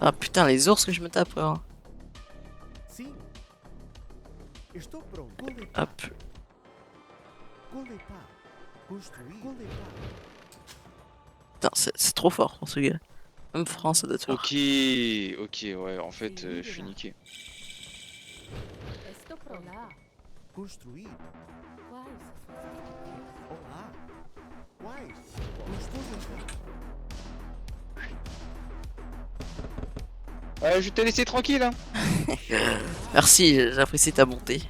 S1: Ah putain, les ours que je me tape, frère.
S4: Sim. Estou pronto.
S1: Hop.
S4: Coletar. Construir. Coletar.
S1: Putain, c'est trop fort pour ce gars. Même France, ça doit être fort.
S2: Ok, ok, ouais, en fait, je suis niqué.
S5: Estou pronto. Olá.
S4: Construir.
S5: Quais as suas
S4: Olá. Quais? Estou tentando.
S2: Ouais, je t'ai laissé tranquille, hein.
S1: Merci, j'apprécie ta bonté.
S5: sim.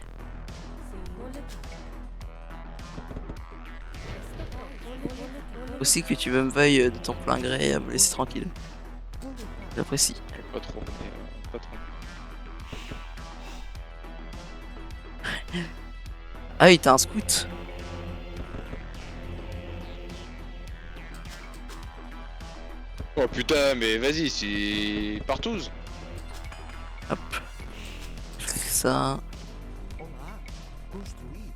S5: Coletar. Estou pronto.
S1: Aussi que tu me veuilles de ton plein gré à me laisser tranquille.
S4: Coletar.
S1: J'apprécie.
S2: Pas trop, mais pas trop.
S1: Ah oui, t'as un scout.
S2: Oh putain, mais vas-y, c'est partout.
S1: Hop. Je fais ça.
S4: Olá. Construir.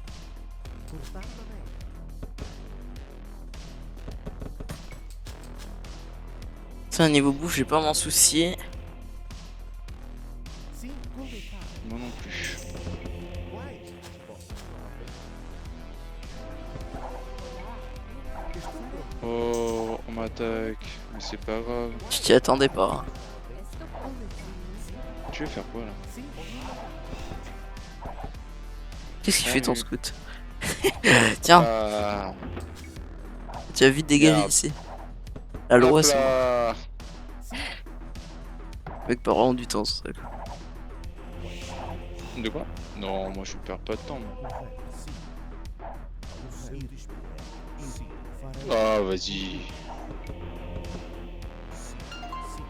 S4: Cortar também.
S1: Ça, niveau bouffe, je vais pas m'en soucier.
S4: Sim. Coletar.
S2: Moi non plus.
S4: Quais? Estou pronto.
S2: Oh, on m'attaque, mais c'est pas grave.
S1: Je t'y attendais pas.
S5: Estou pronto.
S2: Tu veux faire quoi là?
S4: Sim.
S1: Qu'est-ce qu'il
S2: Ah,
S1: fait ton
S2: oui.
S1: scout? Tiens,
S2: Ah,
S1: tu as vite dégagé
S2: Merde.
S1: ici. La loi,
S2: hop
S1: c'est
S2: là.
S1: mec pas vraiment du temps, c'est ça. Quoi.
S2: De quoi? Non, moi je perds pas de temps. Moi.
S4: Correto. Sim. O seu dispor. Sim. Farei.
S2: Ah, vas-y.
S4: Sim. Sim.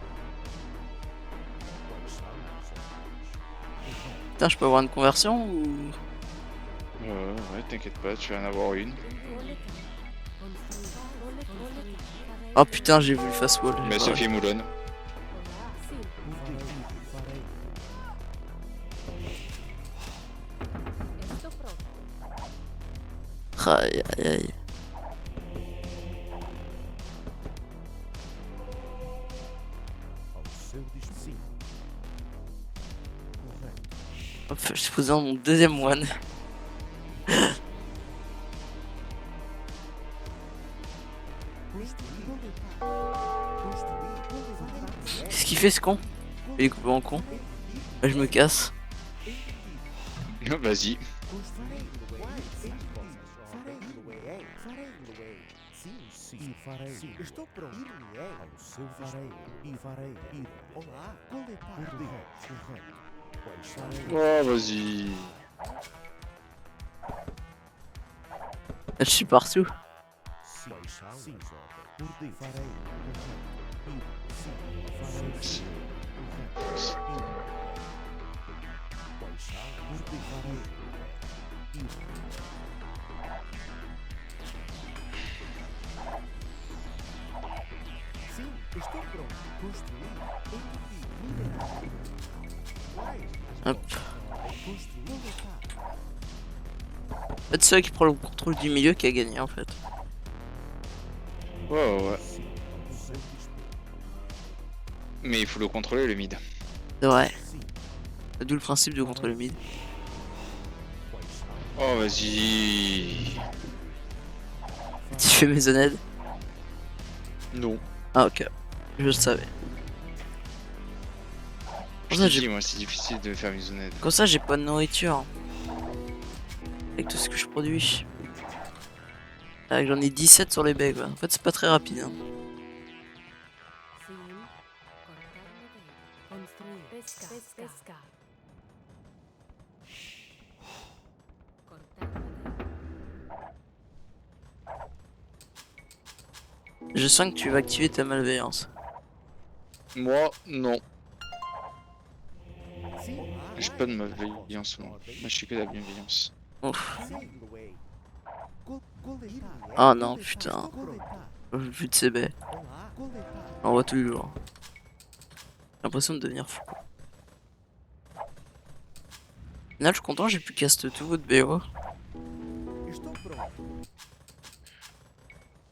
S4: Quais são os objetos?
S1: Putain, je peux avoir une conversion ou.
S2: Ouais, t'inquiète pas, tu vas en avoir une.
S1: Oh putain, j'ai vu le fast wall.
S2: Mais Sophie Moulon.
S5: Olá. Sim.
S4: Farei.
S5: Estou pronto.
S1: Aïe aïe aïe.
S4: Ao seu dispor. Sim. Correto.
S1: Hop, je suis posé dans mon deuxième one. Qu'est-ce qu'il fait ce con? Il est coupé en con. Là, je me casse.
S2: Vas-y.
S4: Sim, farei. Estou pronto. Ao seu farei. E farei. Ir. Olá. Coletar. Correto. Quais farei.
S2: Oh, vas-y.
S1: Là, je suis partout.
S4: Sim. Quais são os ordens? Ordenei. Farei. Correto. Ir. Sim. Farei. Correto. Ir. Quais são? Ordenei. Farei. Ir. Sim, estou pronto. Construir. Entendi. Minerar. Quais?
S1: Hop.
S4: Construir. Coletar.
S1: En fait, c'est celui qui prend le contrôle du milieu qui a gagné en fait.
S2: Ouais.
S4: Sim. Ao seu dispor.
S2: Mais il faut le contrôler le mid.
S1: C'est vrai.
S4: Sim.
S1: D'où le principe de contrôler le mid.
S4: Quais são?
S2: Oh, vas-y.
S1: Tu fais maisonnette.
S2: Non.
S1: Ah ok. Je le savais.
S2: Je
S1: Pour ça,
S2: te
S1: j'ai-
S2: dis, moi, c'est difficile de faire maisonnette.
S1: Comme ça, j'ai pas de nourriture. Avec tout ce que je produis. Ah, j'en ai 17 sur les baies quoi. En fait, c'est pas très rapide. Hein.
S5: Sim. Cortar madeira. Construir. Pescar. Cortar madeira.
S1: Je sens que tu vas activer ta malveillance.
S2: Moi, non.
S4: Sim.
S2: J'ai pas de malveillance, moi. Moi, je suis que de la bienveillance.
S1: Ouf.
S4: Sim. Coletar.
S1: Ah non, putain.
S4: Coletar.
S1: Vu de ces baies.
S4: Olá. Coletar.
S1: On voit tous les jours. J'ai l'impression de devenir fou. Là, je suis content, j'ai pu caster tout votre BO.
S4: Estou pronto.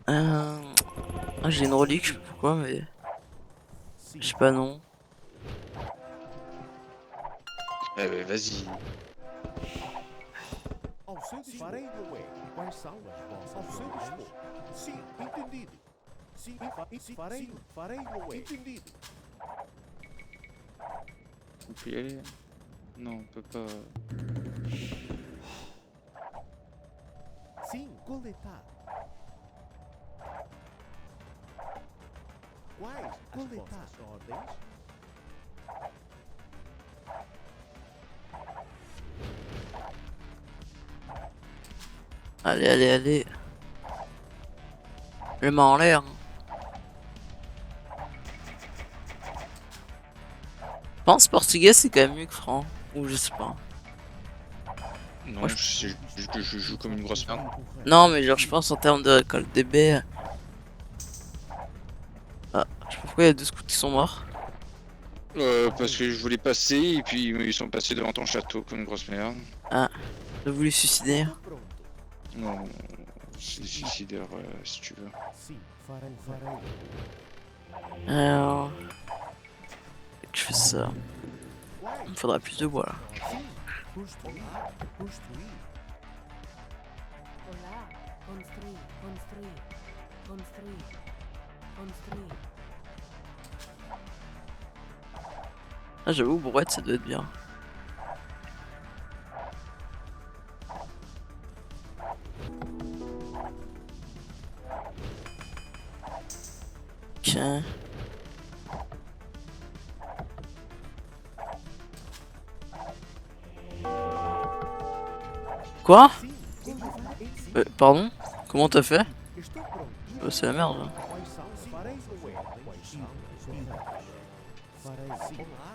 S1: Ah, j'ai une relique, je sais pas pourquoi, mais
S4: Sim.
S1: je sais pas non.
S2: Eh ben vas-y.
S4: Ao seu dispor. Farei meu way. Quais são as vossas Ao seu dispor. Sim, entendido. Sim, farei meu way. Entendido.
S2: On peut y aller? Non, on peut pas.
S4: Sim, coletar. Quais coletar ordens?
S1: Allez, allez, allez. Les mains en l'air. Je pense portugais c'est quand même mieux que franc. Ou je sais pas.
S2: Non,
S1: Moi,
S2: c'est juste que je joue comme une grosse merde.
S1: Non mais genre je pense en termes de récolte des baies. Ah, je sais pas pourquoi il y a 2 scouts qui sont morts.
S2: Parce que je voulais passer et puis ils sont passés devant ton château comme une grosse merde.
S1: J'ai voulu suicider.
S4: Estou pronto.
S2: Non, c'est des suicidaires si tu veux.
S4: Sim, farei.
S1: Alors... Je fais ça.
S4: Quais?
S1: Il me faudra plus de bois là.
S4: Sim, construir. Construir.
S5: Olá. Construir. Construir. Construir. Construir.
S1: Ah j'avoue brouette ça doit être bien. Ok. Quoi?
S4: Sim, coletar. Sim,
S1: Pardon? Comment t'as fait?
S4: estou pronto.
S1: C'est la merde là.
S4: Quais são? Farei meu way. Quais são? Farei. Sim. Olá.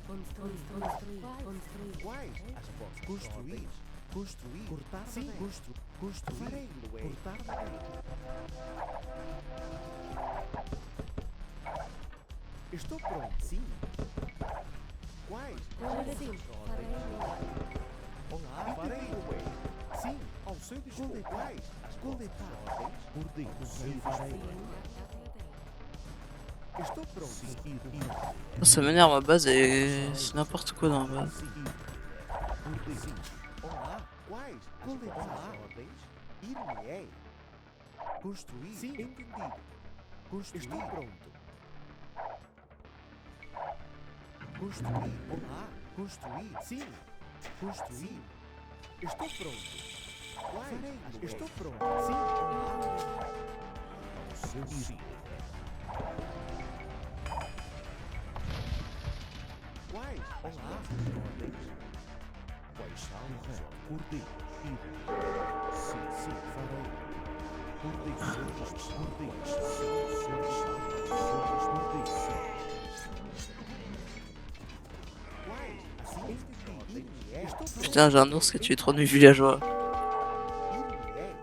S5: Construir. Construir. Construir.
S4: Quais? As vossas construir. Construir. Cortar. Sim, construir. Farei meu way. Cortar madeira. Estou pronto. Sim. Quais?
S5: Sim. Farei.
S4: Olá. Farei meu way. Sim, ao seu dispor. Quais? As coletar ordens. Bordinhos. Sim, farei. Estou pronto.
S1: Ça m'énerve, ma base et c'est n'importe quoi dans la base.
S4: Sim. Olá. Quais? Coletar ordens. Ir-me-ei. Construir. Sim, entendido. Construir. Estou pronto. Construir. Olá. Construir. Sim. Construir. Estou pronto. Quais? Estou pronto. Sim. Olá. Ao seu dispor. Quais? Olá. Ordens. Quais são os ordens? Sim, farei. Ordens. Quais? Assim entendi. Estou pronto.
S1: Putain j'ai un ours qui a tué 3 de mes villageois.
S4: Ir-me-ei.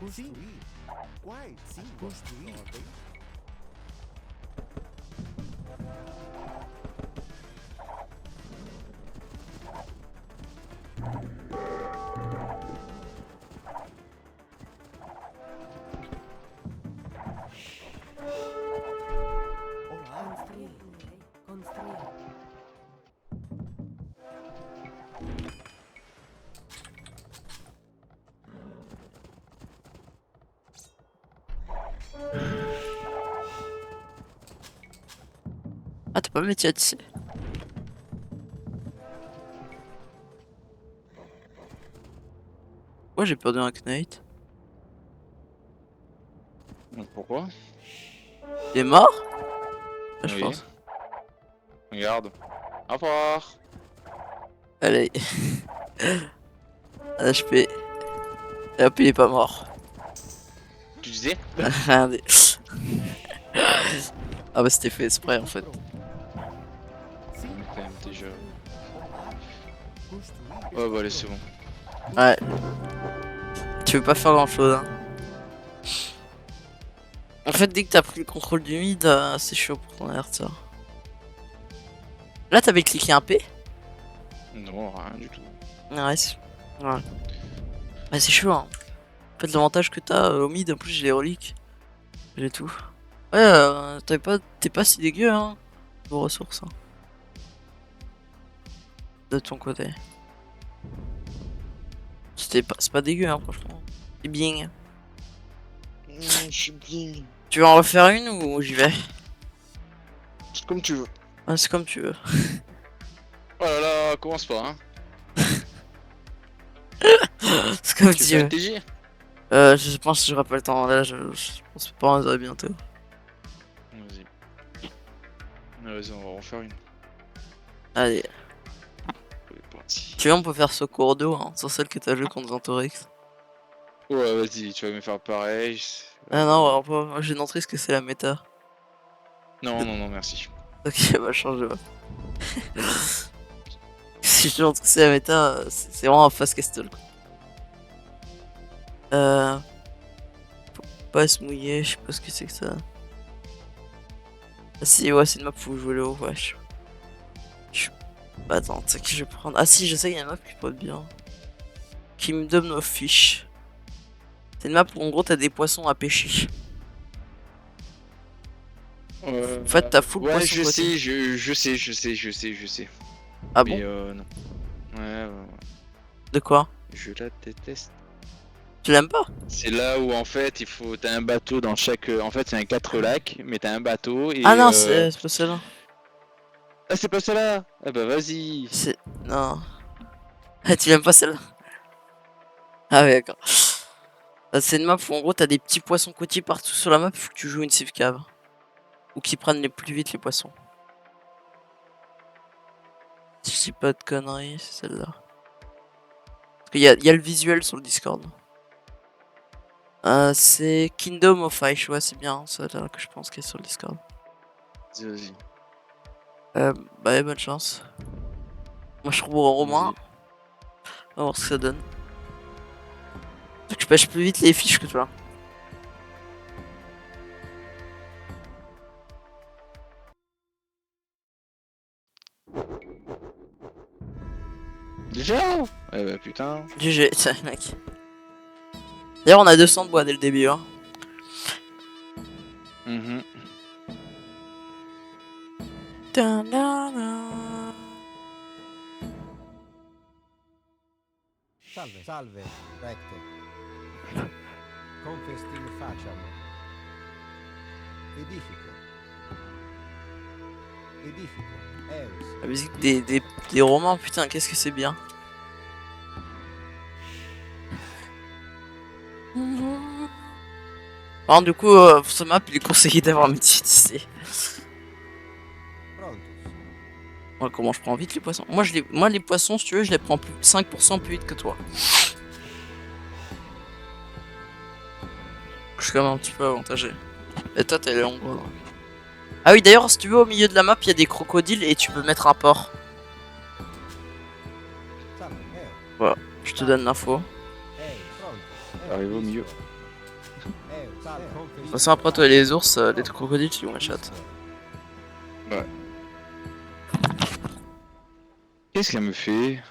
S4: Construir. Quais? Sim, construir. Ordens. Olá.
S5: Construir. Construir.
S1: Ah t'as pas métier ici. Ouais j'ai perdu un Knight.
S2: Donc pourquoi?
S1: Il est mort? Je
S2: Oui.
S1: pense.
S2: Regarde. Au revoir.
S1: Allez. Un HP. Et hop il est pas mort.
S2: Tu disais?
S1: Regardez. Ah bah c'était fait exprès en fait.
S4: Sim.
S2: Quand même déjà.
S4: Olá. Construir.
S2: Ouais bah allez c'est bon.
S1: Ouais. Tu veux pas faire grand chose hein. En fait dès que t'as pris le contrôle du mid, c'est chaud pour ton adversaire. Là t'avais cliqué un P?
S2: Non, rien du tout.
S1: Ouais, ouais. Bah c'est chaud hein. En fait l'avantage que t'as au mid, en plus j'ai les reliques. J'ai tout. Ouais, t'es pas si dégueu hein. Vos ressources hein. de ton côté. C'est pas dégueu, hein, franchement. C'est bien.
S2: Je suis bien.
S1: Tu veux en refaire une ou j'y vais?
S2: C'est comme tu veux.
S1: Ah, c'est comme tu veux.
S2: Oh là là, commence pas, hein.
S1: C'est comme
S2: Tu
S1: tu
S2: fais un
S1: veux.
S2: TG?
S1: Je pense que j'aurai pas le temps. Là, je pense pas en aurait bientôt.
S2: Vas-y. Vas-y, on va en refaire une.
S1: Allez.
S2: On est parti.
S1: Tu veux, on peut faire ce cours d'eau, hein, sur celle que t'as joué contre Ventorix.
S2: Ouais, vas-y, tu vas me faire pareil.
S1: Ah non, ouais, moi j'ai montré ce que c'est la méta.
S2: Non, non, non, merci.
S1: Ok, bah changer. Si je te montre que c'est la méta, c'est vraiment un fast castle. Quoi. Faut pas se mouiller, je sais pas ce que c'est que ça. Ah si, ouais, c'est une map où vous jouez le haut, wesh. Bah attends, tu sais que je vais prendre. Ah si, je sais qu'il y a une map qui peut être bien. Kingdom of Fish. C'est une map où en gros t'as des poissons à pêcher. En fait, t'as full
S2: Ouais,
S1: poisson
S2: je
S1: côté.
S2: sais, je sais.
S1: Ah
S2: Mais
S1: bon?
S2: non. Ouais.
S1: De quoi?
S2: Je la déteste.
S1: Tu l'aimes pas?
S2: C'est là où en fait il faut. T'as un bateau dans chaque. En fait, c'est un 4 lacs, mais t'as un bateau et.
S1: Ah non, c'est pas celle-là.
S2: Ah, c'est pas celle-là! Ah bah vas-y!
S1: C'est. Non. Ah, tu l'aimes pas celle-là? Ah ouais, d'accord. C'est une map où en gros t'as des petits poissons côtiers partout sur la map, il faut que tu joues une safe cave. Ou qui prennent les plus vite les poissons. Si je dis pas de conneries, c'est celle-là. Parce qu'il y a le visuel sur le Discord. C'est Kingdom of Ice, ouais, c'est bien, c'est là que je pense qu'elle est sur le Discord.
S2: Vas-y.
S1: Bah, ouais, bonne chance. Moi, je trouve au Romain.
S2: Vas-y.
S1: On va voir ce que ça donne. Je pêche plus vite les fiches que toi.
S2: Déjà? Eh bah putain.
S1: GG, tiens, mec. D'ailleurs, on a 200 de bois dès le début, hein.
S2: Mhm.
S1: Ta-da-da.
S4: Salve, salve, recte. Confestim facciam. Edifico. Edifico. Eus.
S1: La musique des romans, putain, qu'est-ce que c'est bien. Alors, du coup, pour ce map, il est conseillé d'avoir médiatisé.
S4: Prontus.
S1: Ouais, comment je prends vite les poissons? Moi, les poissons, si tu veux, je les prends 5% plus vite que toi. Je suis quand même un petit peu avantagé. Et toi, t'es long. Ah oui, d'ailleurs, si tu veux, au milieu de la map, il y a des crocodiles et tu peux mettre un port.
S4: Salve,
S1: Je te donne l'info.
S4: Prontus.
S2: Arrive au milieu.
S4: Salve,
S1: De toute
S4: confestim
S1: façon, après, toi et les ours, les crocodiles, tu one shot.
S2: Qu'est-ce qu'elle me fait?